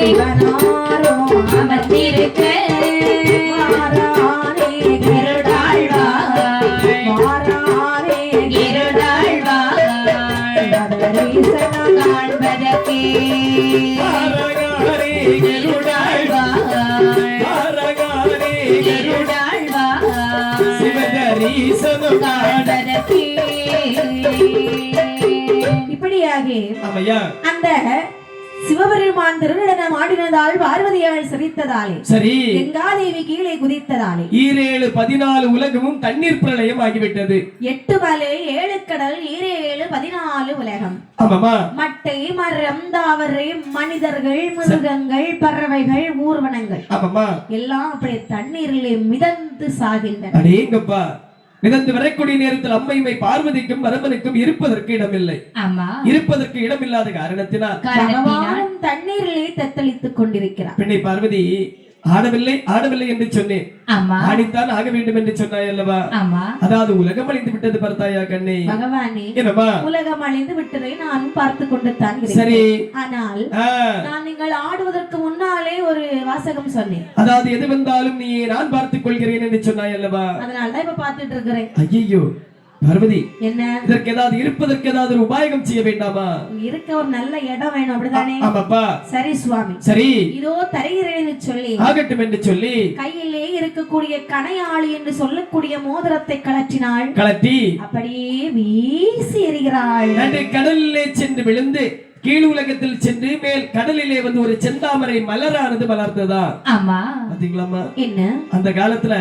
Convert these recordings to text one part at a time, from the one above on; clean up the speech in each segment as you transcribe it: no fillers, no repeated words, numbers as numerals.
சிவனாரோ அமர்ந்திருக்க மாறானே கருடாழ்வாய் மாறானே கருடாழ்வாய் மதரீசனம் காண்பதற்கே மாறானே கருடாழ்வாய் மாறானே கருடாழ்வாய் சிவதரீசனம் காண்பதற்கே. இப்படியாக அந்த சிவபெருமான் திருநடனம் ஆடினதால் பார்வதியால் சிரித்ததாலே சரி கங்காதேவி கீழே குதித்ததாலே 14 உலகமும் தண்ணீர் பிரளயம் ஆகிவிட்டது. 8 மலை 7 கடல் 14 உலகம். ஆமாமா. மட்டை மரம் தாவரை மனிதர்கள் மிருகங்கள் பறவைகள் ஊர்வனங்கள் ஆமாமா எல்லாம் அப்படி தண்ணீரிலே மிதந்து சாகின்றன. அடேங்கப்பா, மிதந்து வரக்கூடிய நேரத்தில் அம்மையுமை பார்வதிக்கும் வரமனுக்கும் இருப்பதற்கு இடமில்லை. இருப்பதற்கு இடமில்லாத காரணத்தினால் பகவானும் தண்ணீரிலே தத்தளித்துக் கொண்டிருக்கிறார். பெண்ணை பார்வதி ஆடவில்லை ஆடவில்லை என்று சொன்னேன், ஆடித்தான் ஆக வேண்டும் என்று சொன்னாய் அல்லவா? அதாவது உலகம் அழிந்து விட்டது பார்த்தாயா கண்ணே? பகவானே, உலகம் அழிந்து விட்டதை நான் பார்த்து கொண்டு தான் சரி. ஆனால் நான் நீங்கள் ஆடுவதற்கு முன்னாலே ஒரு வாசகம் சொன்னேன். அதாவது எது வந்தாலும் நீ நான் பார்த்துக் கொள்கிறேன் என்று சொன்னாய் அல்லவா? அதனாலதான் இப்ப பார்த்துட்டு இருக்கிறேன். ஐயோ பார்வதி, என்ன இதற்கு ஏதாவது இருப்பதற்கு ஏதாவது ஒரு உபாயம் செய்ய வேண்டாமா? இருக்க ஒரு நல்ல இடம் வேணும், அப்படிதானே? ஆமாப்பா. சரி சுவாமி, சரி இதோ தருகிறேன்னு சொல்லி ஆகட்டும் என்று சொல்லி கையிலே இருக்கக்கூடிய கணையாளி என்று சொல்லக்கூடிய மோதிரத்தை கலற்றினாள். கலட்டி அப்படியே வீசி எறிகிறாள். கடலிலே சென்று விழுந்து கீழ் உலகத்தில் சென்று மேல் கடலிலே வந்து ஒரு செந்தாமரை மலரானது மலர்ந்ததா? ஆமா. பாத்தீங்களாமா? என்ன அந்த காலத்துல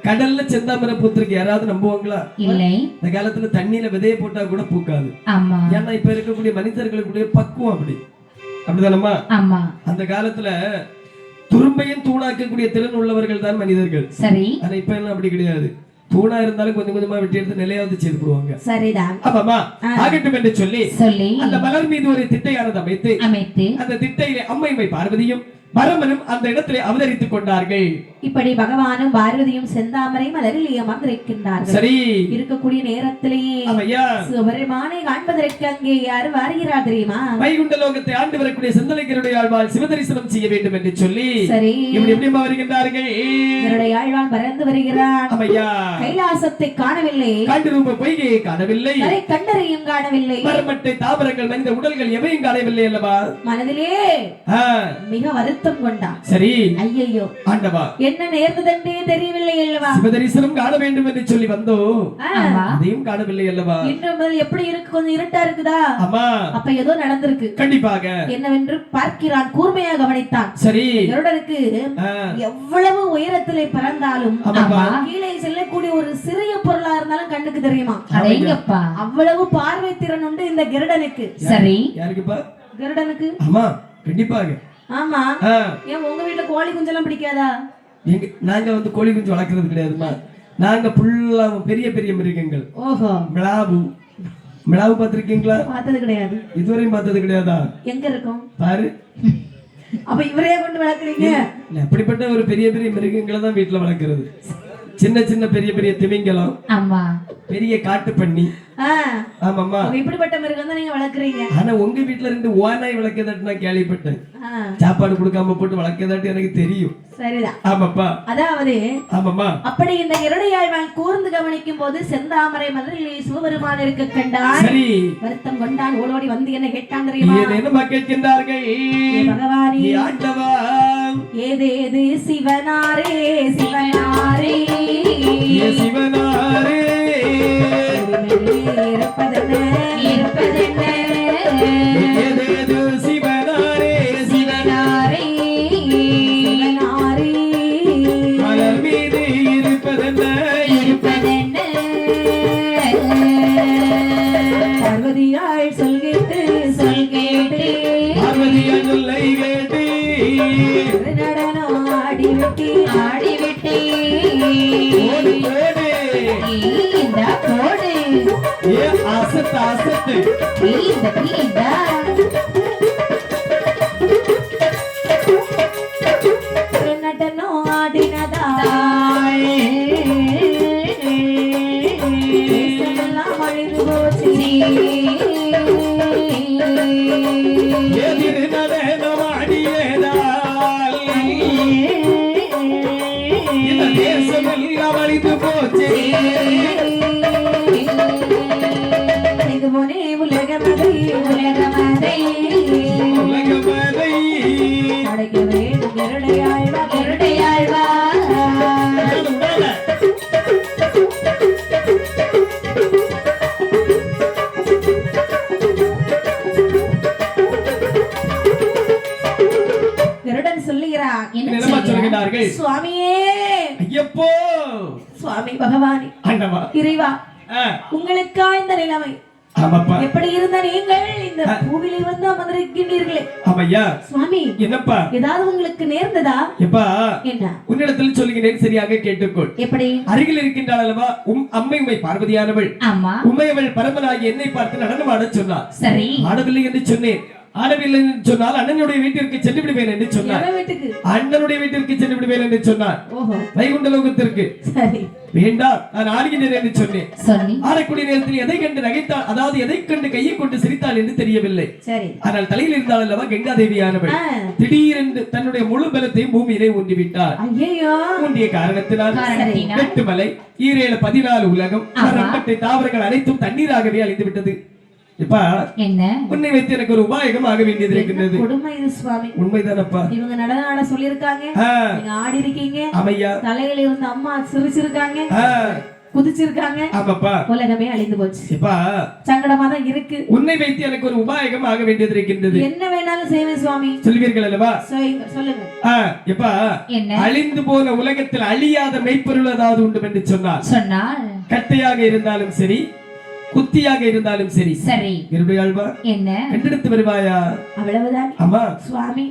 கடல்ல செந்தாமரை பூத்திருக்கு யாராவது நம்புவாங்களா? இல்லை. அந்த காலத்துல தண்ணியில விதைய போட்டா கூட பூக்காது. ஆமா. ஏன்னா இப்ப இருக்கக்கூடிய மனிதர்களுடைய பக்குவம் அப்படிதானம்மா? ஆமா. அந்த காலத்துல துரும்பையும் தூணாக்கக்கூடிய திறன் உள்ளவர்கள் தான் மனிதர்கள். சரி. ஆனா இப்ப எல்லாம் அப்படி கிடையாது. தூணா இருந்தாலும் கொஞ்சம் கொஞ்சமா வெட்டி எடுத்து நிலையாவது செய்து போடுவாங்க. சரிதான். ஆமாமா. ஆகட்டும் என்று சொல்லி அந்த மலர் மீது ஒரு திட்டையானது அமைத்து அந்த திட்டையிலே அம்மையுமை பார்வதியும் பரமனும் அந்த இடத்திலே அவதரித்துக் கொண்டார்கள். இப்படி பகவானும் பார்வதியும் செந்தாமரை மலரில் அமர்ந்திருக்கின்றார்கள். சரி. இருக்கக்கூடிய நேரத்திலேயே சிவபெருமானை காண்பதற்கு அங்கே யாரு வருகிறார் தெரியுமா? வைகுண்ட லோகத்தை ஆண்டு வரக்கூடிய செந்தலைக்கருடைய ஆழ்வாள் சிவதரிசனம் செய்ய வேண்டும் என்று சொல்லி சரி எப்படி வருகின்றார்கள். ஆழ்வான் பறந்து வருகிறான். கைலாசத்தை காணவில்லை, கண்டு ரூப பொய்கையை காணவில்லை, கண்டரையும் காணவில்லை, மரமட்டை தாவரங்கள் மனித உடல்கள் எவையும் காணவில்லை அல்லவா? மனதிலே மிக வருத்தம் கொண்டான். சரி. ஐயோ ஆண்டவா, என்ன நேர்ந்ததென்றே தெரியவில்லை அல்லவா? சிவதரிசனம் காண வேண்டும் என்று சொல்லி வந்தோம், அதையும் காணவில்லை அல்லவா? இன்னும் எப்படி இருக்கு, கொஞ்சம் இருட்டா இருக்குதா? ஆமா. அப்ப ஏதோ நடந்திருக்கு கண்டிப்பாக. என்னவென்று பார்க்கிறான், கூர்மையாக கவனித்தான். சரி. கருடனுக்கு எவ்வளவு உயரத்திலே பறந்தாலும் கீழே செல்லக்கூடிய ஒரு சிறிய பொருளா இருந்தாலும் கண்ணுக்கு தெரியுமா? அடேங்கப்பா, அவ்வளவு பார்வை திறன் உண்டு இந்த கருடனுக்கு. சரி. யாருக்குப்பா? கருடனுக்கு. ஆமா கண்டிப்பாக. ஆமா. ஏன் உங்க வீட்டுல கோழி குஞ்செல்லாம் பிடிக்காதா? நாங்க வந்து கோழி குஞ்சு வளர்க்கறது கிடையாதுமா. நாங்க புல்லா பெரிய பெரிய மிருகங்கள். ஓஹோ. மிளாவு பாத்திருக்கீங்களா? பார்த்தது கிடையாது. இதுவரையும் பார்த்தது கிடையாதா? எங்க இருக்கும் பாரு. அப்ப இவரையே கொண்டு வளர்க்குறீங்க? அப்படிப்பட்ட ஒரு பெரிய பெரிய மிருகங்களை தான் வீட்டுல வளர்க்கறது. சின்ன சின்ன பெரிய பெரிய திமிங்கலம், ஆமா, பெரிய காட்டு பண்ணி, ஆமாமா, இப்படிப்பட்ட மிருகம் தான் நீங்க வளர்க்குறீங்க. ஆனா உங்க வீட்டுல 2 ஓநாய் வளர்க்கதாட்டு நான் கேள்விப்பட்டேன். சாப்பாடு கொடுக்காம போட்டு வளர்க்கதாட்டு எனக்கு தெரியும். சரிதான். ஆமாப்பா. அதாவது ஆமாமா. அப்படி இந்த இரடையாழ்வான் கூர்ந்து கவனிக்கும் போது செந்தாமரை மலரில் சிவபெருமான் இருக்க கண்டான். சரி. வருத்தம் கொண்டான். ஓடோடி வந்து என்ன கேட்டான் தெரியுமா? என்ன கேட்கின்றார்கள்? பகவானே, ஆண்டவா, ஏதேது சிவனாரே சிவனாரே சிவனாரே இருப்பதென்ன இருப்பதென்ன, ஏதேது சிவனாரே சிவனாரே சிவனாரே மலர் மீது இருப்பதென்ன இருப்பதென்ன. பார்வதியாள் சொல் கேட்டு பார்வதியாள் சொல்லை கேட்டு நடனம் ஆடிவிட்டு இந்த கோடு ஏ அசத்து இந்த நடனம் ஆடினதா அழிந்து போச்சு. எதிர் நடனம் ஆடியதா எல்லாம் அழிந்து போச்சு இது போனே உலகமதை உலகமதை உலகமதை அடைக்க வேண்டும் கருடையாழ்வா கருடையாழ்வா கருடன் சொல்லுகிறான் என்ன சொல்கிறார்கள் சுவாமியே ஐயப்போ சுவாமி பகவானே ஆண்டவா இறைவா உங்களுக்கா இந்த நிலைமை ஆமாப்பா எப்படி இருந்த நீங்கள் இந்த பூவிலே வந்து அமர்ந்திருக்கின்றீர்களே ஆமையா சுவாமி என்னப்பா ஏதாவது உங்களுக்கு நேர்ந்ததா எப்பா என்ன உன்னிடத்தில் சொல்லுகிறேன் சரியாக கேட்டுக்கொள் எப்படி அருகில் இருக்கின்றாள் அல்லவா அம்மை உமை பார்வதியானவள் ஆமா உண்மையவள் பரமனாகி என்னை பார்த்து நடனம் ஆடச் சொன்னார் சரி ஆடவில்லை என்று சொன்னேன் ஆடவில்லை என்று சொன்னால் அண்ணனுடைய வீட்டிற்கு சென்று விடுவேன் என்று சொன்னார் அண்ணனுடைய வீட்டிற்கு சென்று விடுவேன் என்று சொன்னார் வைகுண்ட லோகத்திற்கு சரி வேண்டாம் நான் ஆடுகிறேன் என்று சொன்னேன் ஆடக்கூடிய நேரத்தில் எதை கண்டு நகைத்தாள் அதாவது எதை கண்டு கையை கொண்டு சிரித்தாள் என்று தெரியவில்லை ஆனால் தலையில் இருந்தால் அல்லவா கங்காதேவியானவள் திடீரென்று தன்னுடைய முழு பலத்தையும் பூமியிலே ஊண்டிவிட்டார் ஊண்டிய காரணத்தினால் 8 மலை 14 உலகம் தாவரங்கள் அனைத்தும் தண்ணீராகவே அழிந்து விட்டது இப்பா என்ன உன்னை வைத்து எனக்கு ஒரு உபாயகம் ஆக வேண்டியது இருக்கின்றது கொடுமை இது சுவாமி உண்மைதானப்பா இவங்க நடன ஆட சொல்லிருக்காங்க நீங்க ஆடி இருக்கீங்க அம்மையா தலையில இருந்த அம்மா சிரிச்சிருக்காங்க குதிச்சிருக்காங்க ஆமாப்பா உலகமே அழிந்து போச்சு இப்பா சங்கடமா தான் இருக்கு உன்னை வைத்து எனக்கு ஒரு உபாயகம் ஆக வேண்டியது இருக்கின்றது என்ன வேணாலும் செய்வேன் சுவாமி சொல்வீர்கள் அல்லவா சொல்லுங்க இப்பா அழிந்து போன உலகத்தில் அழியாத மெய்ப்பொருள் ஏதாவது உண்டு என்று சொன்னால் கட்டையாக இருந்தாலும் சரி குத்தியாக இருந்தாலும் சரி சரி இருடையாழ்வா என்ன கண்டெடுத்து வருவாயா அவ்வளவுதான் அம்மா சுவாமி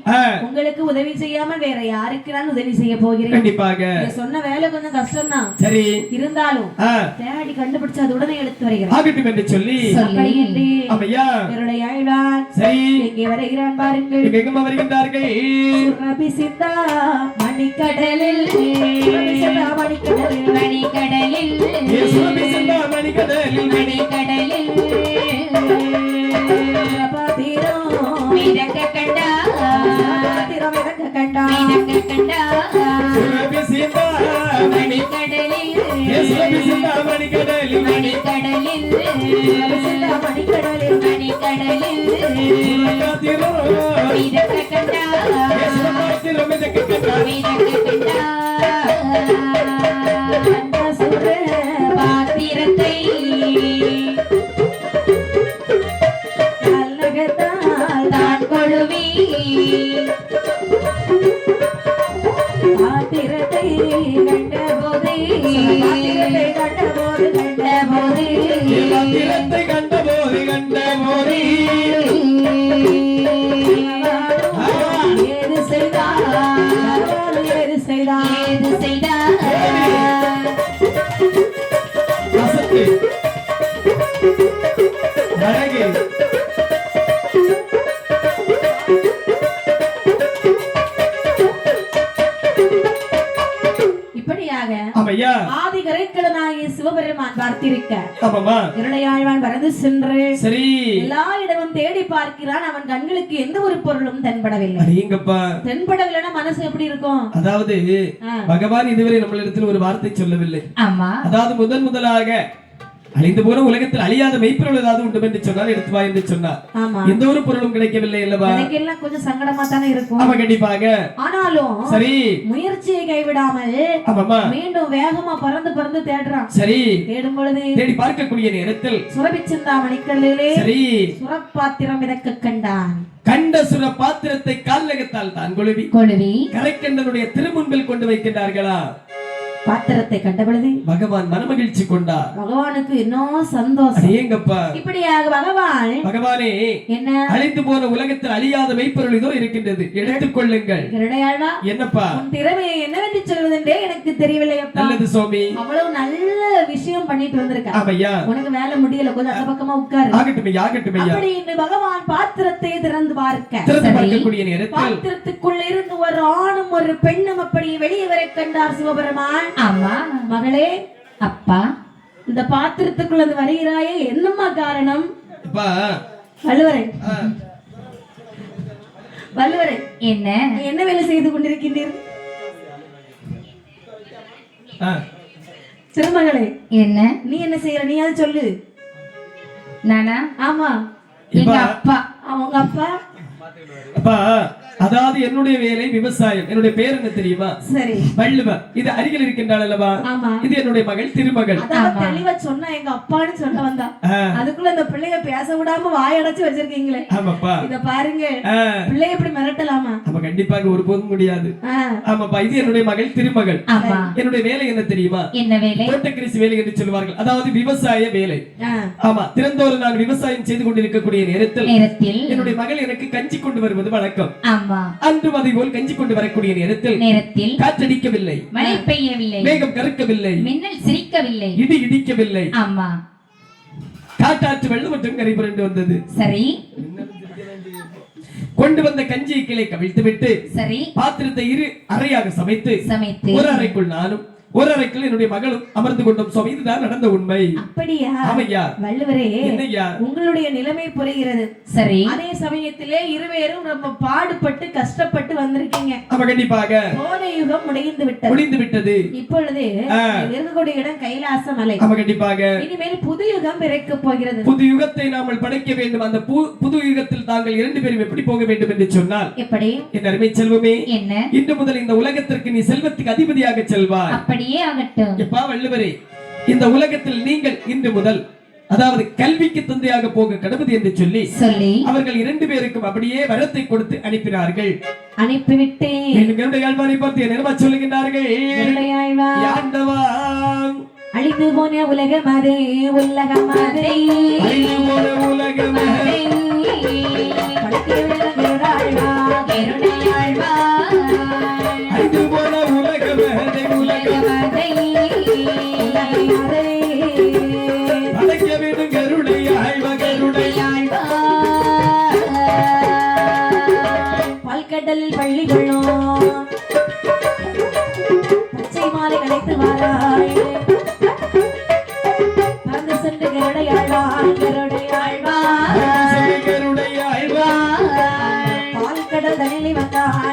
உங்களுக்கு உதவி செய்யாம வேற யாருக்கு நான் உதவி செய்ய போகிறேன் கண்டிப்பாக சொன்ன வேலை கொஞ்சம் கஷ்டம் தான் சரி இருந்தாலும் தேடி கண்டுபிடிச்சு அது உடனே எடுத்து வருகிறேன் ஆகட்டும் என்று சொல்லி அம்மையா இருடையாழ்வா சரி எங்கே வருகிறான் பாருங்கள் எங்கெங்க வருகின்றார்கள் சுரபி சிந்தா மணிக்கடலில் மணிக்கடலில் மணிக்கடலில் சுரபி சிந்தா மணிக்கடலில் கடலில் மிதக்க கண்டா மிதக்க கண்டா மிதக்க கண்டா சுரபி சிந்தா மணிக்கடலில் சுரபி சிந்தா மணிக்கடலில் மணிக்கடலில் சிந்தா மணிக்கடலில் மணிக்கடலில் மிதக்க கண்டா மிதக்க கண்டா மிதக்க கண்டா அந்த சுர பாத்திரத்தை தான் கொழுவி பாத்திரத்தை கண்டபோது ஏது செய்தார் ஏது செய்தார் இப்படியாக ஆதி கரைக்கடனாகிய சிவபெருமான் பார்த்திருக்க இருளையாழ்வான் பறந்து சென்று சரி எல்லா இடமும் தேடி பார்க்கிறான் அவன் கண்களுக்கு எந்த ஒரு பொருளும் தென்படவில்லை தென்படவில்லைன்னா மனசு எப்படி இருக்கும் அதாவது பகவான் இதுவரை நம்மளிடத்தில் ஒரு வார்த்தை சொல்லவில்லை ஆமா அதாவது முதலாக அழிந்து போன உலகத்தில் அழியாத மெய்ப்பொருள் ஏதாவது உண்டு என்று சொன்னால் எடுத்து வா என்று சொன்னார் எந்த ஒரு பொருளும் கிடைக்கவில்லை அல்லவா எனக்கெல்லாம் கொஞ்சம் சங்கடமா தானே இருக்கும் ஆமா கண்டிப்பாக ஆனாலும் சரி முயற்சியை கைவிடாமல் ஆமாமா மீண்டும் வேகமா பறந்து தேடுறான் சரி தேடும் பொழுது தேடி பார்க்கக்கூடிய நேரத்தில் சுரபி சிந்தா மணிக்கல்லிலே சரி சுரப்பாத்திரம் மிதக்க கண்டான் கண்ட சுர பாத்திரத்தை கால்நகத்தால் தான் கொழுவி கரைக்கண்டனுடைய திருமுன்பில் கொண்டு வைக்கின்றார்களா பாத்திரத்தை கண்ட பொழுது பகவான் மனமகிழ்ச்சி கொண்டார் பகவானுக்கு என்ன சந்தோஷம் இப்படியாக பகவானே என்ன அழிந்து போன உலகத்தில் அழியாத மெய்ப்பொருள் இதோ இருக்கின்றது எடுத்துக் கொள்ளுங்கள் என்னப்பா உன் திறமையை என்னவென்று சொல்வதென்றே எனக்கு தெரியவில்லை அப்பா நல்லது சுவாமி அவ்வளவு நல்ல விஷயம் பண்ணிட்டு வந்திருக்க ஆமையா உனக்கு வேலை முடியல கொஞ்சம் அந்த பக்கமா உட்காரு ஆகட்டும் அப்படி இன்று பகவான் பாத்திரத்தை திறந்து பார்க்கக்கூடிய நேரத்தில் பாத்திரத்துக்குள்ள இருந்து ஒரு ஆணும் ஒரு பெண்ணும் அப்படி வெளியே வர கண்டார் சிவபெருமான் அம்மா மகளே அப்பா இந்த பாத்திரத்துக்குள்ள வருகிறாயே என்னம்மா காரணம் வள்ளுவரே என்ன வேலை செய்து கொண்டிருக்கின்றீர்கள் திருமகளே என்ன நீ என்ன செய்யற நீ அது சொல்லு. நானா? ஆமா எங்க அப்பா. அவங்க அப்பா. அப்பா அதாவது என்னுடைய வேலை விவசாயம். என்னுடைய பேர் என்ன தெரியுமா? சரி வள்ளுவர். இது அருகில் இருக்கின்றாள் அல்லவா? ஆமா. இது என்னுடைய மகள் திருமகள். அதான் தெளிவா சொன்னா எங்க அப்பான்னு சொல்ல வந்தா. அதுக்குள்ள இந்த பிள்ளைய பேச விடாம வாய் அடைச்சு வச்சிருக்கீங்களே. ஆமாப்பா. இத பாருங்க. பிள்ளைய எப்படி மிரட்டலாமா? அப்ப கண்டிப்பாக ஒருபோதும் முடியாது. ஆமாப்பா இது என்னுடைய மகள் திருமகள். ஆமா. என்னுடைய வேலை என்ன தெரியுமா? என்ன வேலை? தோட்டக்கரிசி வேலை என்று சொல்வார்கள். அதாவது விவசாய வேலை. ஆமா திறந்தோறு நான் விவசாயம் செய்து கொண்டிருக்கக்கூடிய நேரத்தில் என்னுடைய மகள் எனக்கு கஞ்சி கொண்டு வருவது வழக்கம். ஆமா. அன்று அதை போல் கஞ்சி கொண்டு வரக்கூடிய நேரத்தில் காற்றடிக்கவில்லை, மழை பெய்யவில்லை, மேகம் கருக்கவில்லை, மின்னல் சிரிக்கவில்லை, இடி இடிக்கவில்லை. ஆமா. காட்டாற்று வெள்ளம் மற்றும் கரை புரண்டு வந்தது. சரி. கொண்டு வந்த கஞ்சியை கீழே கவிழ்த்து விட்டு சரி பாத்திரத்தை இரு அறையாக சமைத்து ஒரு அறைக்குள் நானும் ஒரு அறைக்குள் என்னுடைய மகளும் அமர்ந்து கொண்டோம். சுவாமி இதுதான் நடந்த உண்மை. அப்படியா? ஆமையா. வள்ளுவரே என்னையா உங்களுடைய நிலைமை புரிகிறது. சரி. அதே சமயத்திலே இருவேரும் ரொம்ப பாடுபட்டு கஷ்டப்பட்டு வந்திருக்கீங்க. ஆமா கண்டிப்பாக. போதை யுகம் முடிந்து விட்டது. இப்பொழுது இருக்கக்கூடிய இடம் கைலாச மலை. ஆமா கண்டிப்பாக. இனிமேல் புது யுகம் பிறக்க போகிறது. புது யுகத்தை நாம் படைக்க வேண்டும். அந்த புது யுகத்தில் தாங்கள் இரண்டு பேரும் எப்படி போக வேண்டும் என்று சொன்னால் எப்படி? என் அருமை செல்வமே, என்ன இன்று முதல் இந்த உலகத்திற்கு நீ செல்வத்துக்கு அதிபதியாக செல்வாய். அப்படியே ஆகட்டும். எப்பா வள்ளுவரே, இந்த உலகத்தில் நீங்கள் இன்று முதல் அதாவது கல்விக்கு தந்தையாக போக கடவுது என்று சொல்லி அவர்கள் இரண்டு பேருக்கும் அப்படியே வரத்தை கொடுத்து அனுப்பினார்கள். அனுப்பிவிட்டேன். என்னுடைய ஆழ்வாரை பார்த்து என்ன சொல்லுகின்றார்கள்? அழிந்து போன உலகமதே உலகமதே அழிந்து போன உலகமதே அழிந்து போன உலகமதே உலகமதே அழைக்க வேண்டும் கருணை ஆழ்வா கருணை ஆழ்வா. பால்கடலில் பள்ளி கொள்ளும் பச்சை மாலை அழைத்து வாராய் பறந்து சென்று கருடையாழ்வாய் கருடையாழ்வா பால்கடல் தனிலை வந்தான்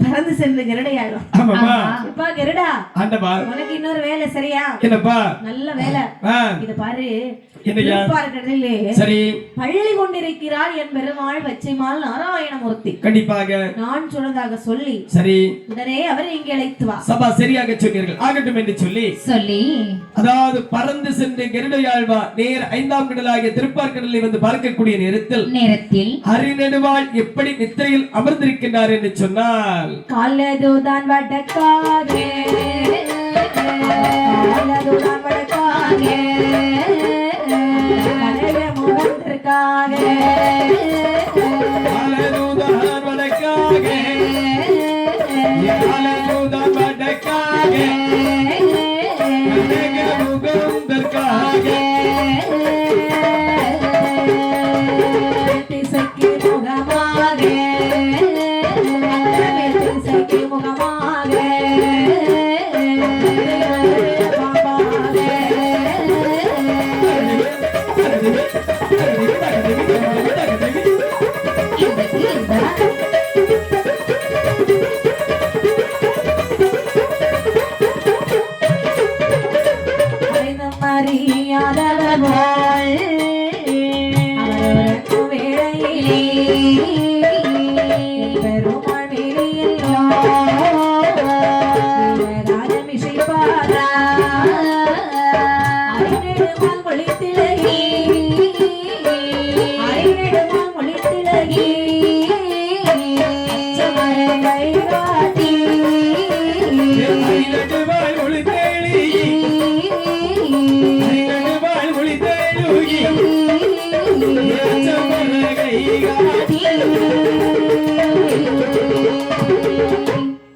பறந்து சென்று கருடையாழ்வான். அப்பா கருடா, உனக்கு இன்னொரு வேலை சரியா? என்னப்பா? நல்ல வேலை. இத பாரு. சரி. பள்ளி கொண்டிருக்கிறார் என் பெருமாள் பச்சைமால் நாராயணமூர்த்தி. கண்டிப்பாக நான் சொன்னதாக சொல்லி சரி உடனே அவர் இங்கே அழைத்து வா. சபா சரியாக சொன்னீர்கள். ஆகட்டும் என்று சொல்லி அதாவது பறந்து சென்று கருடையாழ்வா நேர் ஐந்தாம் கடலாகிய திருப்பார்கடலை வந்து பார்க்கக்கூடிய நேரத்தில் அரிநெடுவாள் எப்படி நித்திரையில் அமர்ந்திருக்கின்றார் என்று சொன்னால் காலதுதான் வடக்காகே காலதுதான் வடக்காகே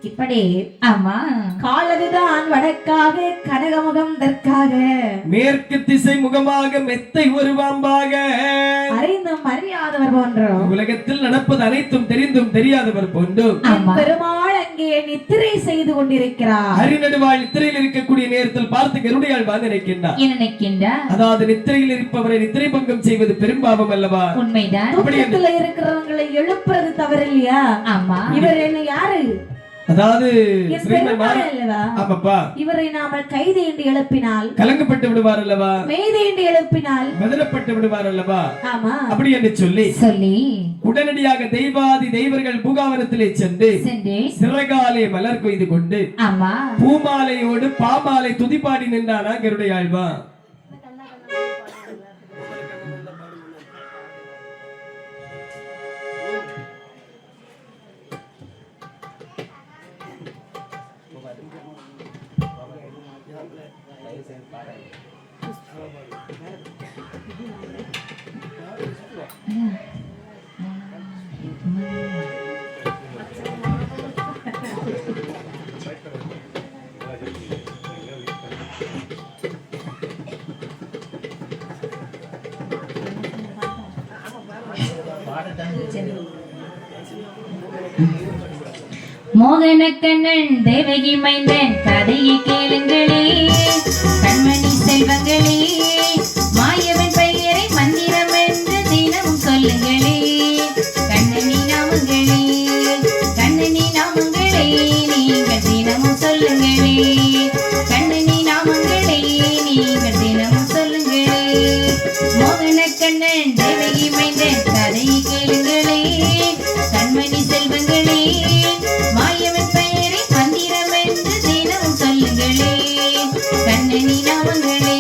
இப்படி ஆமா காலதுதான் வடக்காக கனகமுகம் தெற்காக மேற்கு திசை முகமாக மெத்தை ஒரு பாம்பாக அறிந்தும் அறியாதவர் போன்றோம் உலகத்தில் நடப்பது அனைத்தும் தெரிந்தும் தெரியாதவர் போன்றும் பெருமாள் அங்கே நித்திரை செய்து கொண்டிருக்கிறார். அரிநடுவாள் நித்திரையில் இருக்கக்கூடிய நேரத்தில் பார்த்து கருடையாழ்வான் நினைக்கின்றார். என்ன நினைக்கின்றார்? அதாவது நித்திரையில் இருப்பவரை நித்திரை பங்கம் செய்வது பெரும்பாவம் அல்லவா? உண்மைதான். தூக்கத்துல இருக்கிறவங்களை எழுப்புறது தவறு இல்லையா? ஆமா. இவர் என்ன யாரு? அதாவது இவரை நாம கைது என்று எழுப்பினால் கலங்கப்பட்டு விடுவார் அல்லவா? மெய்து என்று எழுப்பினால் மதுரப்பட்டு விடுவார் அல்லவா? ஆமா. அப்படி என்று சொல்லி உடனடியாக தெய்வாதி தெய்வர்கள் பூகாவனத்திலே சென்று சிறகாலே மலர் கொய்து கொண்டு பூமாலையோடு பாமாலை துதிப்பாடி நின்றானா கருடையாழ்வான். மோகன கண்ணன் தேவகி மைந்தன் கதையை கேளுங்களே, கண்மணி செல்வங்களே, மாயவன் பெயரை மந்திரம் என்று தினமும் சொல்லுங்களே. கண்ணனி நாமங்களே, கண்ணனி நாமங்களே, நீங்கள் தினமும் சொல்லுங்களே. கண்ணனி நாமங்களே, நீங்கள் தினமும் சொல்லுங்களே. மோகன கண்ணன் தேவகி மைந்தன் கதையை கேளுங்களே, கண்மணி செல்வங்களே, மாயவன் பெயரை மந்திரம் என்று தினமும் சொல்லுங்களே. கண்ணனி நாமங்களே.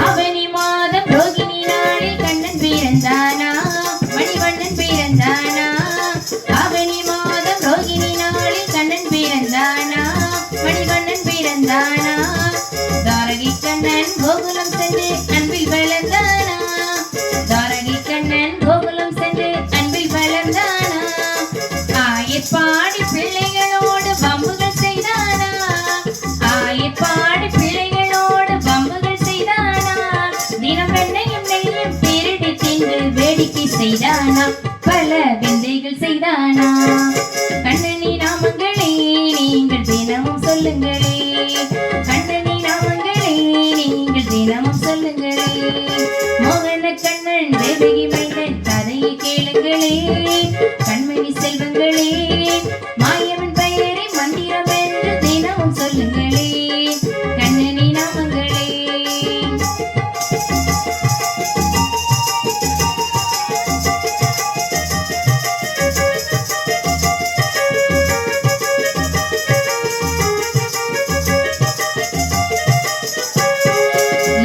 ஆவணி மாதம் ரோகிணி நாளில் கண்ணன் பிறந்தானா, மணிவண்ணன் பிறந்தானா. ஆவணி மாதம் ரோகிணி நாளில் கண்ணன் பிறந்தானா, மணிவண்ணன் பிறந்தானா. தாரகி கண்ணன் கோகுலம் சென்று அன்பில் வளர்ந்தானா, தாரகி கண்ணன் கோகுலம் சென்று அன்பில் வளர்ந்தானா. ஆயப்பாடி பிள்ளைகளோடு வம்புகள் செய்தானா, ஆயப்பாடி பிள்ளைகளோடு வம்புகள் செய்தானா. தினம் வெண்ணையும் நெய்யும் திருடி தின்று வேடிக்கை செய்தானா, பல விந்தைகள் செய்தானா. கண்ணனி நாமங்களே, நீங்கள் தினமும் சொல்லுங்களே. கண்ணனி நாமங்களே, நீங்கள் தினமும் சொல்லுங்களே. மோகன கண்ணன் தேவகி மைந்தன் கதையை கேளுங்களே, கண்மணி செல்வங்களே, மாயவன் பெயரை மந்திரம் என்று தினமும் சொல்லுங்களே. கண்ணனி நாமங்களே.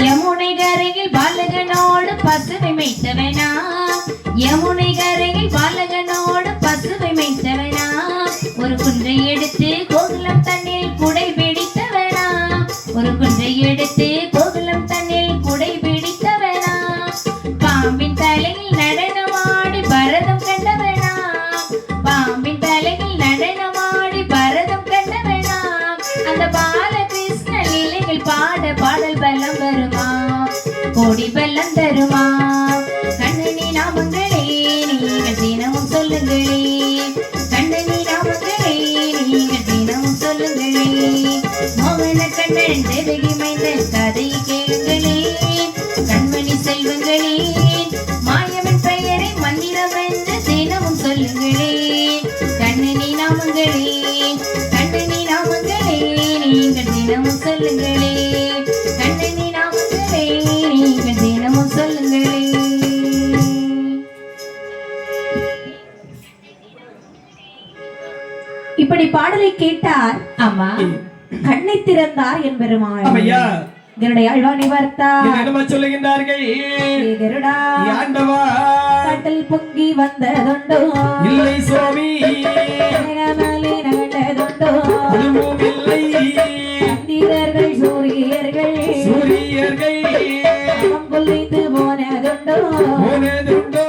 யமுனை கரையில் பாலகனோடு பசுவை மேய்த்தவனா, யமுனை கரையில் பாலகனோடு பசுவை மேய்த்தவனா. ஒரு குன்றை எடுத்து கோகுலம் தண்ணில் குடை பிடித்தவனா, ஒரு குன்றை எடுத்து கோகுலம் தண்ணில் குடை பிடித்தவனா. பாம்பின் தலையில் நடனமாடி பரதம் கண்டவனா, பாம்பின் தலையில் நடனமாடி பரதம் கண்டவனா. அந்த பாலகிருஷ்ண லீலைகள் பாட பாடல் பலம் வருமா, கோடி பலம் தருமா. கண்ணனி நாமங்களே, நீங்கள் தினமும் சொல்லுங்களே. கண்ணனி நாமங்களே, நீங்கள் தினமும் சொல்லுங்களே. மோகன கண்ணன் தேவகி மைந்தன் கதையை கேளுங்களே, கண்மணி செல்வங்களே, மாயவன் பெயரை மந்திரம் என்று தினமும் சொல்லுங்களே. கண்ணனி நாமங்களே, கண்ணனி நாமங்களே, நீங்கள் தினமும் சொல்லுங்களே. கண்ணனி நாமங்களே, நீங்கள் தினமும் சொல்லுங்களே. இப்படி பாடலை கேட்டார். ஆமா. கண்ணை திறந்தார் என் பெருமாள். ஆமையா. கருடையாழ்வானை வார்த்தார். என்னமா சொல்லுகின்றார்கள்? கருடா ஆண்டவா, கடல் பொங்கி வந்ததுண்டோ? இல்லை சுவாமி. மேலே நகண்டதுண்டோ? அதுவும் இல்லை. சந்திரர்கள் சூரியர்கள் சூரியர்கள் கொல்லைந்து போனதுண்டோ? போனதுண்டோ?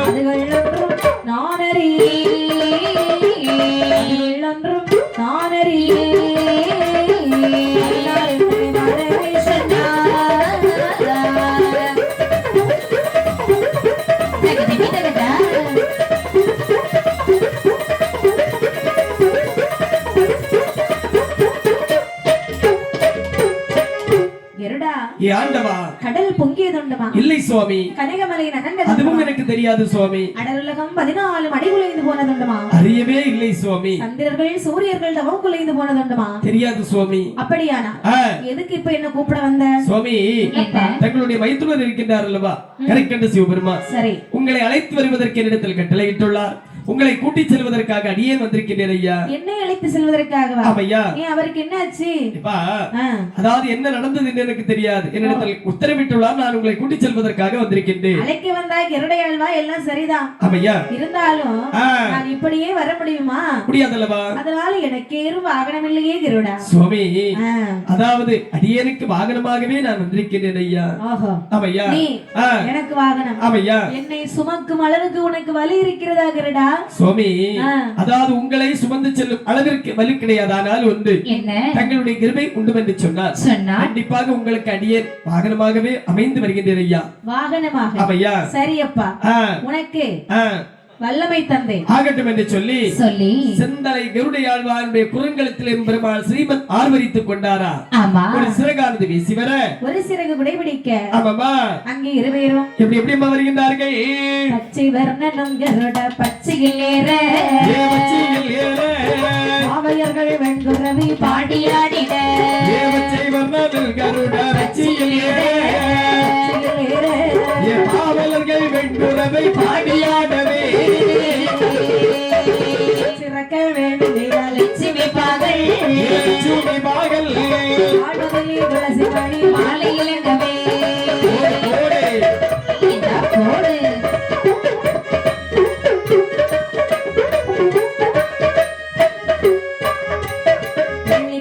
அதுகள் ஒன்றும் நான் அறியேன், அதுகள் ஒன்றும் நான் அறியேன். ஏ ஆண்டவா, கடல் பொங்கியதுண்டுமா? இல்லை சுவாமி. கனகமலை நகர்ந்தது? அதுவும் எனக்கு தெரியாது சுவாமி. அடலுலகம் 14 அடி குலைந்து போனதுண்டுமா? அறியவே இல்லை சுவாமி. சந்திரர்கள் சூரியர்கள் தவம் குலைந்து போனதுண்டுமா? தெரியாது சுவாமி. அப்படியானா எதுக்கு இப்ப என்ன கூப்பிட வந்த சுவாமி? தங்களுடைய மைத்துனர் இருக்கின்றார் அல்லவா, கரைக்கண்ட சிவபெருமான். சரி, உங்களை அழைத்து வருவதற்கு என்னிடத்தில் கட்டளையிட்டுள்ளார். உங்களை கூட்டி செல்வதற்காக அடியே வந்திருக்கின்றேன் ஐயா. என்னை அழைத்து செல்வதற்காகவா? ஆமையா. ஏன் அவருக்கு என்ன ஆச்சு? அதாவது என்ன நடந்தது என்று எனக்கு தெரியாது. என்னிடத்தில் உத்தரவிட்டுள்ளார். நான் உங்களை கூட்டி செல்வதற்காக வந்திருக்கின்றேன். அழைக்க வந்தா கருடையாழ்வா எல்லாம் சரிதான். ஆமையா. இருந்தாலும் நான் இப்படியே வர முடியுமா? முடியாதல்லவா. அதனால எனக்கு ஏறும் வாகனம் இல்லையே கருடா. சுவாமி, அதாவது அடியனுக்கு வாகனமாகவே நான் வந்திருக்கின்றேன் ஐயா. ஆமையா. எனக்கு வாகனம். ஆமையா. என்னை சுமக்கும் அளவுக்கு உனக்கு வலி இருக்கிறதா கருடா? சுவாமி, அதாவது உங்களை சுமந்து செல்லும் அளவிற்கு வலி கிடையாது. ஆனால் ஒன்று, தங்களுடைய கிருபை உண்டு என்று சொன்னார். கண்டிப்பாக உங்களுக்கு அடியே வாகனமாகவே அமைந்து வருகின்றேன் ஐயா. வாகனமாக? ஆமையா. சரியப்பா, உனக்கு வல்லமை தந்தை ஆகட்டும் என்று சொல்லி செந்தலை கருடையாழ்வாருடைய குரங்கலத்திலே பெருமாள் ஸ்ரீமத் ஆர்வரித்துக் கொண்டாரா. ஒரு சிறகானது வீசி வர, ஒரு சிறகு குடைபிடிக்க, ஆமாமா, அங்கே இருவேரும் எப்படி எப்படி வருகின்றார்கள். பச்சை வர்ணனும் கருட பச்சையில் ஏற, பச்சையில் ஏற, பாவையர்கள் வெண்குரவி பாடியாடிட, பச்சை வர்ணனும் கருட பச்சையில் ஏற, பாவையர்கள் வெண்குரவை பாடியாடவே, சிறக்க வேண்டும் லட்சுமி பாகல், லட்சுமி பாகல், ஆடுதலி துளசி மணி மாலை இளங்கவே,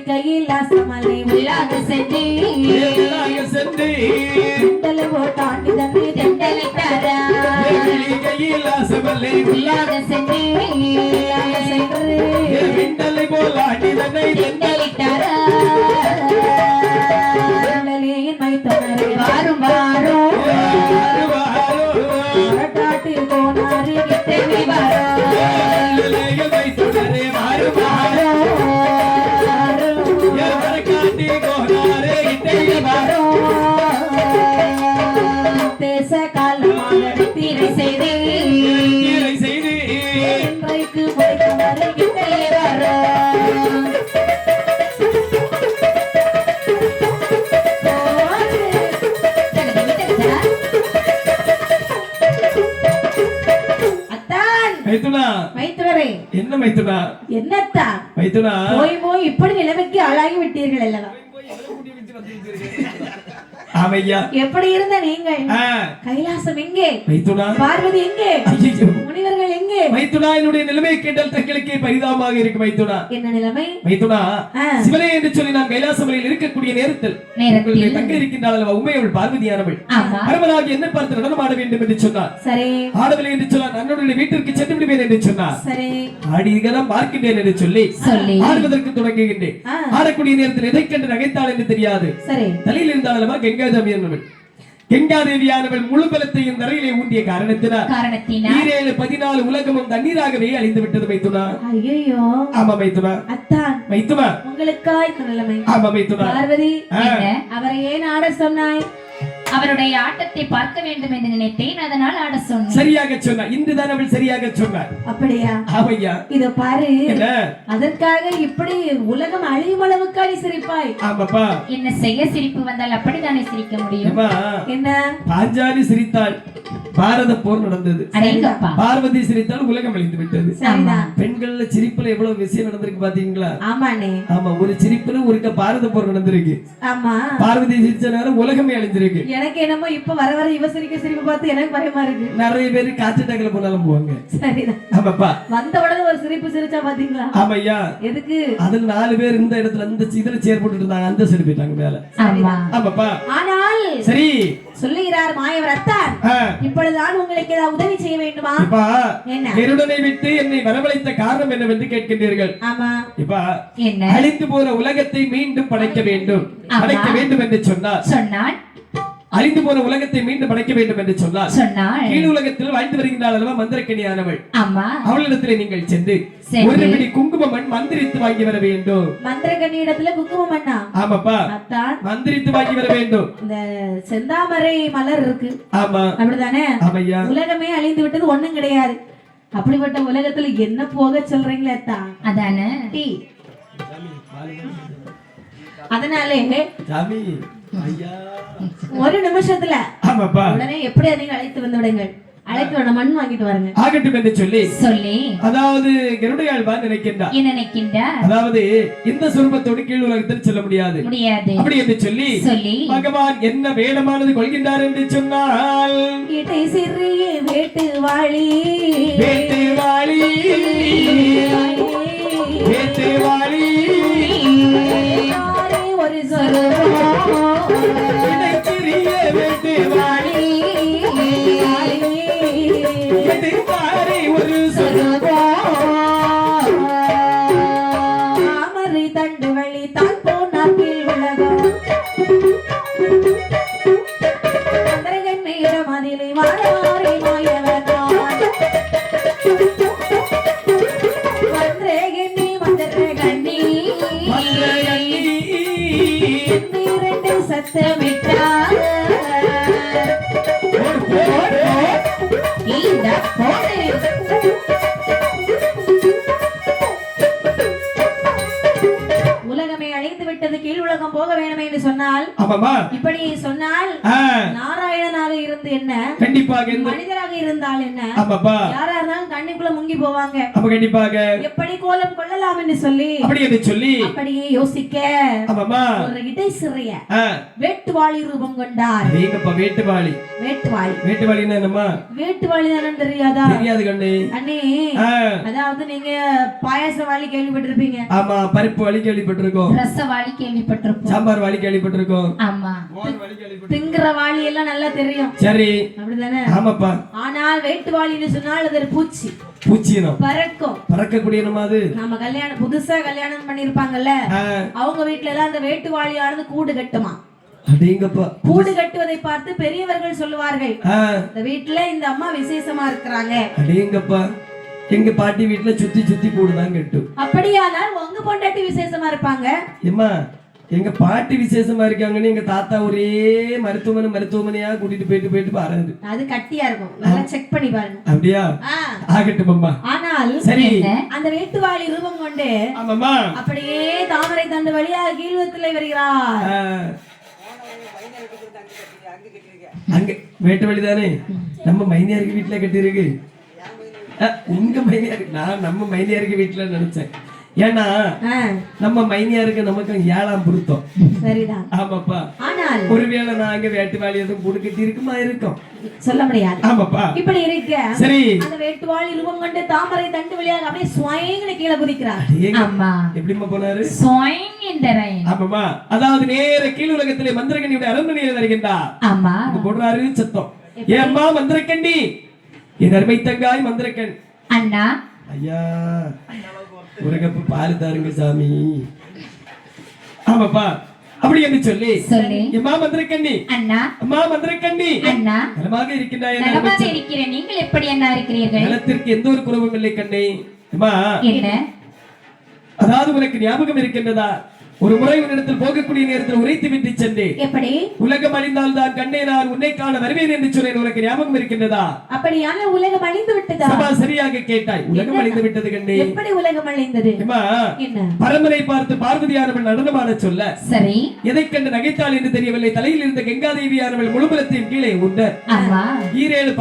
கையில் அசமலை உள்ளாக சென்று, சென்று தாண்டி தந்து தெண்டலை தாரா, கையில் அசமலை உள்ளாக சென்று, விண்டலை போல் ஆடி தன்னை தெண்டலை தாரா, மைத்தனரை வாரும் வாரோ, காட்டு போனாரு கிட்டவி வாரோ, மைத்தனரை வாரும் வாரோ, காட்டி போனாரு கிட்டவி வாரோ, தேச காலமாக தீரை செய்து, தீரை செய்து, இன்றைக்கு போய்க்குமாறு கிட்டே வாரோ, என்ன மைத்துனா? என்னத்தா மைத்துனா? போய் போய் இப்படி நிலைமைக்கு ஆளாகி விட்டீர்கள் அல்லவா? ஆமையா. எப்படி இருந்த நீங்கள்? கைலாசம் எங்கே? மைத்துனா. பார்வதி எங்கே? முனிவர்கள் எங்கே? மைத்துனா, என்னுடைய நிலைமை கேட்டால் தங்களுக்கே பரிதாபமாக இருக்கு மைத்துனா. என்ன நிலைமை? மைத்துனா, சிவனே என்று சொல்லி நான் கைலாசமலையில் இருக்கக்கூடிய நேரத்தில் தங்க இருக்கின்றாள் அல்லவா உமையவள் பார்வதியானவள் பரமனாகி என்ன பார்த்து நடனமாட வேண்டும் என்று சொன்னார். சரி. ஆடவில்லை என்று சொன்னார். அண்ணனுடைய வீட்டிற்கு சென்று விடுவேன் என்று சொன்னார். சரி. ஆடிதான் பார்க்கின்றேன் என்று சொல்லி ஆடுவதற்கு தொடங்குகின்றேன். ஆடக்கூடிய நேரத்தில் எதை கண்டு நகைத்தாள் என்று தெரியாது. சரி. தலையில் இருந்தால் அல்லவா கங்காதேவியானவள். கங்காதேவியானவள் முழு பலத்தையும் தரையிலே ஊண்டிய காரணத்தினால் 14 உலகமும் தண்ணீராகவே அழிந்து விட்டது மைத்துனா. ஐயோ. ஆமா மைத்துனா. அத்தான். மைத்துனா, உங்களுக்காய் நிலைமை. ஆமா மைத்துனா. பார்வதி, அவரை ஏன் ஆட சொன்னாய்? அவருடைய ஆட்டத்தை பார்க்க வேண்டும் என்று நினைத்தேன், அதனால் ஆட சொன்னேன். சரியாக சொன்னார். இன்றுதான் அவள் சரியாக சொன்னார். அப்படியா? ஆமையா. இத பாரு, அதற்காக இப்படி உலகம் அழியும் அளவுக்கு நீ சிரிப்பாய்? ஆமாப்பா. என்ன செய்ய சிரிப்பு வந்தால் அப்படித்தானே சிரிக்க முடியும். என்ன? பாஞ்சாலி சிரித்தாள், பாரத போர் நடந்தது. பார்வதி சிரித்தால் உலகம் அழிந்து விட்டது. பெண்கள் சிரிப்புல எவ்வளவு விஷயம் நடந்திருக்கு பாத்தீங்களா? ஆமாண்ணே. ஆமா, ஒரு சிரிப்புல ஒரு பாரத போர் நடந்திருக்கு. ஆமா. பார்வதி சிரிச்ச நேரம் உலகமே அழிஞ்சிருக்கு. எனக்கு என்னமோ இப்ப வர வர இவ சிரிப்பு பார்த்து எனக்கு பயமா இருக்கு. நிறைய பேரு காற்று டேக்கல போனாலும் போவாங்க. சரிதான். ஆமாப்பா. வந்த உடனே ஒரு சிரிப்பு சிரிச்சா பாத்தீங்களா? ஆமையா. எதுக்கு? அதுல 4 பேர் இந்த இடத்துல இந்த இதுல சேர் போட்டுட்டு இருந்தாங்க, அந்த சைடு போயிட்டாங்க மேல. ஆமா. ஆமாப்பா. ஆனால் சரி சொல்லுகிறார் மாயவர் அத்தான், இப்பொழுதுதான் உங்களுக்கு ஏதாவது உதவி செய்ய வேண்டுமா? இப்பா என்ன? கருடனை விட்டு என்னை வரவழைத்த காரணம் என்னவென்று கேட்கின்றீர்கள். ஆமா. இப்பா என்ன? அழிந்து போற உலகத்தை மீண்டும் படைக்க வேண்டும் என்று சொன்னார். அழிந்து போன உலகத்தை மீண்டும் படைக்க வேண்டும் என்று சொன்னார். கீழ் உலகத்தில் வாழ்ந்து வருகின்றாள் அல்லவா மந்திரக்கணியானவள். அவளிடத்திலே நீங்கள் சென்று ஒரு பிடி குங்கும மண் மந்திரித்து வாங்கி வர வேண்டும். மந்திரக்கணி இடத்துல குங்கும மண்ணா? ஆமாப்பா, மந்திரித்து வாங்கி வர வேண்டும். இந்த செந்தாமரை மலர் இருக்கு, ஆமா அப்படிதானே? ஆமையா. உலகமே அழிந்து விட்டது, ஒண்ணும் கிடையாது. அப்படிப்பட்ட உலகத்துல என்ன போக சொல்றீங்களே தான், அதானே? அதனாலே ஒரு நிமிஷத்துல உடனே எப்படி நீங்க அழைத்து வந்து விடுங்கள். அழைத்து வர மண் வாங்கிட்டு வரங்க. ஆகட்டும் என்று சொல்லி அதாவது கருடையாழ்வார் நினைக்கின்றார். அதாவது இந்த சுரூபத்தோடு கீழ் உலகத்தில் செல்ல முடியாது அப்படி என்று சொல்லி பகவான் என்ன வேடமானது கொள்கின்றார் என்று சொன்னால், இட்டை சிறிய வேட்டு வாழி ஒரு தாமரை தண்டு வழி தான் போனார் கீழ் உலகம். மந்திரகன் மேடம் அதிலே வாழாரை மாயவனான். மந்திரகண்ணி இரண்டு சத்தமிட்டார். உலகமே அழிந்து விட்டது, கீழ் உலகம் போக வேண்டும் என்று சொன்னால், இப்படி சொன்னால் நாராயணனாக இருந்து என்ன, கண்டிப்பாக மனிதராக இருந்தால் என்ன, யாரா இருந்தாலும் தண்ணிக்குள்ள முங்கி போவாங்க. கண்டிப்பாக எப்படி கோலம் கொள்ளலாம் என்று சொல்லி அப்படியே யோசிக்க ஒரு இடை சிறிய வேட்டுவாளி ரூபம் கொண்டார். வேட்டுவாளி என்னன்னு தெரியாதா? அண்ணே, அதாவது நீங்க பாயாசவாளி கேள்விப்பட்டிருப்பீங்க. ஆமா, பருப்பு வாளி கேள்விப்பட்டிருக்கோம், ரசவாளி கேள்விப்பட்டிருக்கோம், சாம்பார் வாளி கேள்விப்பட்டிருக்கோம். ஆமா, திங்கிற வாளி எல்லாம் நல்லா தெரியும். சரி, அப்படிதானே? ஆமாப்பா. ஆனால் வேட்டுவாளின்னு சொன்னால் அது ஒரு பூச்சி. பறக்கக்கூடிய நம்ம புதுசா கல்யாணம் பண்ணிருப்பாங்கல்ல, அவங்க வீட்டுல எல்லாம் அந்த வேட்டுவாளியானது கூடு கட்டுமா. கூடு கட்டுவதை பார்த்து பெரியவர்கள் சொல்லுவார்கள், இந்த வீட்டுல இந்த அம்மா விசேஷமா இருக்கிறாங்க. எங்க பாட்டி வீட்டுல சுத்தி சுத்தி கூடுதான் கட்டும். அப்படியானால் உங்க பொண்டாட்டி விசேஷமா இருப்பாங்க. எங்க பாட்டி விசேஷமா இருக்காங்கன்னு எங்க தாத்தா ஒரே மருத்துவமனையா கூட்டிட்டு போயிட்டு பாருங்க. அது கட்டியா இருக்கும், நல்லா செக் பண்ணி பாருங்க. அப்படியா? ஆகட்டும் அம்மா. ஆனால் சரி, அந்த வேட்டுவாளி ரூபம் கொண்டு அப்படியே தாமரை தண்டு வழியாக கீழ்வத்திலே வருகிறார். அங்க வேட்டுவாளி தானே நம்ம மைனியாருக்கு வீட்டுல கட்டிருக்கு. உங்க மைனியாருக்கு, நான் நம்ம மைனியாருக்கு வீட்டுல நினைச்சேன். ஏன்னா நம்ம மைனியாருக்கு நமக்கு 7ஆம் பொருத்தம். சரிதான். ஆமாப்பா. ஆனால் ஒருவேளை நாங்க வேட்டுவாளி எதுவும் கூடு கட்டி இருக்குமா? இருக்கும், சொல்ல முடியாது. ஆமாப்பா. இப்படி இருக்க சரி, அந்த வேட்டுவாளி ரூபம் கொண்டு தாமரை தண்டு வழியாக அப்படியே ஸ்வயங்னு கீழே குதிக்கிறார். ஆமா, எப்படிமா போனாரு? ஸ்வயங் என்றரை. ஆமாமா, அதாவது நேர கீழ் உலகத்திலே மந்திரக்கண்ணியுடைய அரண்மனையில் வருகின்றார். ஆமா, போடுறாரு சத்தம். ஏம்மா மந்திரக்கண்ணி, என் அருமை தங்காய் மந்திரக்கண். அண்ணா, ஐயா ஒரு கப்பு பால் தாருங்க சாமி. ஆமாப்பா, அப்படி என்று சொல்லி அம்மா மந்திரக்கண்ணி, அண்ணா அம்மா மந்திரக்கண்ணி, அண்ணா நலமாக இருக்கின்றாய்? நலமாக இருக்கிறேன், நீங்கள் எப்படி அண்ணா இருக்கிறீர்கள்? நலத்திற்கு எந்த ஒரு குறைவும் இல்லை கண்ணே. அம்மா என்ன, அதாவது உனக்கு ஞாபகம் இருக்கின்றதா? ஒரு முறை உன்னிடத்தில் போகக்கூடிய நேரத்தில் உரைத்து விட்டு சென்றேன். எப்படி? உலகம் அழிந்தால் தான் கண்ணே நான் உன்னை காண வருவேன் என்று சொன்னேன். உனக்கு ஞாபகம் இருக்கின்றதா? அப்படியான உலகம் அழிந்து விட்டதா? சபா சரியாக கேட்டாய். உலகம் அழிந்து விட்டது கண்ணே. எப்படி உலகம் அழிந்தது? என்ன? பரமனை பார்த்து பார்வதியானவள் நடனமாட சொல்ல, சரி, எதை கண்டு நகைத்தாள் என்று தெரியவில்லை. தலையில் இருந்த கங்காதேவியானவள் முழுபலத்தையும் கீழே உண்ட. ஆமா,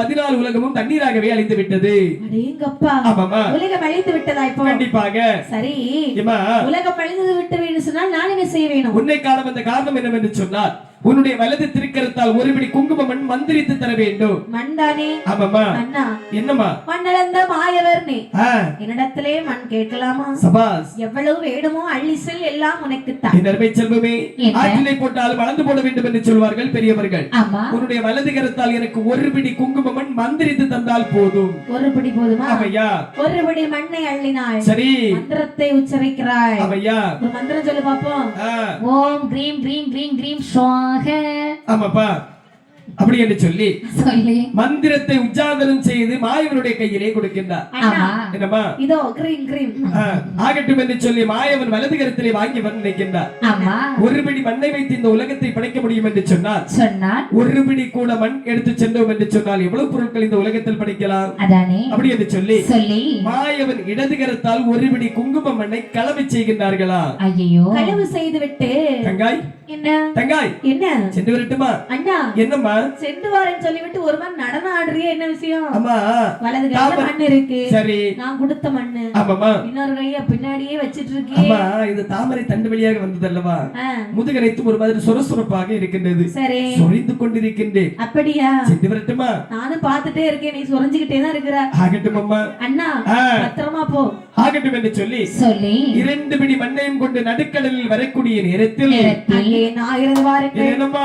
14 உலகமும் தண்ணீராகவே அழிந்து விட்டது. அடேங்கப்பா. ஆமாமா, உலகம் அழிந்து விட்டதா இப்போ? கண்டிப்பாக. சரி, உலகம் அழிந்து விட்டது சொன்னா நான் என்ன செய்ய வேணும்? உன்னை காண வந்த காரணம் என்னவென்று சொன்னால், உன்னுடைய வலது திருக்கரத்தால் ஒரு பிடி குங்கும மண் மந்திரித்து தர வேண்டும். மண்டானே? ஆமாமா. அண்ணா, என்னமா? மண்ணளந்த மாயவர் நீ, என்னிடத்திலே மண் கேட்கலாமா? சபாஸ். எவ்வளவு வேணுமோ அள்ளி செல், எல்லாம் உனக்கு தான். என் அருமை செல்வமே, ஆற்றிலே போட்டால் வளர்ந்து போட வேண்டும் என்று சொல்வார்கள் பெரியவர்கள். ஆமா, உன்னுடைய வலது கரத்தால் எனக்கு ஒரு பிடி குங்கும மண் மந்திரித்து தந்தால் போதும். ஒரு பிடி போதுமா? ஆமையா. ஒரு பிடி மண்ணை அள்ளினாய். சரி, மந்திரத்தை உச்சரிக்கிறாய். ஆமையா, ஒரு மந்திரம் சொல்லு பாப்போம். ஓம் கிரீம் கிரீம் கிரீம் கிரீம் ஸ்வாஹ. ஆமாப்பா, அப்படி என்று சொல்லி சொல்லி மந்திரத்தை உச்சாரணம் செய்து மாயவனுடைய கையிலே கொடுக்கின்றார். ஆமா என்னம்மா இதோ கிரீம் கிரீம் ஆகட்டும் என்று சொல்லி மாயவன் வலது கரத்திலே வாங்கி வந்து நிற்கின்றார். ஆமா ஒரு பிடி மண்ணை வைத்து இந்த உலகத்தை படைக்க முடியும் என்று சொன்னால் ஒரு பிடி கூட மண் எடுத்து சென்றோம் என்று சொன்னால் எவ்வளவு பொருட்கள் இந்த உலகத்தில் படைக்கலாம் அதானே அப்படி என்று சொல்லி சொல்லி மாயவன் இடது கரத்தால் ஒரு பிடி குங்கும மண்ணை களவு செய்கின்றார்களா. ஐயோ களவு செய்து விட்டு தங்காய் என்ன தங்காய் என்ன சென்று வரட்டுமா அண்ணா என்னம்மா சென்று வாரேன்னு சொல்லிவிட்டு ஒரு மாதிரி நடனம் ஆடுறியே என்ன விஷயம் அம்மா வலது கையில மண் இருக்கு சரி நான் கொடுத்த மண்ணு ஆமாமா இன்னொரு கைய பின்னாடியே வச்சிட்டு இருக்கேன் அம்மா இது தாமரை தண்டு வழியாக வந்தது அல்லவா முதுகனைத்து ஒரு மாதிரி சுரசுரப்பாக இருக்கின்றது சரி சொரிந்து கொண்டிருக்கின்றேன் அப்படியா சென்று வரட்டுமா நானும் பாத்துட்டே இருக்கேன் நீ சொரிஞ்சுக்கிட்டே தான் இருக்கிற ஆகட்டும் அம்மா அண்ணா பத்திரமா போ ஆகட்டும் என்று சொல்லி இரண்டு பிடி மண்ணையும் கொண்டு நடுக்கடலில் வரக்கூடிய நேரத்தில் நான் இருந்து வாருங்கள் என்னம்மா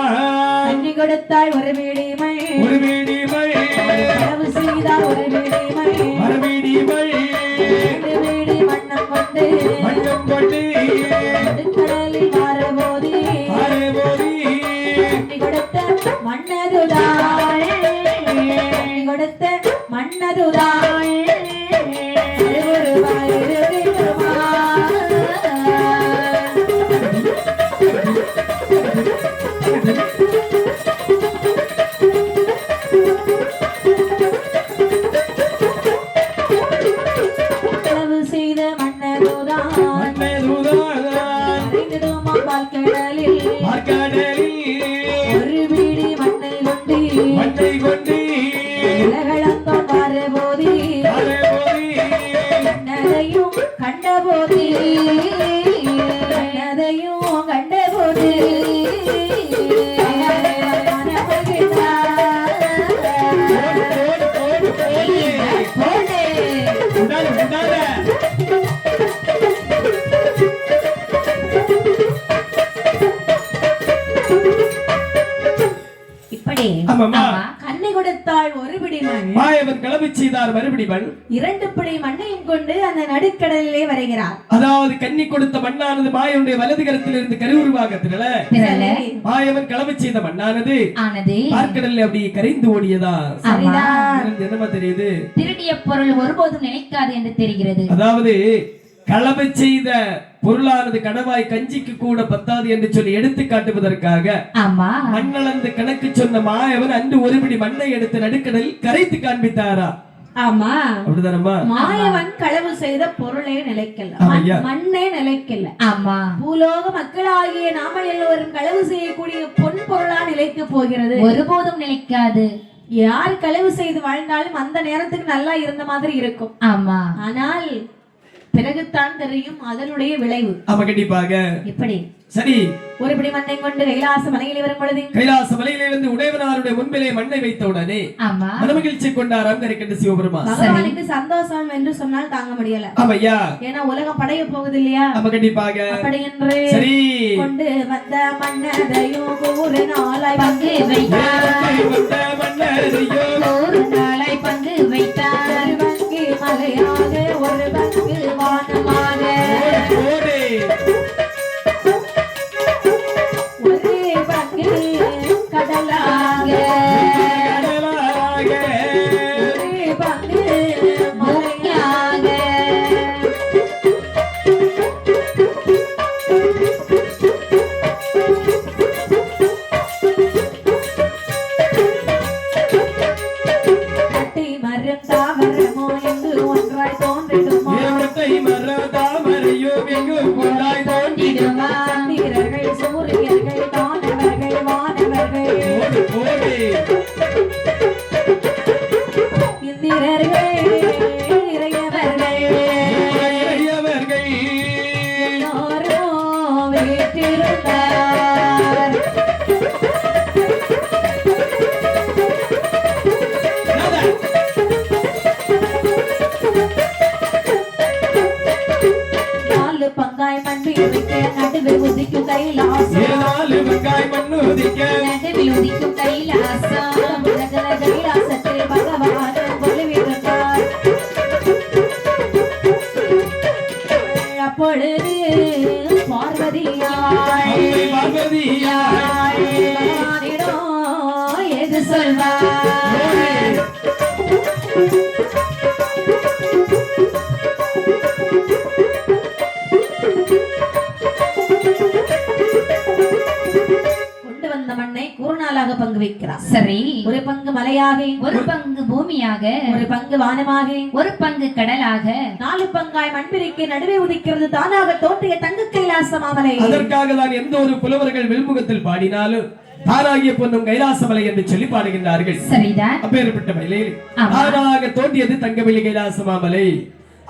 தண்ணி கொடுத்தால் ஒரு வீடி மழை ஒரு வீடி மழை களவு செய்தால் ஒரு வீடி மழை மறுவீடி மழை ரெண்டு வீடி மண்ணம் கொண்டு மண்ணும் கொண்டு நடுக்கடலில் மாறுபோது தண்ணி கொடுத்த மண்ணதுதான் தண்ணி கொடுத்த மண்ணதுதான் கண்ணை கொடுத்தால் ஒரு பிடி மண் மாயவன் களவு செய்தார் மறுபடி மண் இரண்டு பிடி மண்ணையும் கொண்டு அந்த நடுக்கடலிலே வருகிறார். அதாவது கண்ணி கொடுத்த மண்ணானது மாயவனுடைய வலது கரத்தில் இருந்து கருவுருவாகத்தினால மாயவன் களவு செய்த மண்ணானது பார்க்கடலில் அப்படி கரைந்து ஓடியதா. என்னமா தெரியுது திருடிய பொருள் ஒருபோதும் நினைக்காது என்று தெரிகிறது. அதாவது களவு செய்த பொருளானது கடவாய் கஞ்சிக்கு கூட பத்தாது என்று சொல்லி எடுத்து காட்டுவதற்காக மண்ணளந்து கணக்கு சொன்ன மாயவன் அன்று ஒரு பிடி மண்ணை எடுத்து நடுக்கடலில் கரைத்து காண்பித்தாரா. ஆமா அப்படிதானம்மா மாயவன் களவு செய்த பொருளே நிலைக்கல மண்ணே நிலைக்கல. ஆமா பூலோக மக்களாகிய நாம எல்லோரும் களவு செய்யக்கூடிய பொன் பொருளா நிலைக்க போகிறது. ஒருபோதும் நிலைக்காது. யார் களவு செய்து வாழ்ந்தாலும் அந்த நேரத்துக்கு நல்லா இருந்த மாதிரி இருக்கும். ஆமா ஆனால் பிறகுதான் தெரியும் அதனுடைய விளைவு. ஆமா கண்டிப்பாக. இப்படி சரி ஒரு பிடி மண்ணை கொண்டு கைலாச மலையிலே வரும் பொழுது கைலாச மலையிலே வந்து உடையவனாருடைய முன்பிலே மண்ணை வைத்த உடனே மனமகிழ்ச்சி கொண்டாராம் கரைக்கின்ற சிவபெருமான். பகவானுக்கு சந்தோஷம் என்று சொன்னால் தாங்க முடியல. ஆமையா ஏன்னா உலகம் படைய போகுது இல்லையா. ஆமா கண்டிப்பாக. அப்படி என்று சரி கொண்டு வந்த மண்ணதையும் ஒரு நாளாய் பங்கு வைத்தார். வந்த மண்ணதையும் ஒரு நாளாய் பங்கு வைத்தார். பங்கு மலையாக ஒரு பங்கு வானமாக நடுவில் உதிக்கும் கைலாசம் கைலாசத்தில் பகவான் கொலுவிருந்தார். அப்பொழுது பார்வதியாய் பகவானிடம் எது நாளாக பங்கு வைக்கிறார். சரி, ஒரு பங்கு மலையாக, ஒரு பங்கு பூமியாக, ஒரு பங்கு வானமாக, ஒரு பங்கு கடலாக, 4 பங்காய் மண்பிரிக்கு நடுவே உதிக்கிறது தானாக தோன்றிய தங்க கைலாச மாமலை. அதற்காக தான் எந்த ஒரு புலவர்கள் வெல்முகத்தில் பாடினாலும் தானாகிய பொன்னும் கைலாசமலை என்று சொல்லி பாடுகின்றார்கள். சரிதான். அப்பேற்பட்ட மலையில் தானாக தோன்றியது தங்கவெளி கைலாச மாமலை.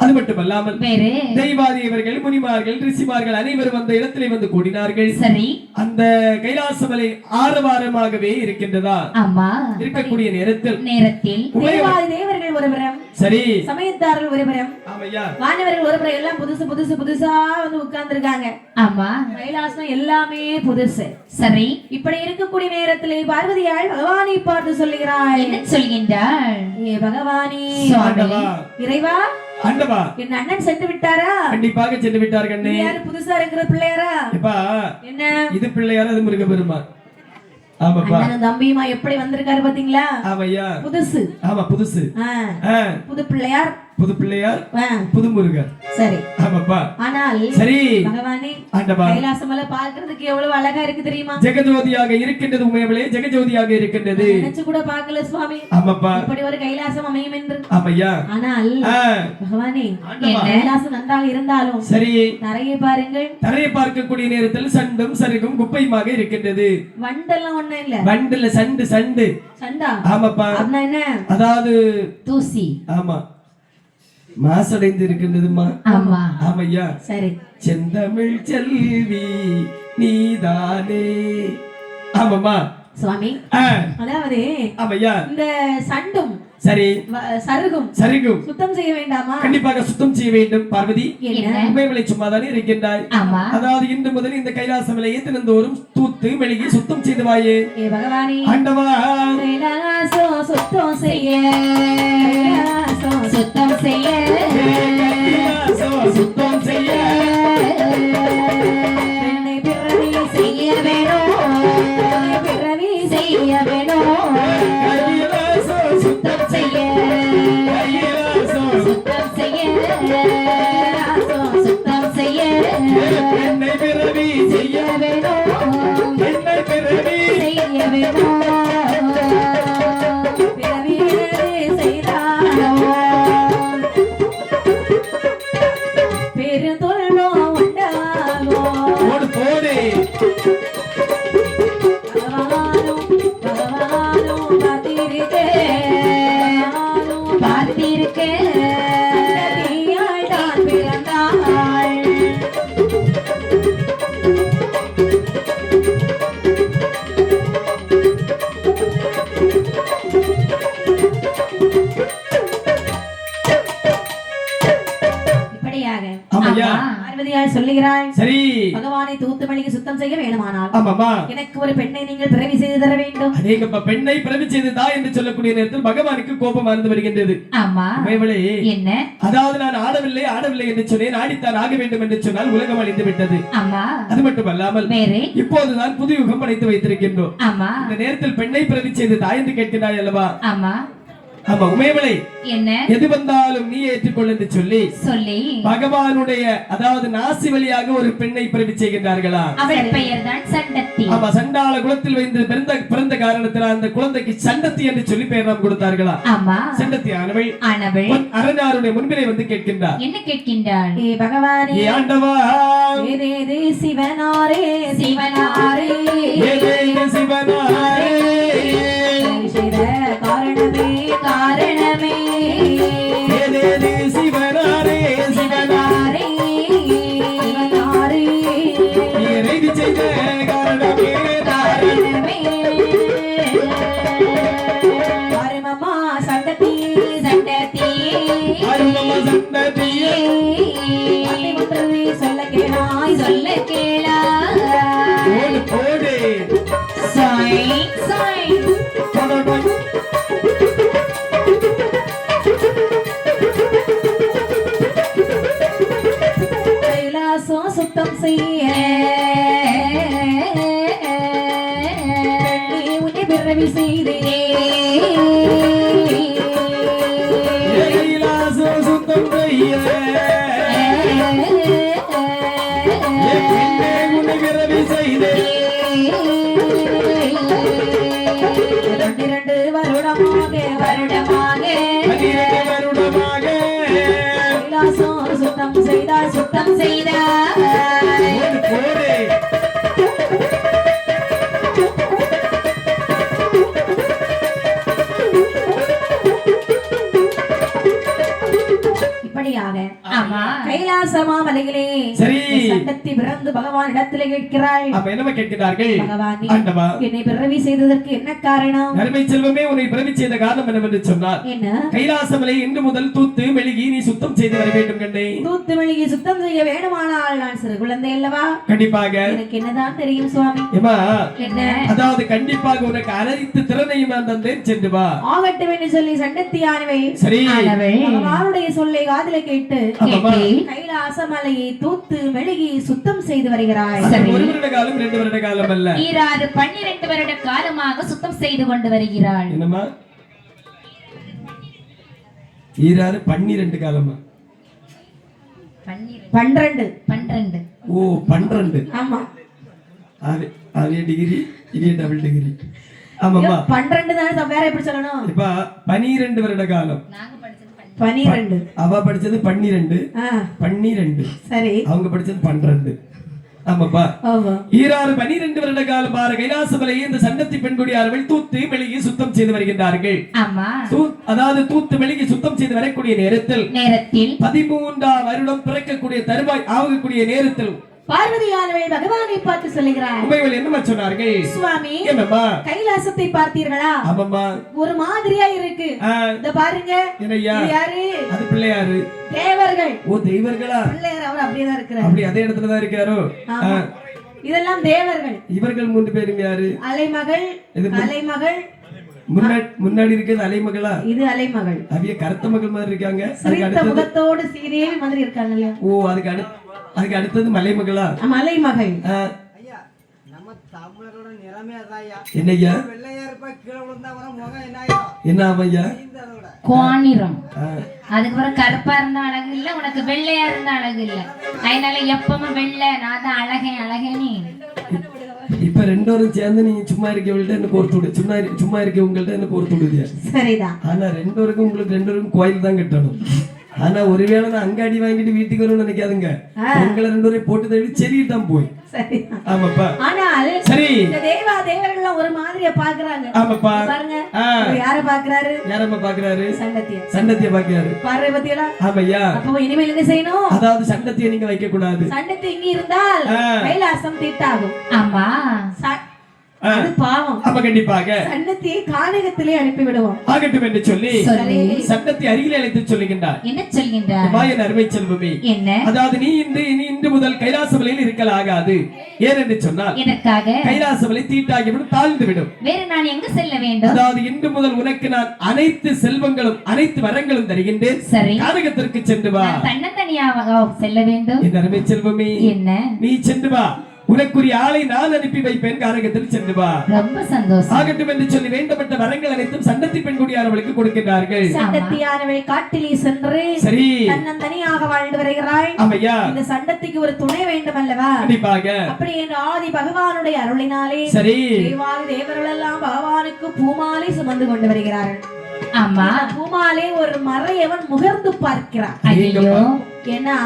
அது மட்டுமல்லாமல் வேறு தெய்வாதியவர்கள், முனிமார்கள், ரிஷிமார்கள் அனைவரும் அந்த இடத்திலே வந்து கூடினார்கள். சரி, அந்த கைலாசமலை ஆரவாரமாகவே இருக்கின்றதா? ஆமா. இருக்கக்கூடிய நேரத்தில் தேவாதி தேவர்கள் ஒருபுறம், சரி, சமயத்தார்கள் ஒருபுறம், ஆமையா, வானவர்கள் ஒருபுறம், எல்லாம் புதுசு புதுசு புதுசா வந்து உட்கார்ந்து இருக்காங்க. ஆமா, கைலாசம் எல்லாமே புதுசு. சரி, இப்படி இருக்கக்கூடிய நேரத்திலே பார்வதியாள் பகவானை பார்த்து சொல்லுகிறாள். என்ன சொல்கின்றாள்? ஏ பகவானே, ஆண்டவா, இறைவா, ஆண்டவா, என் அண்ணன் சென்று விட்டாரா? கண்டிப்பாக சென்று விட்டார் கண்ணே. யாரு புதுசா இருக்கிற பிள்ளையாரா? எப்பா, என்ன இது பிள்ளையாரா, அது முருக பெருமான். ஆமாப்பா, அண்ணனும் தம்பியுமா எப்படி வந்திருக்காரு பாத்தீங்களா? ஆமையா, புதுசு. ஆமா, புதுசு. புது பிள்ளையார், புது பிள்ளையார், புது முருகர். சரி, ஆமாப்பா. ஆனால் சரி பகவானே, ஆண்டவா, கைலாசமலை பார்க்கிறதுக்கு எவ்வளவு அழகா இருக்கு தெரியுமா? ஜெகஜோதியாக இருக்கின்றது. உண்மையாவே ஜெகஜோதியாக இருக்கின்றது. நினைச்சு கூட பார்க்கல சுவாமி. ஆமாப்பா, இப்படி ஒரு கைலாசம் அமையும் என்று. ஆமையா, ஆனால் பகவானே, கைலாசம் நன்றாக இருந்தாலும் சரி, தரையை பாருங்கள். தரையை பார்க்கக்கூடிய நேரத்தில் சண்டும் சருகும் குப்பையுமாக இருக்கின்றது. வண்டெல்லாம் ஒண்ணும் இல்ல. வண்டுல சண்டு சண்டு சண்டா? ஆமாப்பா. அப்படின்னா என்ன? அதாவது தூசி. ஆமா, மாசடைந்து இருக்கின்றதுமா. ஆமா, ஆமையா. சரி, செந்தமிழ் செல்வி நீதானே. ஆமாமா சுவாமி. அதாவது ஆமையா, இந்த சண்டும் சரி சருகும் சரிகும் சுத்தம் செய்ய வேண்டாமா? கண்டிப்பாக சுத்தம் செய்ய வேண்டும் பார்வதி. என்ன? உண்மைகளை சும்மாதானே இருக்கின்றாய். ஆமா. அதாவது இன்று முதல் இந்த கைலாசமலையை தினந்தோறும் தூத்து மெழுகி சுத்தம் செய்து வாயே. ஏ பகவானே, ஆண்டவா, கைலாசம் சுத்தம் செய்ய, கைலாசம் சுத்தம் செய்ய, கைலாசம் சுத்தம் செய்ய, என்னை பிறவி செய்ய வேணும், பிறவி செய்ய வேணும், கைலாசம் சுத்தம் செய்ய, கைலாசம் சுத்தம் செய்ய, சுத்தம் செய்ய, என்னை பிறவி செய்ய வேணும், என்னை பிறவி செய்ய வேணும், பிறவி செய்தாரோ பெருந்தொல்லோ உண்டாகோ. போடு போடு. பகவானும் பகவானும் பார்த்திருக்க சந்ததியாய் தான் பிறந்தாள். இப்படியாக ஆமையா, பார்வதியாள் சொல்லுகிறாள். சரி, பகவானை தூத்து மெழுகி சுத்தம் செய்ய வேணுமானால் ஆமாமா, எனக்கு ஒரு பெண்ணை நீங்கள் பிறவி செய்து தர வேண்டும். அநேகப்பா பெண்ணை பிறவி செய்ததா என்று சொல்லக்கூடிய நேரத்தில் பகவானுக்கு கோபம் மறந்து வருகின்றது. ஆமா. உண்மைகளே, என்ன? அதாவது நான் ஆடவில்லை ஆடவில்லை என்று சொன்னேன், ஆடித்தான் ஆக வேண்டும் என்று சொன்னால் உலகம் அழிந்து விட்டது. ஆமா. அது மட்டுமல்லாமல் வேறு இப்போதுதான் புது யுகம் படைத்து வைத்திருக்கின்றோம். ஆமா. இந்த நேரத்தில் பெண்ணை பிறவி செய்ததா என்று கேட்கிறாய் அல்லவா? ஆமா. ஆமா, உமையவளை என்ன? எது வந்தாலும் நீ ஏற்றுக்கொள் என்று சொல்லி பகவானுடைய அதாவது நாசி வழியாக ஒரு பெண்ணை பிறவி செய்கின்றார்களா? அவள் பெயர் தான் சண்டத்தி. ஆமா, சண்டாள குலத்தில் வைத்து பிறந்த காரணத்தில் அந்த குழந்தைக்கு சண்டத்தி என்று சொல்லி பெயர் நாம் கொடுத்தார்களா? ஆமா. சண்டத்தி ஆனவள் அரண்யாருடைய முன்பிலே வந்து கேட்கின்றார். என்ன கேட்கின்றாள்? ஏ பகவானே, ஏ ஆண்டவா, ஏதேது சிவனாரே சிவனாரே, ஏதேது சிவனாரே, காரணமே காரணமே, ஏதேது சிவனாரே, சிவனாரே, சிவனாரே, நீ செய்த காரணமே, காரணமே, அருமம்மா சண்டத்தி, சண்டத்தி, அருமம்மா சண்டத்தியே, அத்தை ஒன்றை சொல்ல கேளாய், சொல்ல கேளா, போடு போடு, சாய் சாய், கைலாசம் சுத்தம் செய்ய உன்னை பிறவி செய்தே, கைலாசம் சுத்தம் செய்ய உன்னை பிறவி செய்தே, சுத்தம் செய்தாய். போடு. இப்படியாக ஆமா. கைலாசமா மலையிலே சரி. சண்டத்தை பிறந்து பகவான் இடத்திலே கேட்கிறாள். அப்ப என்னமா கேட்கிறார்கள்? பகவானே, ஆண்டவா, என்னை பிறவி செய்ததற்கு என்ன காரணம்? அருமை செல்வமே, உன்னை பிறவி செய்த காரணம் என்னவென்று சொன்னார். என்ன? கைலாசமலை இன்று முதல் தூத்து மெழுகி நீ சுத்தம் செய்து வர வேண்டும் கண்ணே. தூத்து மெழுகி சுத்தம் செய்ய வேண்டுமானால் நான் சிறு குழந்தை அல்லவா? கண்டிப்பாக. எனக்கு என்னதான் தெரியும் சுவாமி? ஏமா, என்ன? அதாவது கண்டிப்பாக உனக்கு அனைத்து திறனையும் நான் தந்தேன், சென்று வா. ஆகட்டும் என்று சொல்லி சண்டத்தியானவை சரி. பகவானுடைய சொல்லை காதில கேட்டு கைலாசமலையை தூத்து மெழுகி சுத்தம் செய்து வருகிறாய். ஒரு வருட காலம் 2 வருட காலம் அல்ல, 12 வருட காலமாக சுத்தம் செய்து கொண்டு வருகிறாள். என்னமா 12 காலமா? 12. ஓ 12. ஆமா, அது டிகிரி, இது டபுள் டிகிரி. ஆமாமா 12 தானே, வேற எப்படி சொல்லணும்? இப்ப 12 வருட காலம். 12. அவ படிச்சது 12. 12. சரி. அவங்க படிச்சது 12. ஆமாப்பா. 12 வருட காலம் பாரு கைலாசமலையை இந்த சண்டத்தி பெண்குடியார்கள் தூத்து மெழுகி சுத்தம் செய்து வருகின்றார்கள். ஆமா. அதாவது தூத்து மெழுகி சுத்தம் செய்து வரக்கூடிய நேரத்தில் 13ஆம் வருடம் பிறக்கக்கூடிய தருவாய் ஆகக்கூடிய நேரத்தில் பார்வதியானவள் பகவானை பார்த்து சொல்லுகிறார். உமைகள் என்னமா சொன்னார்கள்? சுவாமி, என்னம்மா கைலாசத்தை பார்த்தீர்களா? ஆமாம்மா. ஒரு மாதிரியா இருக்கு. இத பாருங்க. என்னய்யா? யாரு? அது பிள்ளையாரு. தேவர்கள். ஓ தெய்வர்களா? பிள்ளையார் அவர் அப்படியே தான் இருக்கிறார். அப்படி அதே இடத்துல தான் இருக்காரோ? இதெல்லாம் தேவர்கள். இவர்கள் 3 பேரும் யாரு? அலைமகள், கலைமகள். முன்னாடி இருக்கிறது அலைமகளா? இது அலைமகள். அவிய கருத்த மகள் மாதிரி இருக்காங்க. சிரித்த முகத்தோடு சீதேவி மாதிரி இருக்காங்க இல்லையா? ஓ அதுக்கு அடுத்தது மலைமகளா? மலைமகள். ஐயா, நம்ம தமிழரோட நிலைமை அதாயா. என்னய்யா? வெள்ளையார் போய் கீழே விழுந்தா வர முகம் என்னாயா? என்ன ஆமையா? கோணிரம். அதுக்கப்புறம் கருப்பா இருந்தா அழகு இல்ல, உனக்கு வெள்ளையா இருந்தா அழகு இல்ல. அதனால எப்பவும் வெள்ளை, நான் தான் அழகேன்னு. இப்ப 2 பேரும் சேர்ந்து நீங்க சும்மா இருக்கவங்கள்ட்ட என்ன கோர்த்து விடு, சும்மா இருக்கவங்கள்ட்ட என்ன கோர்த்து விடுதியா? சரிதான். ஆனா 2 பேருக்கும் உங்களுக்கு 2 பேருக்கும் கோயில் தான் கட்டணும். ஆனா ஒருவேளை நான் அங்க அடி வாங்கிட்டு வீட்டுக்கு வரும்னு நினைக்காதுங்க. உங்களை 2 பேரையும் போட்டு தள்ளி செடிட்டு தான் போய். ஆமாப்பா. ஆனால் சரி, இந்த தேவர்கள் ஒரு மாதிரியா பாக்குறாங்க. ஆமாப்பா. பாருங்க, யார பாக்குறாரு? யாரம்மா பாக்குறாரு? சண்டத்திய பாக்குறாரு. பாரு பத்தியலா? ஆமையா. அப்போ இனிமேல் என்ன செய்யணும்? அதாவது சண்டத்திய நீங்க வைக்க கூடாது. சண்டத்தி இங்க இருந்தால் கைலாசம் தீட்டாகும். ஆமா, அது பாவம். அப்ப கண்டிப்பாக சண்டத்தியை கானகத்திலே அனுப்பி விடுவோம். ஆகட்டும் என்று சொல்லி சண்டத்தை அருகில் அழைத்து சொல்லுகின்றார். என்ன சொல்கின்றார்? மாயன் அருமை செல்வமே, என்ன? அதாவது நீ இன்று முதல் கைலாசமலையில் இருக்கல் ஆகாது. ஏனென்று சொன்னால் எனக்காக கைலாசமலை தீட்டாகிவிடும், தாழ்ந்து விடும். வேறு நான் எங்கு செல்ல வேண்டும்? அதாவது இன்று முதல் உனக்கு நான் அனைத்து செல்வங்களும் அனைத்து வரங்களும் தருகின்றேன். சரி, கானகத்திற்கு சென்று வா. தன்னத்தனியாக செல்ல வேண்டும். என் அருமை செல்வமே, என்ன? நீ சென்று வா. உனக்குரிய ஆளை நான் அனுப்பி வைப்பேன், கானகத்தில் சென்று வா. ரொம்ப சந்தோஷம். ஆகட்டும் என்று சொல்லி வேண்டப்பட்ட வரங்கள் அனைத்தும் சண்டத்தி பெண்குடியானவளுக்கு கொடுக்கின்றார்கள். சண்டத்தியானவள் காட்டிலே சென்று சரி தன்னந்தனியாக வாழ்ந்து வருகிறாள். ஆமையா. இந்த சண்டத்திக்கு ஒரு துணை வேண்டும் அல்லவா? கண்டிப்பாக. அப்படி என்று ஆதி பகவானுடைய அருளினாலே சரி தேவாதி தேவர்கள் எல்லாம் பகவானுக்கு பூமாலை சுமந்து கொண்டு வருகிறார்கள். ஆமா, பூமாலை ஒரு மறையவன் முகர்ந்து பார்க்கிறான். ஐயோ, ஏன்னா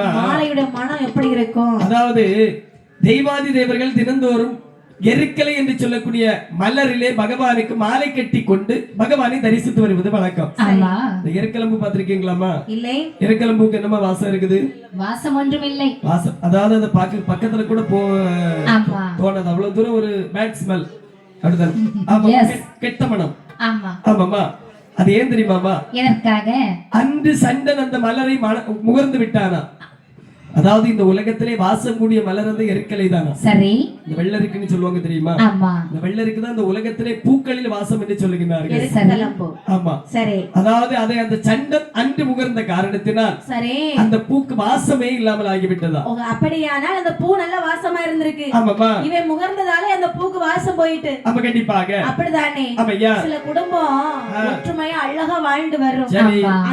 மாலையுடைய மனம் எப்படி இருக்கும்? அதாவது தெய்வாதி தேவர்கள் தினந்தோறும் எருக்கலை என்று சொல்லக்கூடிய மலரிலே பகவானுக்கு மாலை கட்டி கொண்டு பகவானை தரிசித்து வருவது வழக்கம். இந்த எருக்கலம்பு பாத்திருக்கீங்களாமா? இல்லை. எருக்கலம்புக்கு என்னமா வாசம் இருக்குது? வாசம் ஒன்றும் இல்லை. வாசம் அதாவது அந்த பக்கத்துல கூட தோணாது, அவ்வளவு தூரம் ஒரு பேட் ஸ்மெல். அப்படிதான் கெட்ட மனம். ஆமாமா. அது ஏன் தெரியுமாமா? எதற்காக? அன்று சண்டன் அந்த மலரை முகர்ந்து விட்டானா. அதாவது இந்த உலகத்திலே வாசம் கூடிய மலர் வந்து எருக்கலை தானா? சரி. இந்த வெள்ளரிக்குன்னு சொல்லுவாங்க தெரியுமா? ஆமா. இந்த வெள்ளரிக்கு தான் இந்த உலகத்திலே பூக்களில் வாசம் என்று சொல்லுகிறார்கள். ஆமா. சரி. அதாவது அதை அந்த சண்டன் அன்று முகர்ந்த காரணத்தினால் சரி அந்த பூக்கு வாசமே இல்லாமல் ஆகிவிட்டதா? அப்படியானால் அந்த பூ நல்ல வாசமா இருந்திருக்கு. ஆமாமா. இவன் முகர்ந்ததாலே அந்த பூக்கு வாசம் போயிட்டு. ஆமா கண்டிப்பாக. அப்படிதானே? ஆமையா. சில குடும்பம் ஒற்றுமையா அழகா வாழ்ந்து வரும்.